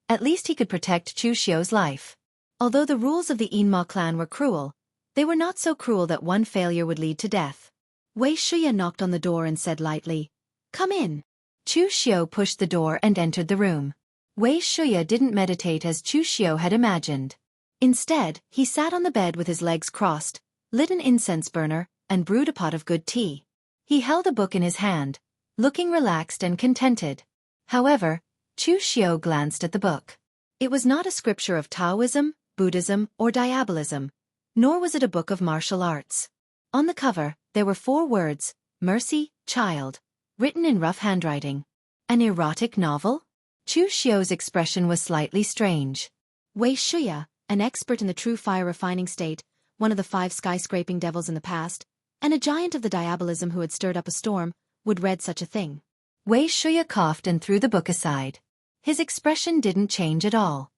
at least he could protect Chu Xiu's life. Although the rules of the Yinma clan were cruel, they were not so cruel that one failure would lead to death. Wei Shuya knocked on the door and said lightly, "Come in." Chu Xiu pushed the door and entered the room. Wei Shuya didn't meditate as Chu Xiu had imagined. Instead, he sat on the bed with his legs crossed, lit an incense burner, and brewed a pot of good tea. He held a book in his hand, looking relaxed and contented. However, Chu Xiao glanced at the book. It was not a scripture of Taoism, Buddhism, or diabolism, nor was it a book of martial arts. On the cover, there were 4 words, "Mercy, Child," written in rough handwriting. An erotic novel? Chu Xiao's expression was slightly strange. Wei Shuya, an expert in the true fire refining state, one of the 5 skyscraping devils in the past, and a giant of the diabolism who had stirred up a storm, would read such a thing. Wei Shuya coughed and threw the book aside. His expression didn't change at all.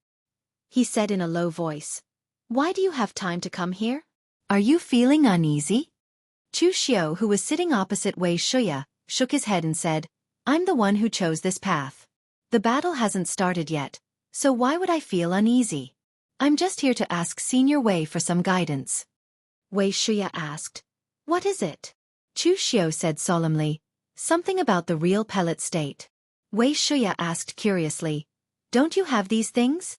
He said in a low voice, "Why do you have time to come here? Are you feeling uneasy?" Chu Xiao, who was sitting opposite Wei Shuya, shook his head and said, "I'm the one who chose this path. The battle hasn't started yet, so why would I feel uneasy? I'm just here to ask Senior Wei for some guidance." Wei Shuya asked, "What is it?" Chu Xiao said solemnly, "Something about the real pellet state." Wei Shuya asked curiously, "Don't you have these things?"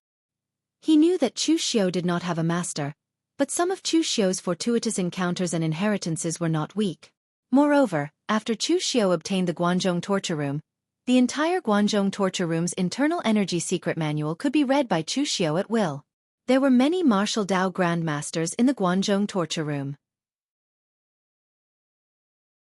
He knew that Chu Xiao did not have a master, but some of Chu Xiao's fortuitous encounters and inheritances were not weak. Moreover, after Chu Xiao obtained the Guanzhong torture room, the entire Guanzhong torture room's internal energy secret manual could be read by Chu Xiao at will. There were many martial Dao grandmasters in the Guanzhong torture room.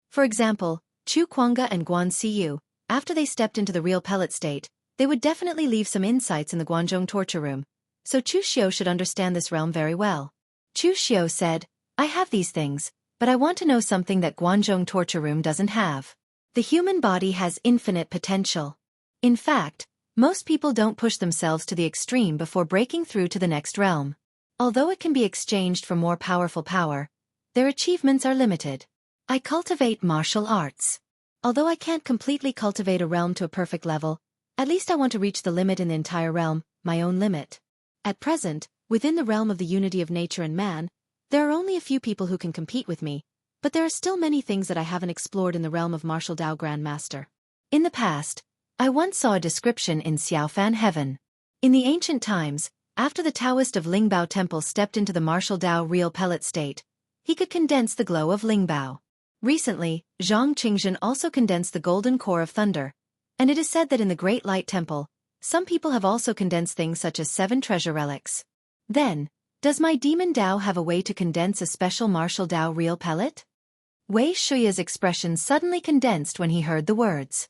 For example, Chu Kuanga and Guan Siyu, after they stepped into the real pellet state, they would definitely leave some insights in the Guanzhong torture room, so Chu Xiao should understand this realm very well. Chu Xiao said, "I have these things, but I want to know something that Guanzhong torture room doesn't have. The human body has infinite potential. In fact, most people don't push themselves to the extreme before breaking through to the next realm. Although it can be exchanged for more powerful power, their achievements are limited. I cultivate martial arts. Although I can't completely cultivate a realm to a perfect level, at least I want to reach the limit in the entire realm, my own limit. At present, within the realm of the unity of nature and man, there are only a few people who can compete with me, but there are still many things that I haven't explored in the realm of martial Dao Grandmaster. In the past, I once saw a description in Xiaofan heaven. In the ancient times, after the Taoist of Lingbao Temple stepped into the martial Dao real pellet state, he could condense the glow of Lingbao. Recently, Zhang Qingzhen also condensed the golden core of thunder, and it is said that in the Great Light Temple, some people have also condensed things such as 7 treasure relics. Then, does my demon Dao have a way to condense a special martial Dao real pellet? Wei Shuya's expression suddenly condensed when he heard the words.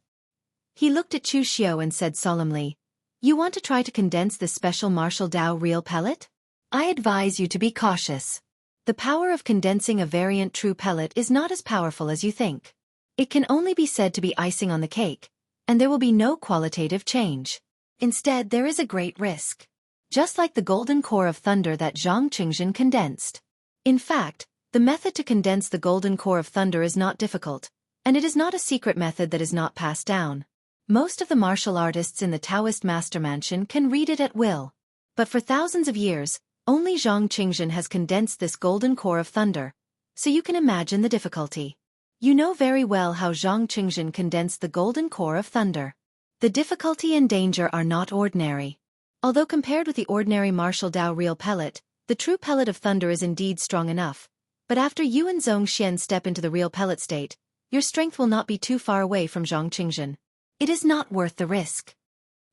He looked at Chu Xiao and said solemnly, "You want to try to condense this special martial Dao real pellet? I advise you to be cautious. The power of condensing a variant true pellet is not as powerful as you think. It can only be said to be icing on the cake, and there will be no qualitative change. Instead, there is a great risk. Just like the golden core of thunder that Zhang Qingzhen condensed. In fact, the method to condense the golden core of thunder is not difficult, and it is not a secret method that is not passed down. Most of the martial artists in the Taoist Master Mansion can read it at will. But for thousands of years, only Zhang Qingzhen has condensed this golden core of thunder, so you can imagine the difficulty. You know very well how Zhang Qingzhen condensed the golden core of thunder. The difficulty and danger are not ordinary. Although compared with the ordinary martial Dao real pellet, the true pellet of thunder is indeed strong enough. But after you and Zhong Xian step into the real pellet state, your strength will not be too far away from Zhang Qingzhen. It is not worth the risk."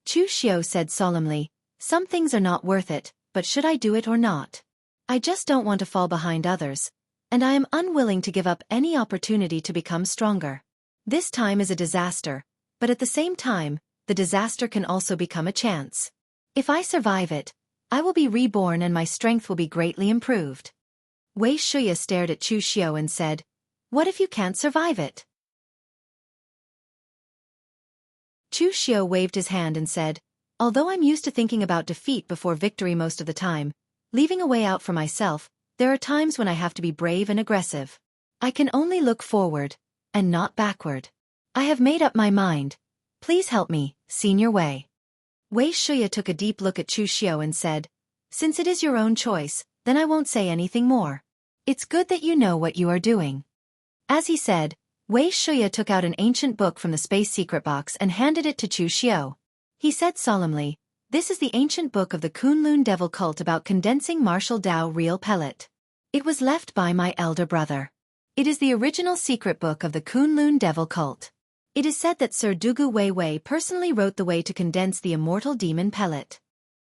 Chu Xiao said solemnly, "Some things are not worth it, but should I do it or not? I just don't want to fall behind others, and I am unwilling to give up any opportunity to become stronger. This time is a disaster, but at the same time, the disaster can also become a chance. If I survive it, I will be reborn and my strength will be greatly improved." Wei Shuya stared at Chu Xiao and said, "What if you can't survive it?" Chu Xiao waved his hand and said, "Although I'm used to thinking about defeat before victory most of the time, leaving a way out for myself, there are times when I have to be brave and aggressive. I can only look forward, and not backward. I have made up my mind. Please help me, Senior Wei." Wei Shuya took a deep look at Chu Xiao and said, "Since it is your own choice, then I won't say anything more. It's good that you know what you are doing." As he said, Wei Shuya took out an ancient book from the space secret box and handed it to Chu Xiao. He said solemnly, "This is the ancient book of the Kunlun devil cult about condensing martial Dao real pellet. It was left by my elder brother. It is the original secret book of the Kunlun devil cult. It is said that Sir Dugu Wei Wei personally wrote the way to condense the immortal demon pellet.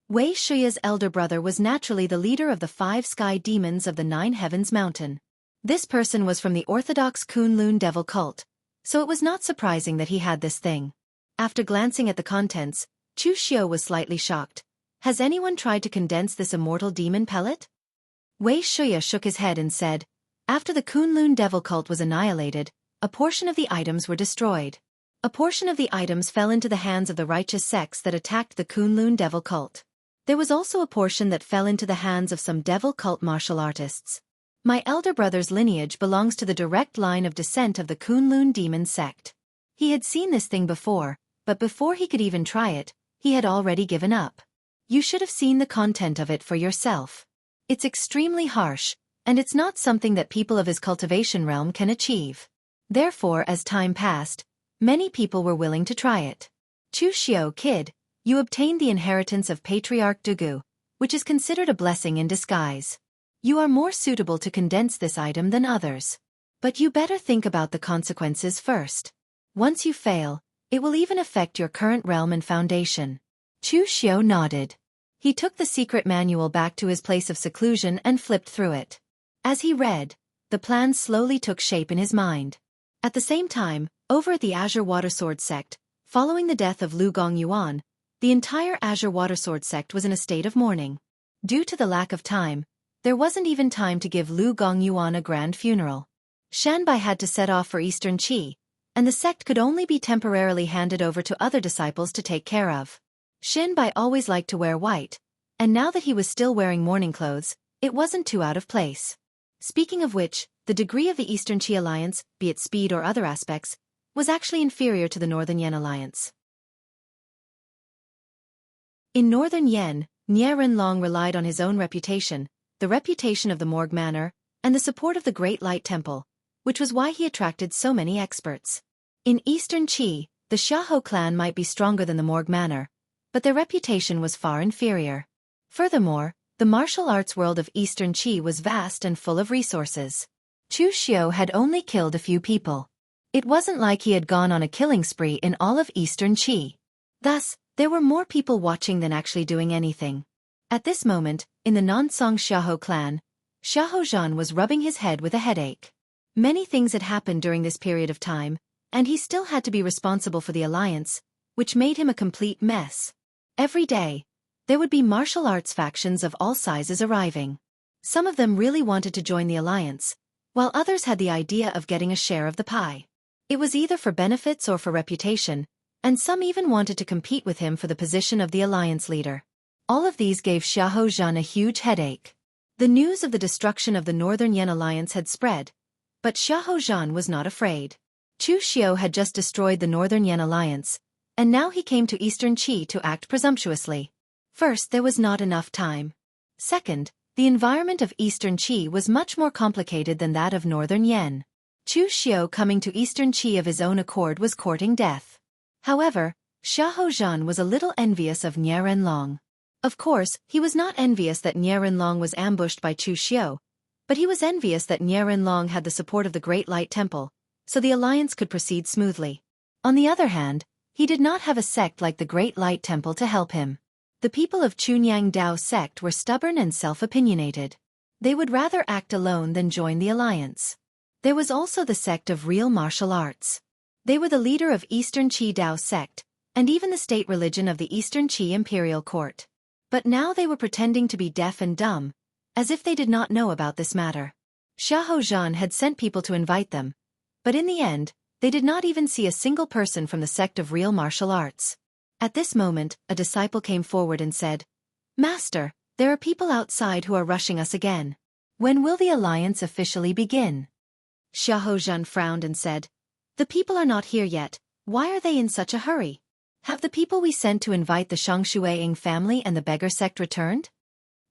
Wei Shuya's elder brother was naturally the leader of the 5 sky demons of the 9 heavens mountain. This person was from the orthodox Kunlun devil cult, so it was not surprising that he had this thing. After glancing at the contents, Chu Xiu was slightly shocked. Has anyone tried to condense this immortal demon pellet? Wei Shuya shook his head and said, after the Kunlun devil cult was annihilated, a portion of the items were destroyed. A portion of the items fell into the hands of the righteous sects that attacked the Kunlun devil cult. There was also a portion that fell into the hands of some devil cult martial artists. My elder brother's lineage belongs to the direct line of descent of the Kunlun demon sect. He had seen this thing before, but before he could even try it, he had already given up. You should have seen the content of it for yourself. It's extremely harsh, and it's not something that people of his cultivation realm can achieve. Therefore, as time passed, many people were willing to try it. Chu Xiu, kid, you obtained the inheritance of Patriarch Dugu, which is considered a blessing in disguise. You are more suitable to condense this item than others. But you better think about the consequences first. Once you fail, it will even affect your current realm and foundation. Chu Xiu nodded. He took the secret manual back to his place of seclusion and flipped through it. As he read, the plan slowly took shape in his mind. At the same time, over at the Azure Watersword sect, following the death of Lu Gongyuan, the entire Azure Watersword sect was in a state of mourning. Due to the lack of time, there wasn't even time to give Lu Gongyuan a grand funeral. Shanbai had to set off for Eastern Qi, and the sect could only be temporarily handed over to other disciples to take care of. Shanbai always liked to wear white, and now that he was still wearing mourning clothes, it wasn't too out of place. Speaking of which, the degree of the Eastern Qi alliance, be it speed or other aspects, was actually inferior to the Northern Yen alliance. In Northern Yen, Nie Renlong relied on his own reputation, the reputation of the Morgue Manor, and the support of the Great Light Temple, which was why he attracted so many experts. In Eastern Qi, the Xiahou clan might be stronger than the Morgue Manor, but their reputation was far inferior. Furthermore, the martial arts world of Eastern Qi was vast and full of resources. Chu Xiu had only killed a few people. It wasn't like he had gone on a killing spree in all of Eastern Qi. Thus, there were more people watching than actually doing anything. At this moment, in the Nansong Xiahou clan, Xiahou Zhan was rubbing his head with a headache. Many things had happened during this period of time, and he still had to be responsible for the alliance, which made him a complete mess. Every day, there would be martial arts factions of all sizes arriving. Some of them really wanted to join the alliance, while others had the idea of getting a share of the pie. It was either for benefits or for reputation, and some even wanted to compete with him for the position of the alliance leader. All of these gave Xiahou Zhan a huge headache. The news of the destruction of the Northern Yen alliance had spread, but Xiahou Zhan was not afraid. Chu Xiu had just destroyed the Northern Yen alliance, and now he came to Eastern Qi to act presumptuously. First, there was not enough time. Second, the environment of Eastern Qi was much more complicated than that of Northern Yen. Chu Xiu coming to Eastern Qi of his own accord was courting death. However, Xiahou Zhan was a little envious of Nie Renlong. Of course, he was not envious that Nie Renlong was ambushed by Chu Xiu, but he was envious that Nie Renlong had the support of the Great Light Temple, so the alliance could proceed smoothly. On the other hand, he did not have a sect like the Great Light Temple to help him. The people of Chunyang Dao sect were stubborn and self-opinionated. They would rather act alone than join the alliance. There was also the sect of real martial arts. They were the leader of Eastern Qi Dao sect, and even the state religion of the Eastern Qi imperial court. But now they were pretending to be deaf and dumb, as if they did not know about this matter. Xiahou Zhan had sent people to invite them, but in the end, they did not even see a single person from the sect of real martial arts. At this moment, a disciple came forward and said, "Master, there are people outside who are rushing us again. When will the alliance officially begin?" Xiahou Zhan frowned and said, "The people are not here yet. Why are they in such a hurry? Have the people we sent to invite the Shangshueying family and the beggar sect returned?"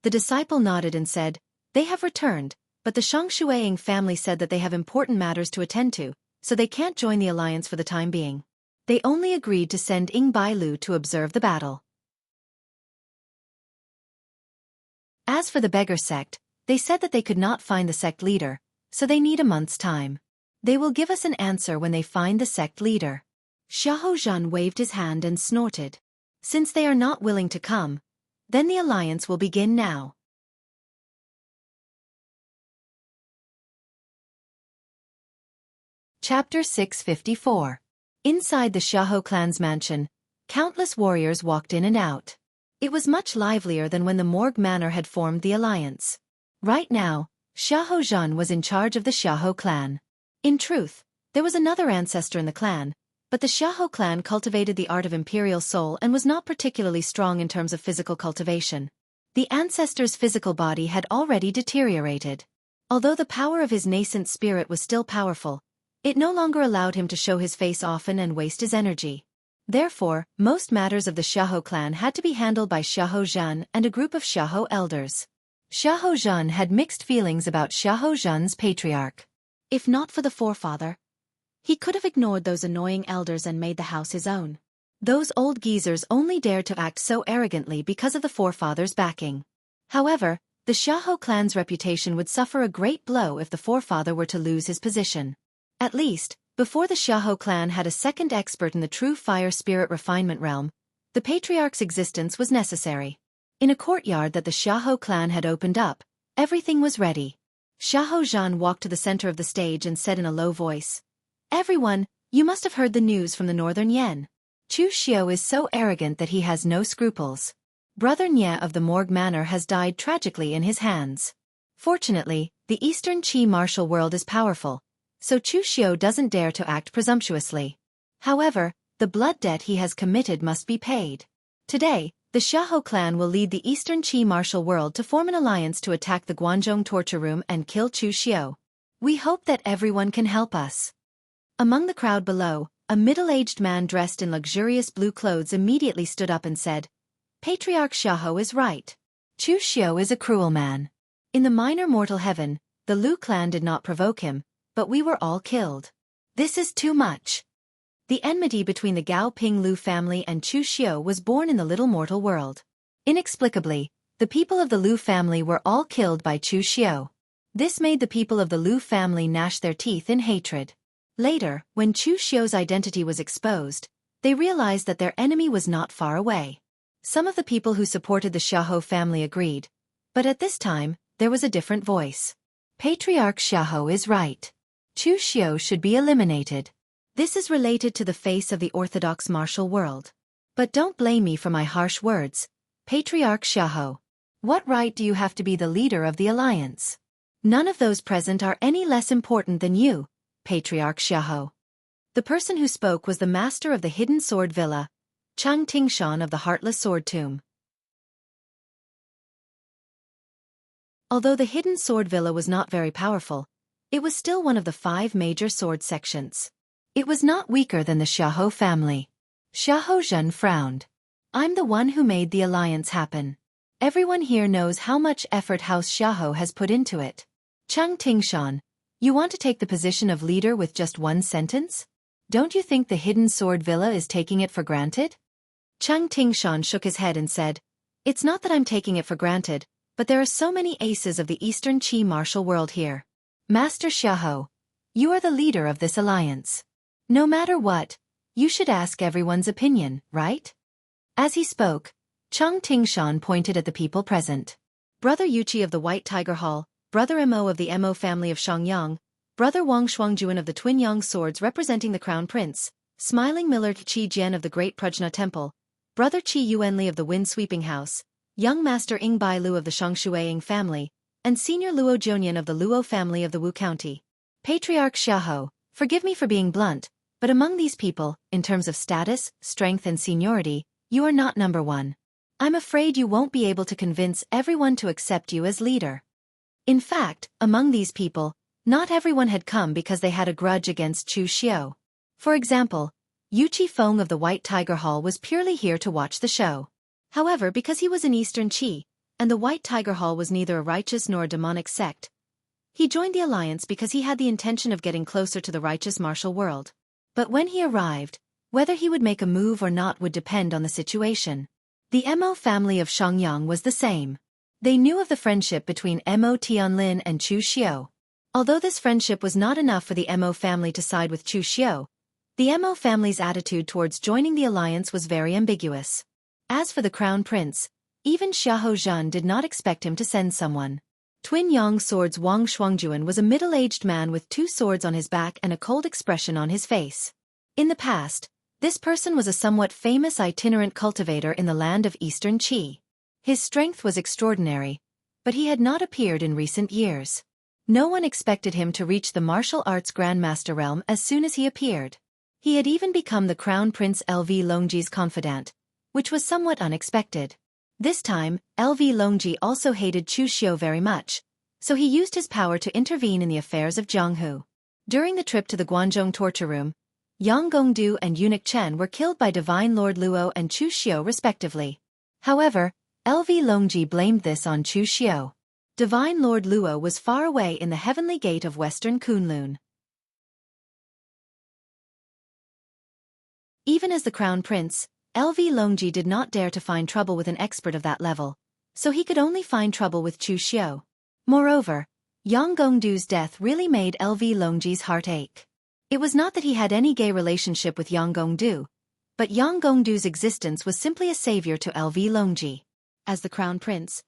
The disciple nodded and said, "They have returned, but the Shangshueying family said that they have important matters to attend to, so they can't join the alliance for the time being. They only agreed to send Ying Bailu to observe the battle." As for the beggar sect, They said that they could not find the sect leader, so they need a month's time. They will give us an answer when they find the sect leader. Xiaofan waved his hand and snorted. Since they are not willing to come, then the alliance will begin now. Chapter 654. Inside the Xiahou clan's mansion, countless warriors walked in and out. It was much livelier than when the Morgue Manor had formed the alliance. Right now, Xiaofan was in charge of the Xiahou clan. In truth, there was another ancestor in the clan, but the Xiahou clan cultivated the art of imperial soul and was not particularly strong in terms of physical cultivation. The ancestor's physical body had already deteriorated. Although the power of his nascent spirit was still powerful, it no longer allowed him to show his face often and waste his energy. Therefore, most matters of the Xiahou clan had to be handled by Xiaofan and a group of Xiahou elders. Xiaofan had mixed feelings about Xiaofan's patriarch. If not for the forefather, he could have ignored those annoying elders and made the house his own. Those old geezers only dared to act so arrogantly because of the forefather's backing. However, the Xiahou clan's reputation would suffer a great blow if the forefather were to lose his position. At least, before the Xiahou clan had a second expert in the true fire spirit refinement realm, the patriarch's existence was necessary. In a courtyard that the Xiahou clan had opened up, everything was ready. Xiaofan walked to the center of the stage and said in a low voice, "Everyone, you must have heard the news from the northern Yen. Chu Xiao is so arrogant that he has no scruples. Brother Nye of the Morgue Manor has died tragically in his hands. Fortunately, the eastern Qi martial world is powerful, so Chu Xiao doesn't dare to act presumptuously. However, the blood debt he has committed must be paid. Today, the Xiahou clan will lead the eastern Qi martial world to form an alliance to attack the Guanzhong torture room and kill Chu Xiao. We hope that everyone can help us." Among the crowd below, a middle-aged man dressed in luxurious blue clothes immediately stood up and said, "Patriarch Xiahou is right. Chu Xiao is a cruel man. In the minor mortal heaven, the Lu clan did not provoke him, but we were all killed. This is too much." The enmity between the Gao Ping Lu family and Chu Xiao was born in the little mortal world. Inexplicably, the people of the Lu family were all killed by Chu Xiao. This made the people of the Lu family gnash their teeth in hatred. Later, when Chu Xiao's identity was exposed, they realized that their enemy was not far away. Some of the people who supported the Xiahou family agreed, but at this time, there was a different voice. "Patriarch Xiahou is right. Chu Xiao should be eliminated. This is related to the face of the orthodox martial world. But don't blame me for my harsh words, Patriarch Xiahou. What right do you have to be the leader of the alliance? None of those present are any less important than you, Patriarch Xiahou." The person who spoke was the master of the Hidden Sword Villa, Chang Tingshan of the Heartless Sword Tomb. Although the Hidden Sword Villa was not very powerful, it was still one of the 5 major sword sections. It was not weaker than the Xiahou family. Xiaofan frowned. "I'm the one who made the alliance happen. Everyone here knows how much effort House Xiahou has put into it. Chang Tingshan, you want to take the position of leader with just one sentence? Don't you think the Hidden Sword Villa is taking it for granted?" Chang Tingshan shook his head and said, "It's not that I'm taking it for granted, but there are so many aces of the Eastern Qi martial world here. Master Xiahou, you are the leader of this alliance. No matter what, you should ask everyone's opinion, right?" As he spoke, Chang Tingshan pointed at the people present. Brother Yuqi of the White Tiger Hall, Brother Mo of the Mo family of Shangyang, Brother Wang Shuangjuan of the Twin Yang swords representing the Crown Prince, Smiling Millard Qi Jian of the Great Prajna Temple, Brother Qi Yuanli of the Wind Sweeping House, Young Master Ing Bai Lu of the Shangshuaying family, and Senior Luo Jionian of the Luo family of the Wu County. Patriarch Xiahou, forgive me for being blunt, but among these people, in terms of status, strength and seniority, you are not number 1. I'm afraid you won't be able to convince everyone to accept you as leader. In fact, among these people, not everyone had come because they had a grudge against Chu Xiao. For example, Yuqi Feng of the White Tiger Hall was purely here to watch the show. However, because he was an Eastern Qi, and the White Tiger Hall was neither a righteous nor a demonic sect, he joined the alliance because he had the intention of getting closer to the righteous martial world. But when he arrived, whether he would make a move or not would depend on the situation. The Mo family of Shangyang was the same. They knew of the friendship between Mo Tianlin and Chu Xiu. Although this friendship was not enough for the Mo family to side with Chu Xiu, the Mo family's attitude towards joining the alliance was very ambiguous. As for the crown prince, even Xiahou did not expect him to send someone. Twin Yang Swords Wang Shuangjuan was a middle-aged man with 2 swords on his back and a cold expression on his face. In the past, this person was a somewhat famous itinerant cultivator in the land of Eastern Qi. His strength was extraordinary, but he had not appeared in recent years. No one expected him to reach the martial arts grandmaster realm as soon as he appeared. He had even become the crown prince LV Longji's confidant, which was somewhat unexpected. This time, LV Longji also hated Chu Xiu very much, so he used his power to intervene in the affairs of Jianghu. During the trip to the Guanzhong torture room, Yang Gongdu and Eunuch Chen were killed by Divine Lord Luo and Chu Xiu respectively. However, LV Longji blamed this on Chu Xiu. Divine Lord Luo was far away in the heavenly gate of Western Kunlun. Even as the crown prince, LV Longji did not dare to find trouble with an expert of that level, so he could only find trouble with Chu Xiu. Moreover, Yang Gongdu's death really made LV Longji's heart ache. It was not that he had any gay relationship with Yang Gongdu, but Yang Gongdu's existence was simply a savior to LV Longji. As the crown prince,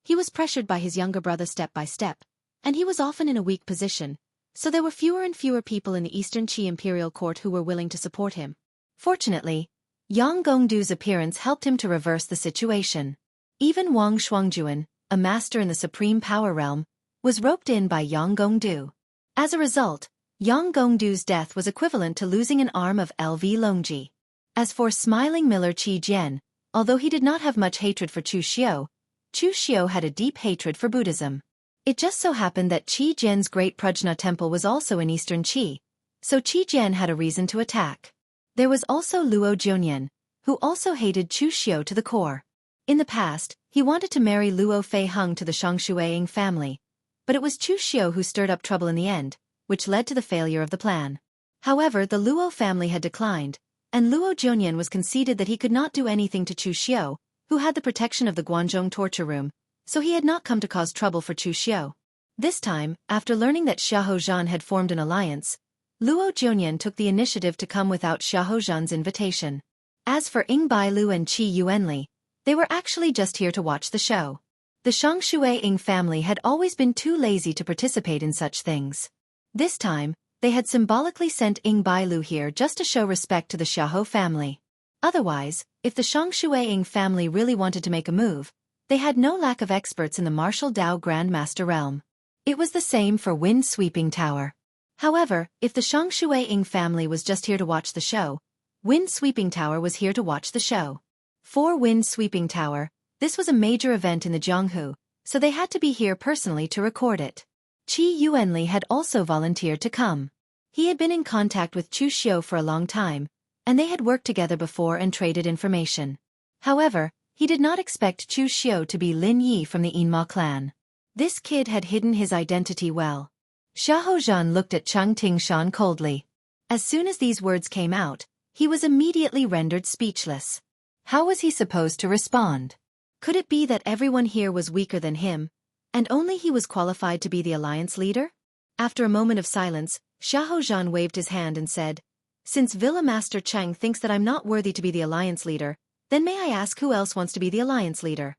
he was pressured by his younger brother step by step, and he was often in a weak position, so there were fewer and fewer people in the Eastern Qi imperial court who were willing to support him. Fortunately, Yang Gongdu's appearance helped him to reverse the situation. Even Wang Shuangjuan, a master in the supreme power realm, was roped in by Yang Gongdu. As a result, Yang Gongdu's death was equivalent to losing an arm of LV Longji. As for smiling Miller Qi Jian, although he did not have much hatred for Chu Xiu had a deep hatred for Buddhism. It just so happened that Qi Jian's great Prajna temple was also in Eastern Qi, so Qi Jian had a reason to attack. There was also Luo Jianyan, who also hated Chu Xiu to the core. In the past, he wanted to marry Luo Fei Heng to the Xiangshuaying family, but it was Chu Xiu who stirred up trouble in the end, which led to the failure of the plan. However, the Luo family had declined, and Luo Jianyan was conceded that he could not do anything to Chu Xiu, who had the protection of the Guanzhong torture room, so he had not come to cause trouble for Chu Xiu. This time, after learning that Xiahou had formed an alliance, Luo Jianyan took the initiative to come without Xiahou's invitation. As for Ying Bailu and Qi Yuanli, they were actually just here to watch the show. The Xiangshuaying family had always been too lazy to participate in such things. This time, they had symbolically sent Ying Bailu here just to show respect to the Xiahou family. Otherwise, if the Xiangshuaying family really wanted to make a move, they had no lack of experts in the martial Dao Grandmaster realm. It was the same for Wind Sweeping Tower. However, if the Xiangshuaying family was just here to watch the show, Wind Sweeping Tower was here to watch the show. For Wind Sweeping Tower, this was a major event in the Jianghu, so they had to be here personally to record it. Qi Yuanli had also volunteered to come. He had been in contact with Chu Xiu for a long time, and they had worked together before and traded information. However, he did not expect Chu Xiu to be Lin Yi from the Yinma clan. This kid had hidden his identity well. Xiahou looked at Cheng Tingshan coldly. As soon as these words came out, he was immediately rendered speechless. How was he supposed to respond? Could it be that everyone here was weaker than him, and only he was qualified to be the alliance leader? After a moment of silence, Xiahou waved his hand and said, "Since Villa Master Cheng thinks that I'm not worthy to be the alliance leader, then may I ask who else wants to be the alliance leader?"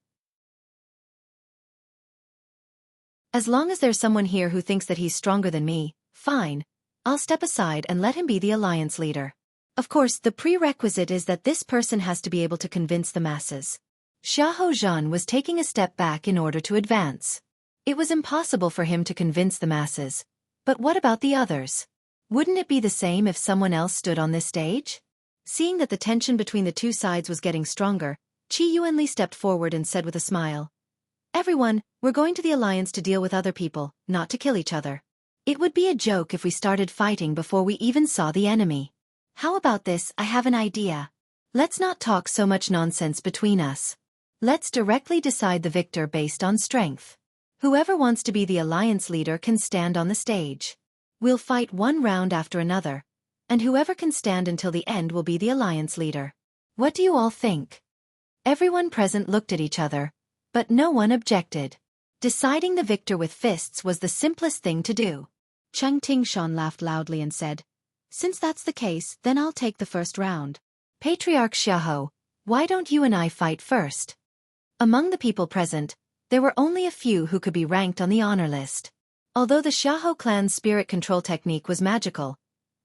As long as there's someone here who thinks that he's stronger than me, fine, I'll step aside and let him be the alliance leader. Of course, the prerequisite is that this person has to be able to convince the masses. Xiahou was taking a step back in order to advance. It was impossible for him to convince the masses. But what about the others? Wouldn't it be the same if someone else stood on this stage? Seeing that the tension between the two sides was getting stronger, Qi Yuanli stepped forward and said with a smile, "Everyone, we're going to the alliance to deal with other people, not to kill each other. It would be a joke if we started fighting before we even saw the enemy. How about this? I have an idea. Let's not talk so much nonsense between us. Let's directly decide the victor based on strength. Whoever wants to be the alliance leader can stand on the stage. We'll fight one round after another, and whoever can stand until the end will be the alliance leader. What do you all think?" Everyone present looked at each other, But no one objected. Deciding the victor with fists was the simplest thing to do. Cheng Tingshan laughed loudly and said, "Since that's the case, then I'll take the first round. Patriarch Xiahou, why don't you and I fight first?" Among the people present, there were only a few who could be ranked on the honor list. Although the Xiahou clan's spirit control technique was magical,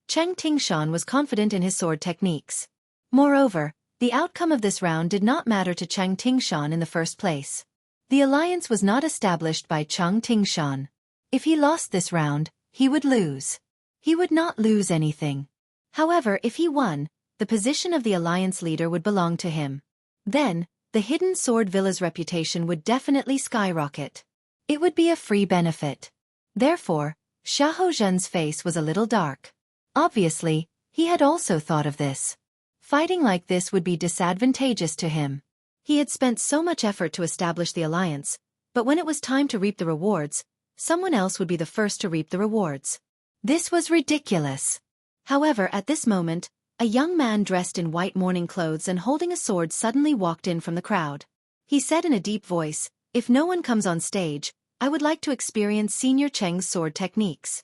Cheng Tingshan was confident in his sword techniques. Moreover, the outcome of this round did not matter to Cheng Tingshan in the first place. The alliance was not established by Cheng Tingshan. If he lost this round, he would lose. He would not lose anything. However, if he won, the position of the alliance leader would belong to him. Then, the hidden sword villa's reputation would definitely skyrocket. It would be a free benefit. Therefore, Xiahou Zhen's face was a little dark. Obviously, he had also thought of this. Fighting like this would be disadvantageous to him. He had spent so much effort to establish the alliance, but when it was time to reap the rewards, someone else would be the first to reap the rewards. This was ridiculous. However, at this moment, a young man dressed in white mourning clothes and holding a sword suddenly walked in from the crowd. He said in a deep voice, "If no one comes on stage, I would like to experience Senior Cheng's sword techniques."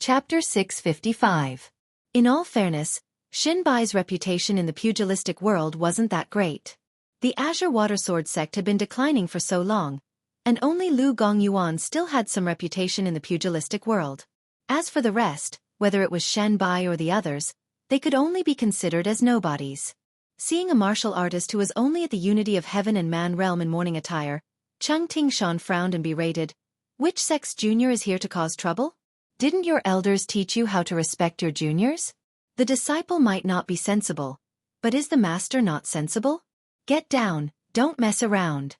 Chapter 655. In all fairness, Xin Bai's reputation in the pugilistic world wasn't that great. The Azure Water Sword sect had been declining for so long, and only Lu Gongyuan still had some reputation in the pugilistic world. As for the rest, whether it was Shen Bai or the others, they could only be considered as nobodies. Seeing a martial artist who was only at the unity of heaven and man realm in mourning attire, Cheng Tingshan frowned and berated, "Which sect's junior is here to cause trouble? Didn't your elders teach you how to respect your juniors? The disciple might not be sensible, but is the master not sensible? Get down, don't mess around."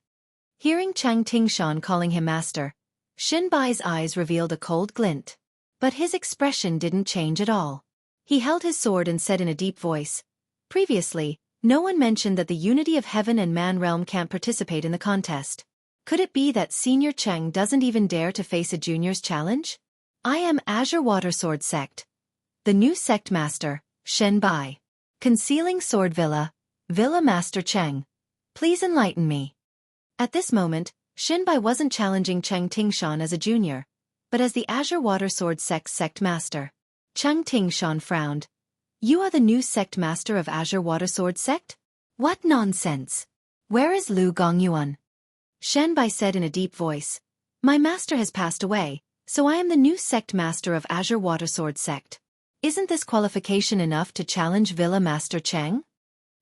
Hearing Cheng Tingshan calling him master, Xin Bai's eyes revealed a cold glint. But his expression didn't change at all. He held his sword and said in a deep voice, "Previously, no one mentioned that the unity of heaven and man realm can't participate in the contest. Could it be that Senior Cheng doesn't even dare to face a junior's challenge? I am Azure Water Sword Sect. The new sect master, Shen Bai. Concealing Sword Villa, Villa Master Cheng. Please enlighten me." At this moment, Shen Bai wasn't challenging Cheng Tingshan as a junior, but as the Azure Water Sword Sect's sect master. Cheng Tingshan frowned. "You are the new sect master of Azure Water Sword Sect? What nonsense! Where is Lu Gongyuan?" Shen Bai said in a deep voice, "My master has passed away, so I am the new sect master of Azure Water Sword Sect. Isn't this qualification enough to challenge Villa Master Cheng?"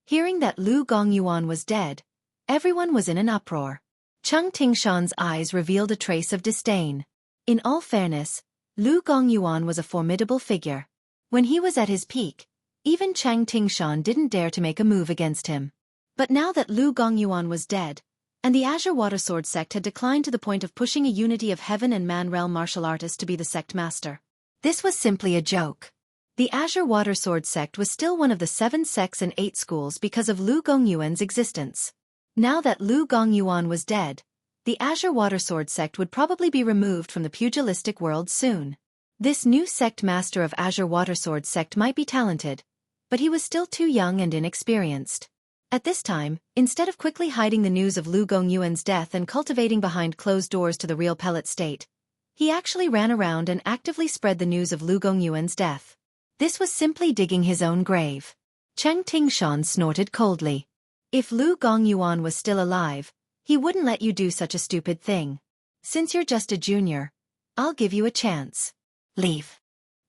Hearing that Lu Gongyuan was dead, everyone was in an uproar. Cheng Tingshan's eyes revealed a trace of disdain. In all fairness, Lu Gongyuan was a formidable figure. When he was at his peak, even Cheng Tingshan didn't dare to make a move against him. But now that Lu Gongyuan was dead, and the Azure Water Sword sect had declined to the point of pushing a unity of heaven and man realm martial artist to be the sect master, this was simply a joke. The Azure Water Sword sect was still one of the 7 sects and 8 schools because of Lu Gongyuan's existence. Now that Lu Gongyuan was dead, the Azure Water Sword sect would probably be removed from the pugilistic world soon. This new sect master of Azure Water Sword sect might be talented, but he was still too young and inexperienced. At this time, instead of quickly hiding the news of Lu Gongyuan's death and cultivating behind closed doors to the real pellet state, he actually ran around and actively spread the news of Lu Gongyuan's death. This was simply digging his own grave. Cheng Tingshan snorted coldly. If Lu Gongyuan was still alive, he wouldn't let you do such a stupid thing. Since you're just a junior, I'll give you a chance. Leave.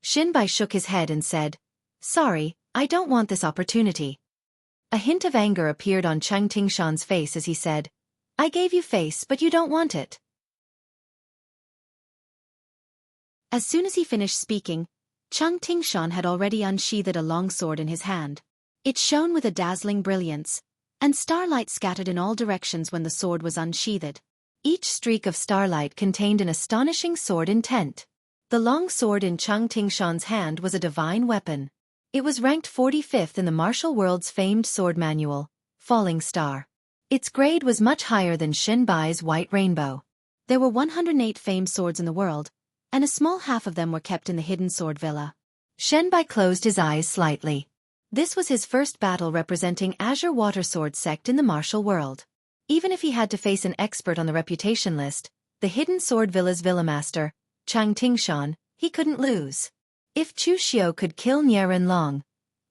Xin Bai shook his head and said, "Sorry, I don't want this opportunity." A hint of anger appeared on Cheng Tingshan's face as he said, "I gave you face but you don't want it." As soon as he finished speaking, Cheng Tingshan had already unsheathed a long sword in his hand. It shone with a dazzling brilliance, and starlight scattered in all directions when the sword was unsheathed. Each streak of starlight contained an astonishing sword intent. The long sword in Cheng Tingshan's hand was a divine weapon. It was ranked 45th in the martial world's famed sword manual, Falling Star. Its grade was much higher than Shen Bai's White Rainbow. There were 108 famed swords in the world, and a small half of them were kept in the hidden sword villa. Shen Bai closed his eyes slightly. This was his first battle representing Azure Water Sword sect in the martial world. Even if he had to face an expert on the reputation list, the Hidden Sword Villa's Villa Master, Chang Tingshan, he couldn't lose. If Chu Xiao could kill Nie Renlong,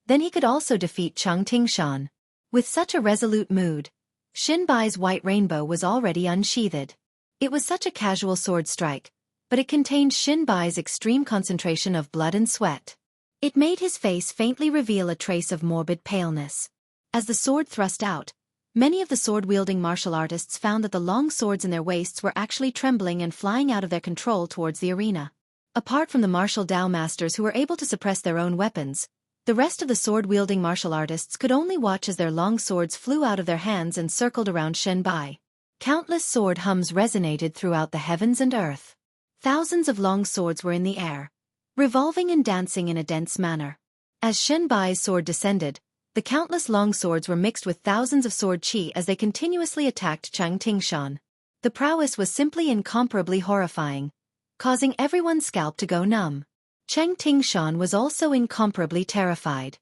then he could also defeat Chang Tingshan. With such a resolute mood, Xin Bai's white rainbow was already unsheathed. It was such a casual sword strike, but it contained Xin Bai's extreme concentration of blood and sweat. It made his face faintly reveal a trace of morbid paleness. As the sword thrust out, many of the sword-wielding martial artists found that the long swords in their waists were actually trembling and flying out of their control towards the arena. Apart from the martial Dao masters who were able to suppress their own weapons, the rest of the sword-wielding martial artists could only watch as their long swords flew out of their hands and circled around Xin Bai. Countless sword hums resonated throughout the heavens and earth. Thousands of long swords were in the air, revolving and dancing in a dense manner. As Xin Bai's sword descended, the countless long swords were mixed with thousands of sword qi as they continuously attacked Chang Tingshan. The prowess was simply incomparably horrifying, causing everyone's scalp to go numb. Chang Tingshan was also incomparably terrified.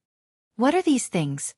What are these things?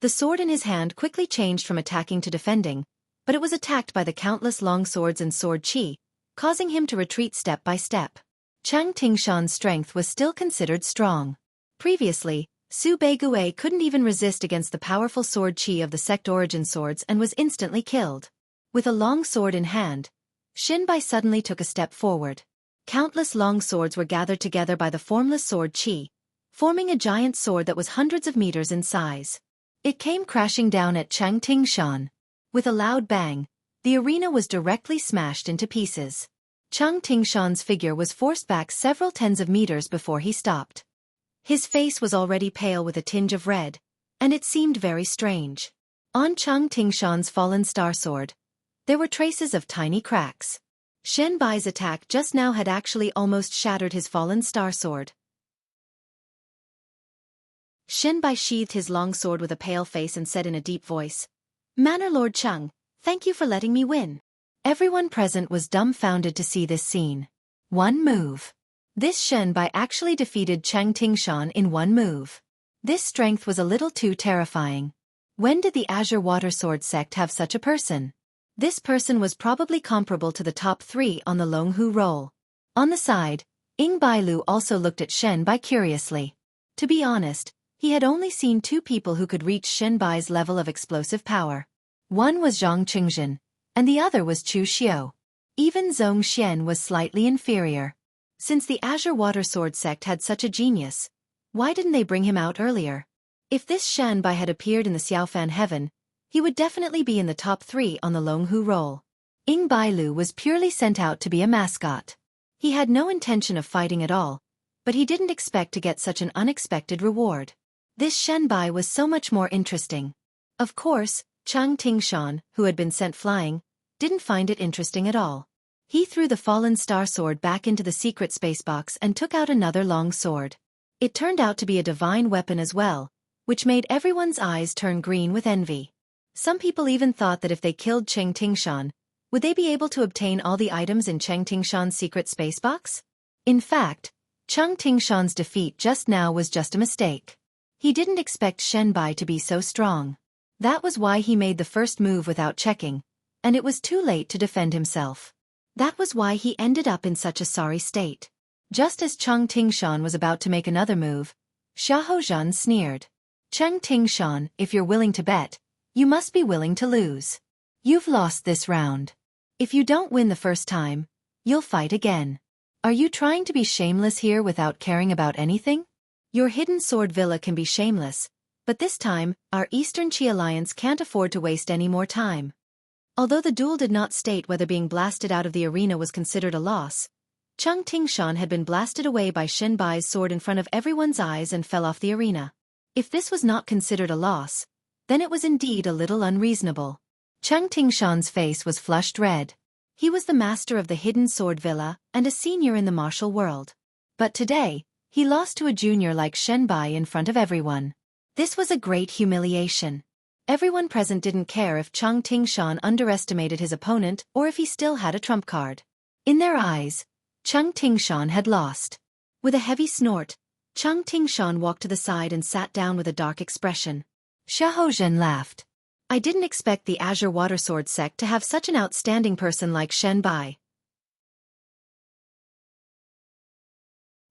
The sword in his hand quickly changed from attacking to defending, but it was attacked by the countless long swords and sword qi, causing him to retreat step by step. Chang Tingshan's strength was still considered strong. Previously, Su Beigui couldn't even resist against the powerful sword qi of the sect origin swords and was instantly killed. With a long sword in hand, Xin Bai suddenly took a step forward. Countless long swords were gathered together by the formless sword qi, forming a giant sword that was hundreds of meters in size. It came crashing down at Chang Tingshan. With a loud bang, the arena was directly smashed into pieces. Chang Tingshan's figure was forced back several tens of meters before he stopped. His face was already pale with a tinge of red, and it seemed very strange. On Chang Tingshan's fallen star sword, there were traces of tiny cracks. Xin Bai's attack just now had actually almost shattered his fallen star sword. Xin Bai sheathed his long sword with a pale face and said in a deep voice, "Manor Lord Chang, thank you for letting me win." Everyone present was dumbfounded to see this scene. One move. This Xin Bai actually defeated Chang Tingshan in one move. This strength was a little too terrifying. When did the Azure Water Sword sect have such a person? This person was probably comparable to the top 3 on the Longhu roll. On the side, Ying Bailu also looked at Xin Bai curiously. To be honest, he had only seen 2 people who could reach Xin Bai's level of explosive power. One was Zhang Qingjin, and the other was Chu Xiao. Even Zhong Xian was slightly inferior. Since the Azure Water Sword sect had such a genius, why didn't they bring him out earlier? If this Xin Bai had appeared in the Xiaofan heaven, he would definitely be in the top 3 on the Longhu roll. Ying Bailu was purely sent out to be a mascot. He had no intention of fighting at all, but he didn't expect to get such an unexpected reward. This Xin Bai was so much more interesting. Of course, Chang Tingshan, who had been sent flying, didn't find it interesting at all. He threw the fallen star sword back into the secret space box and took out another long sword. It turned out to be a divine weapon as well, which made everyone's eyes turn green with envy. Some people even thought that if they killed Chang Tingshan, would they be able to obtain all the items in Chang Tingshan's secret space box? In fact, Chang Tingshan's defeat just now was just a mistake. He didn't expect Xin Bai to be so strong. That was why he made the first move without checking, and it was too late to defend himself. That was why he ended up in such a sorry state. Just as Chang Tingshan was about to make another move, Xiahou Zhan sneered. "Chang Tingshan, if you're willing to bet, you must be willing to lose. You've lost this round. If you don't win the first time, you'll fight again. Are you trying to be shameless here without caring about anything? Your hidden sword villa can be shameless, but this time, our Eastern Qi Alliance can't afford to waste any more time." Although the duel did not state whether being blasted out of the arena was considered a loss, Chang Tingshan had been blasted away by Xin Bai's sword in front of everyone's eyes and fell off the arena. If this was not considered a loss, then it was indeed a little unreasonable. Chang Tingshan's face was flushed red. He was the master of the hidden sword villa and a senior in the martial world. But today, he lost to a junior like Xin Bai in front of everyone. This was a great humiliation. Everyone present didn't care if Chang Tingshan underestimated his opponent or if he still had a trump card. In their eyes, Chang Tingshan had lost. With a heavy snort, Chang Tingshan walked to the side and sat down with a dark expression. Xiaofan laughed. I didn't expect the Azure Water Sword sect to have such an outstanding person like Shen Bai.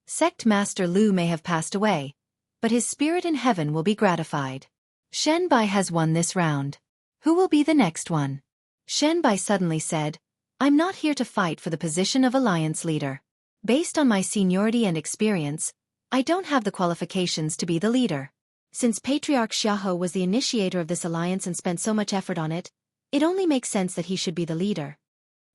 Sect Master Lu may have passed away, but his spirit in heaven will be gratified. Shen Bai has won this round. Who will be the next one? Shen Bai suddenly said, I'm not here to fight for the position of alliance leader. Based on my seniority and experience, I don't have the qualifications to be the leader. Since Patriarch Xiahou was the initiator of this alliance and spent so much effort on it, it only makes sense that he should be the leader.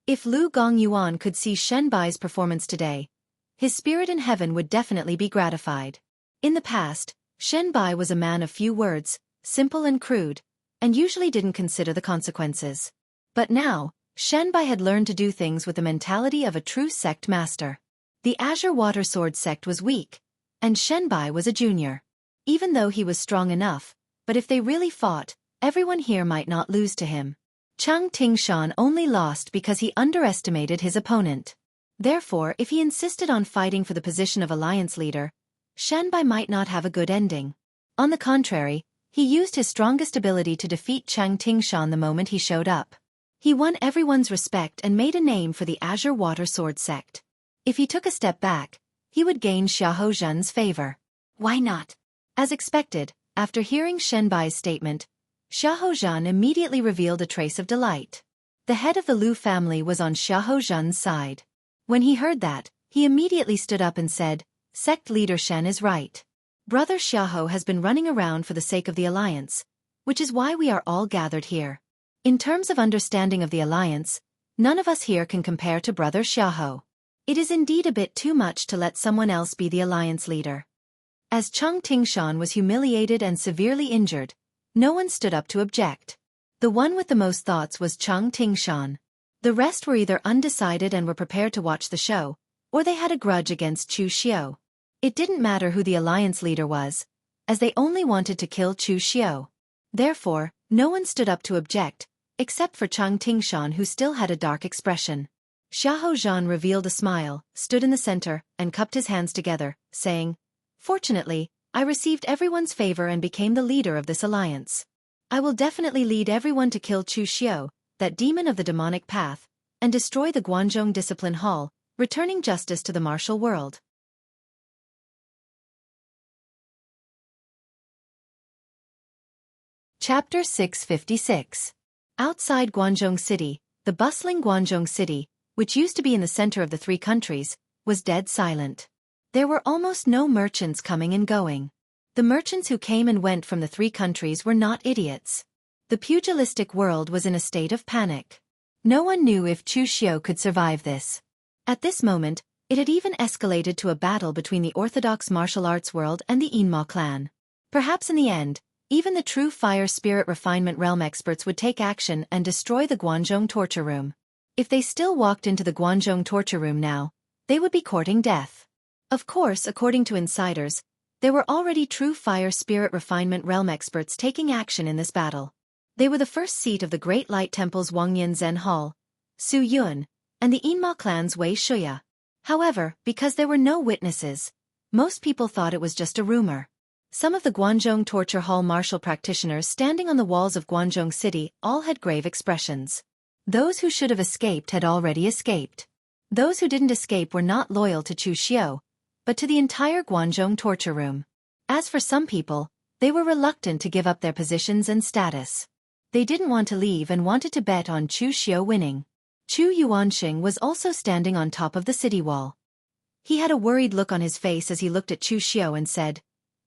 If Lu Gongyuan could see Shen Bai's performance today, his spirit in heaven would definitely be gratified. In the past, Shen Bai was a man of few words, simple and crude, and usually didn't consider the consequences. But now, Shen Bai had learned to do things with the mentality of a true sect master. The Azure Water Sword sect was weak, and Shen Bai was a junior. Even though he was strong enough, but if they really fought, everyone here might not lose to him. Chang Tingshan only lost because he underestimated his opponent. Therefore, if he insisted on fighting for the position of alliance leader, Shen Bai might not have a good ending. On the contrary, he used his strongest ability to defeat Chang Tingshan the moment he showed up. He won everyone's respect and made a name for the Azure Water Sword sect. If he took a step back, he would gain Xiahou Zhen's favor. Why not? As expected, after hearing Shen Bai's statement, Xiahou Zhen immediately revealed a trace of delight. The head of the Lu family was on Xiahou Zhen's side. When he heard that, he immediately stood up and said, Sect leader Shen is right. Brother Xiahou has been running around for the sake of the alliance, which is why we are all gathered here. In terms of understanding of the alliance, none of us here can compare to Brother Xiahou. It is indeed a bit too much to let someone else be the alliance leader. As Chang Tingshan was humiliated and severely injured, no one stood up to object. The one with the most thoughts was Chang Tingshan. The rest were either undecided and were prepared to watch the show, or they had a grudge against Chu Xiu. It didn't matter who the alliance leader was, as they only wanted to kill Chu Xiu. Therefore, no one stood up to object, except for Chang Tingshan, who still had a dark expression. Xiahou Zhen revealed a smile, stood in the center, and cupped his hands together, saying, Fortunately, I received everyone's favor and became the leader of this alliance. I will definitely lead everyone to kill Chu Xiu, that demon of the demonic path, and destroy the Guanzhong Discipline Hall, returning justice to the martial world. Chapter 656. Outside Guanzhong City, the bustling Guanzhong City, which used to be in the center of the three countries, was dead silent. There were almost no merchants coming and going. The merchants who came and went from the three countries were not idiots. The pugilistic world was in a state of panic. No one knew if Chu Xiu could survive this. At this moment, it had even escalated to a battle between the orthodox martial arts world and the Yinma clan. Perhaps in the end, even the true fire spirit refinement realm experts would take action and destroy the Guanzhong torture room. If they still walked into the Guanzhong torture room now, they would be courting death. Of course, according to insiders, there were already true fire spirit refinement realm experts taking action in this battle. They were the first seat of the Great Light Temple's Wangyan Zen Hall, Su Yun, and the Yinma clan's Wei Shuya. However, because there were no witnesses, most people thought it was just a rumor. Some of the Guanzhong Torture Hall martial practitioners standing on the walls of Guanzhong City all had grave expressions. Those who should have escaped had already escaped. Those who didn't escape were not loyal to Chu Xiu, but to the entire Guanzhong torture room. As for some people, they were reluctant to give up their positions and status. They didn't want to leave and wanted to bet on Chu Xiu winning. Chu Yuanxing was also standing on top of the city wall. He had a worried look on his face as he looked at Chu Xiu and said,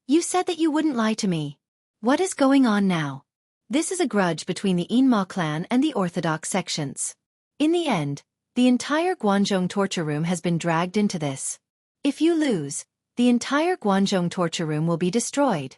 You said that you wouldn't lie to me. What is going on now? This is a grudge between the Yinma clan and the orthodox sections. In the end, the entire Guanzhong torture room has been dragged into this. If you lose, the entire Guanzhong torture room will be destroyed.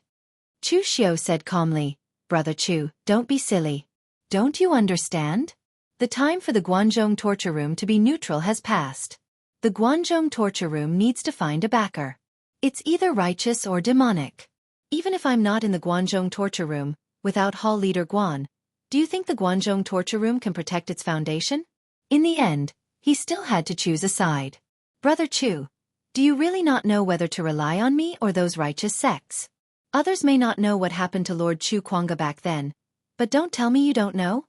Chu Xiu said calmly, Brother Chu, don't be silly. Don't you understand? The time for the Guanzhong torture room to be neutral has passed. The Guanzhong torture room needs to find a backer. It's either righteous or demonic. Even if I'm not in the Guanzhong torture room, without hall leader Guan, do you think the Guanzhong torture room can protect its foundation? In the end, he still had to choose a side. Brother Chu, Do you really not know whether to rely on me or those righteous sects? Others may not know what happened to Lord Chu Kuanga back then, but don't tell me you don't know?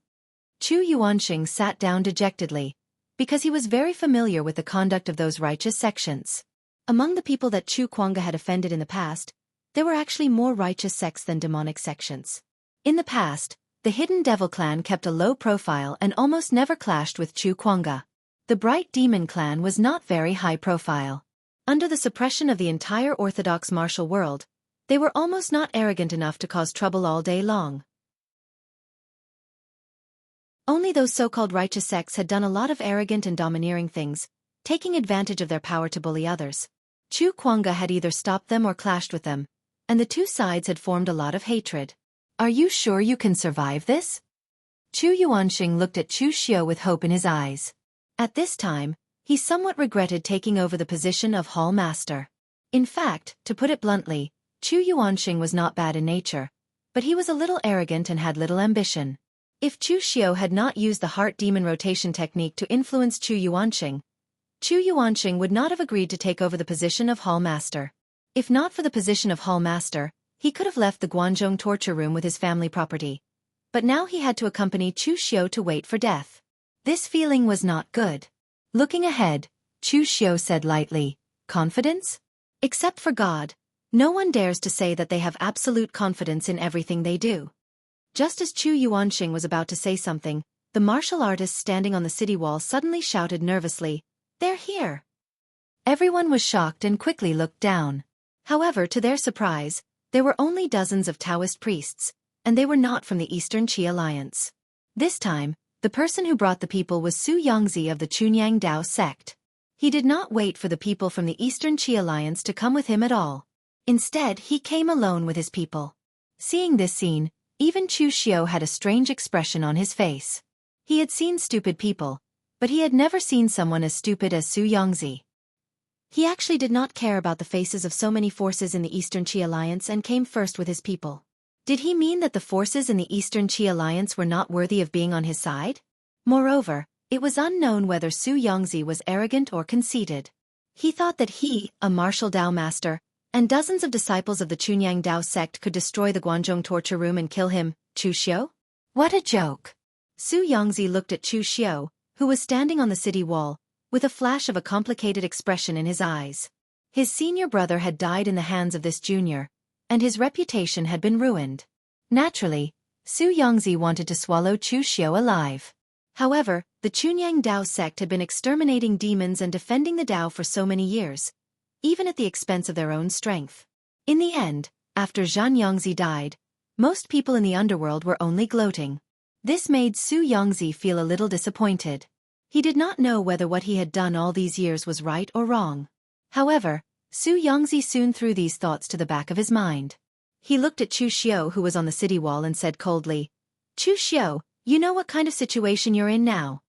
Chu Yuanxing sat down dejectedly, because he was very familiar with the conduct of those righteous sections. Among the people that Chu Kuanga had offended in the past, there were actually more righteous sects than demonic sections. In the past, the Hidden Devil clan kept a low profile and almost never clashed with Chu Kuanga. The Bright Demon clan was not very high profile. Under the suppression of the entire orthodox martial world, they were almost not arrogant enough to cause trouble all day long. Only those so-called righteous sects had done a lot of arrogant and domineering things, taking advantage of their power to bully others. Chu Kuanga had either stopped them or clashed with them, and the two sides had formed a lot of hatred. Are you sure you can survive this? Chu Yuanxing looked at Chu Xiao with hope in his eyes. At this time, he somewhat regretted taking over the position of Hall Master. In fact, to put it bluntly, Chu Yuanxing was not bad in nature, but he was a little arrogant and had little ambition. If Chu Xiao had not used the heart demon rotation technique to influence Chu Yuanxing would not have agreed to take over the position of Hall Master. If not for the position of Hall Master, he could have left the Guanzhong torture room with his family property. But now he had to accompany Chu Xiao to wait for death. This feeling was not good. Looking ahead, Chu Xiao said lightly, "Confidence? Except for God, no one dares to say that they have absolute confidence in everything they do." Just as Chu Yuanxing was about to say something, the martial artist standing on the city wall suddenly shouted nervously, "They're here!" Everyone was shocked and quickly looked down. However, to their surprise, there were only dozens of Taoist priests, and they were not from the Eastern Qi Alliance. This time, the person who brought the people was Su Yongzi of the Chunyang Dao sect. He did not wait for the people from the Eastern Qi Alliance to come with him at all. Instead, he came alone with his people. Seeing this scene, even Chu Xiao had a strange expression on his face. He had seen stupid people, but he had never seen someone as stupid as Su Yongzi. He actually did not care about the faces of so many forces in the Eastern Qi Alliance and came first with his people. Did he mean that the forces in the Eastern Qi Alliance were not worthy of being on his side? Moreover, it was unknown whether Su Yongzi was arrogant or conceited. He thought that he, a martial Dao master, and dozens of disciples of the Chunyang Dao sect could destroy the Guanzhong torture room and kill him, Chu Xiao? What a joke! Su Yongzi looked at Chu Xiao, who was standing on the city wall, with a flash of a complicated expression in his eyes. His senior brother had died in the hands of this junior, and his reputation had been ruined. Naturally, Su Yongzi wanted to swallow Chu Xiao alive. However, the Chunyang Dao sect had been exterminating demons and defending the Dao for so many years, even at the expense of their own strength. In the end, after Zhan Yongzi died, most people in the underworld were only gloating. This made Su Yongzi feel a little disappointed. He did not know whether what he had done all these years was right or wrong. However, Su Yongzi soon threw these thoughts to the back of his mind. He looked at Chu Xiao, who was on the city wall, and said coldly, "Chu Xiao, you know what kind of situation you're in now.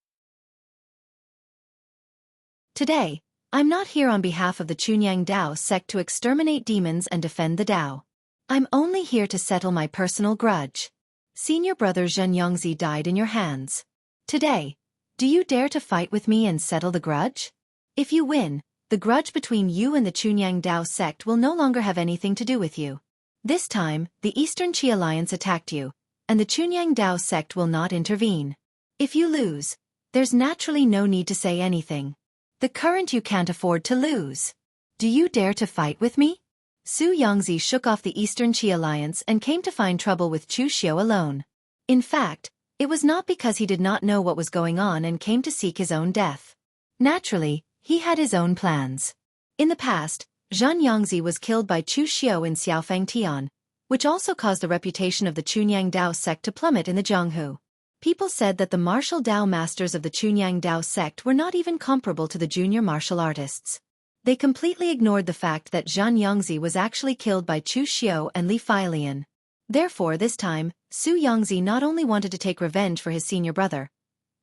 Today, I'm not here on behalf of the Chunyang Dao sect to exterminate demons and defend the Dao. I'm only here to settle my personal grudge. Senior brother Zhen Yongzi died in your hands. Today, do you dare to fight with me and settle the grudge? If you win, the grudge between you and the Chunyang Dao sect will no longer have anything to do with you. This time, the Eastern Qi Alliance attacked you, and the Chunyang Dao sect will not intervene. If you lose, there's naturally no need to say anything. The current you can't afford to lose. Do you dare to fight with me?" Su Yongzi shook off the Eastern Qi Alliance and came to find trouble with Chu Xiao alone. In fact, it was not because he did not know what was going on and came to seek his own death. Naturally, he had his own plans. In the past, Zhan Yongzi was killed by Chu Xiao in Xiaofan Tian, which also caused the reputation of the Chunyang Dao sect to plummet in the Jianghu. People said that the martial Dao masters of the Chunyang Dao sect were not even comparable to the junior martial artists. They completely ignored the fact that Zhan Yongzi was actually killed by Chu Xiao and Li Feilian. Therefore, this time, Su Yongzi not only wanted to take revenge for his senior brother,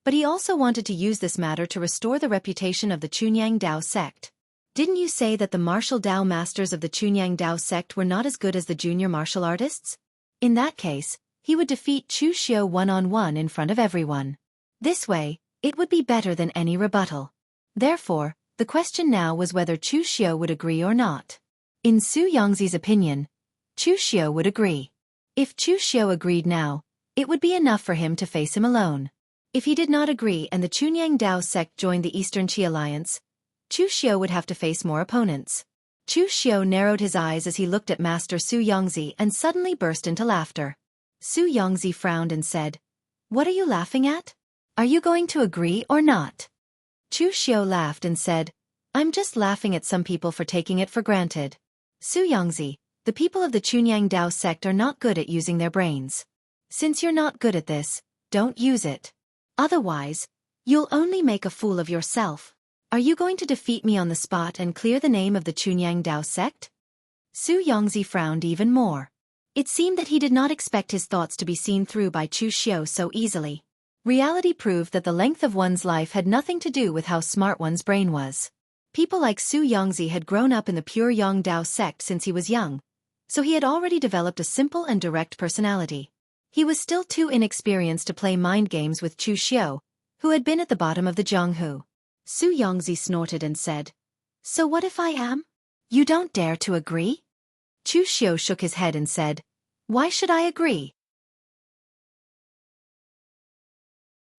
but he also wanted to use this matter to restore the reputation of the Chunyang Dao sect. Didn't you say that the martial Dao masters of the Chunyang Dao sect were not as good as the junior martial artists? In that case, he would defeat Chu Xiao one-on-one in front of everyone. This way, it would be better than any rebuttal. Therefore, The question now was whether Chu Xiu would agree or not. In Su Yongzi's opinion, Chu Xiu would agree. If Chu Xiu agreed now, it would be enough for him to face him alone. If he did not agree and the Chunyang Dao sect joined the Eastern Qi alliance, Chu Xiu would have to face more opponents. Chu Xiu narrowed his eyes as he looked at Master Su Yongzi and suddenly burst into laughter. Su Yongzi frowned and said, "What are you laughing at? Are you going to agree or not?" Chu Xiu laughed and said, "I'm just laughing at some people for taking it for granted. Su Yongzi, the people of the Chunyang Dao sect are not good at using their brains. Since you're not good at this, don't use it. Otherwise, you'll only make a fool of yourself. Are you going to defeat me on the spot and clear the name of the Chunyang Dao sect?" Su Yongzi frowned even more. It seemed that he did not expect his thoughts to be seen through by Chu Xiu so easily. Reality proved that the length of one's life had nothing to do with how smart one's brain was. People like Su Yongzi had grown up in the pure Yang Dao sect since he was young, so he had already developed a simple and direct personality. He was still too inexperienced to play mind games with Chu Xiu, who had been at the bottom of the Jianghu. Su Yongzi snorted and said, "So what if I am? You don't dare to agree?" Chu Xiu shook his head and said, "Why should I agree?"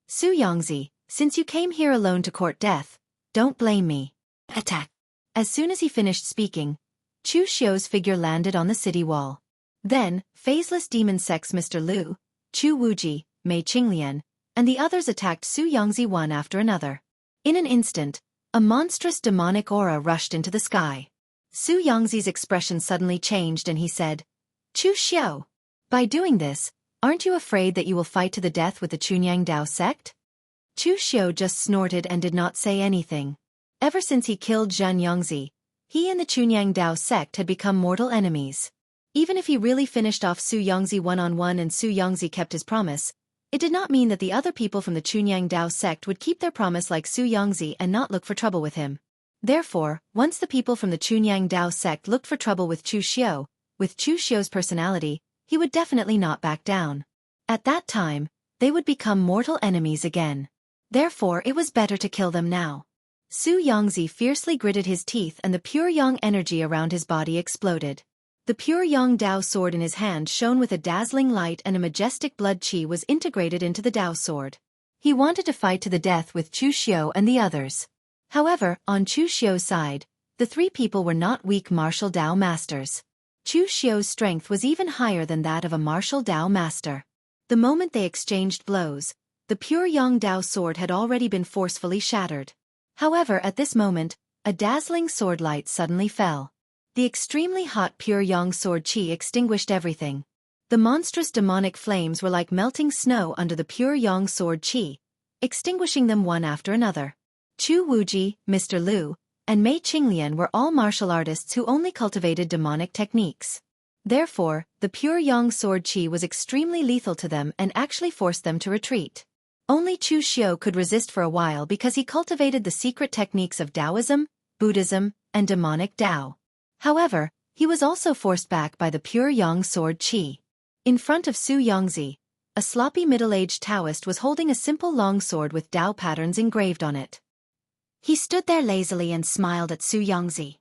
Su Yongzi, since you came here alone to court death, don't blame me. Attack. As soon as he finished speaking, Chu Xiu's figure landed on the city wall. Then, phaseless demon sects Mr. Liu, Chu Wuji, Mei Qinglian, and the others attacked Su Yongzi one after another. In an instant, a monstrous demonic aura rushed into the sky. Su Yongzi's expression suddenly changed and he said, "Chu Xiu, by doing this, aren't you afraid that you will fight to the death with the Chunyang Dao sect?" Chu Xiu just snorted and did not say anything. Ever since he killed Zhan Yongzi, he and the Chunyang Dao sect had become mortal enemies. Even if he really finished off Su Yongzi one-on-one and Su Yongzi kept his promise, it did not mean that the other people from the Chunyang Dao sect would keep their promise like Su Yongzi and not look for trouble with him. Therefore, once the people from the Chunyang Dao sect looked for trouble with Chu Xiu, with Chu Xiu's personality, he would definitely not back down. At that time, they would become mortal enemies again. Therefore it was better to kill them now. Su Yongzi fiercely gritted his teeth and the pure yang energy around his body exploded. The pure yang Dao sword in his hand shone with a dazzling light and a majestic blood qi was integrated into the Dao sword. He wanted to fight to the death with Chu Xiu and the others. However, on Chu Xiu's side, the three people were not weak martial Dao masters. Chu Xiu's strength was even higher than that of a martial Dao master. The moment they exchanged blows, the pure yang Dao sword had already been forcefully shattered. However, at this moment, a dazzling sword light suddenly fell. The extremely hot pure yang sword qi extinguished everything. The monstrous demonic flames were like melting snow under the pure yang sword qi, extinguishing them one after another. Chu Wuji, Mr. Liu, and Mei Qinglian were all martial artists who only cultivated demonic techniques. Therefore, the pure yang sword qi was extremely lethal to them and actually forced them to retreat. Only Chu Xiu could resist for a while because he cultivated the secret techniques of Taoism, Buddhism, and demonic Tao. However, he was also forced back by the pure yang sword qi. In front of Su Yongzi, a sloppy middle-aged Taoist was holding a simple long sword with Tao patterns engraved on it. He stood there lazily and smiled at Su Yongzi.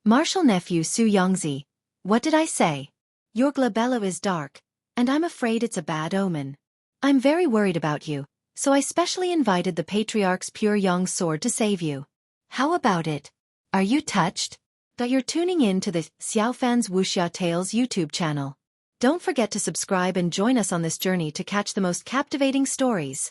"Martial nephew Su Yongzi, what did I say? Your glabello is dark, and I'm afraid it's a bad omen. I'm very worried about you, so I specially invited the Patriarch's pure yang sword to save you. How about it? Are you touched? That you're tuning in to the Xiaofan's Wuxia Tales YouTube channel. Don't forget to subscribe and join us on this journey to catch the most captivating stories.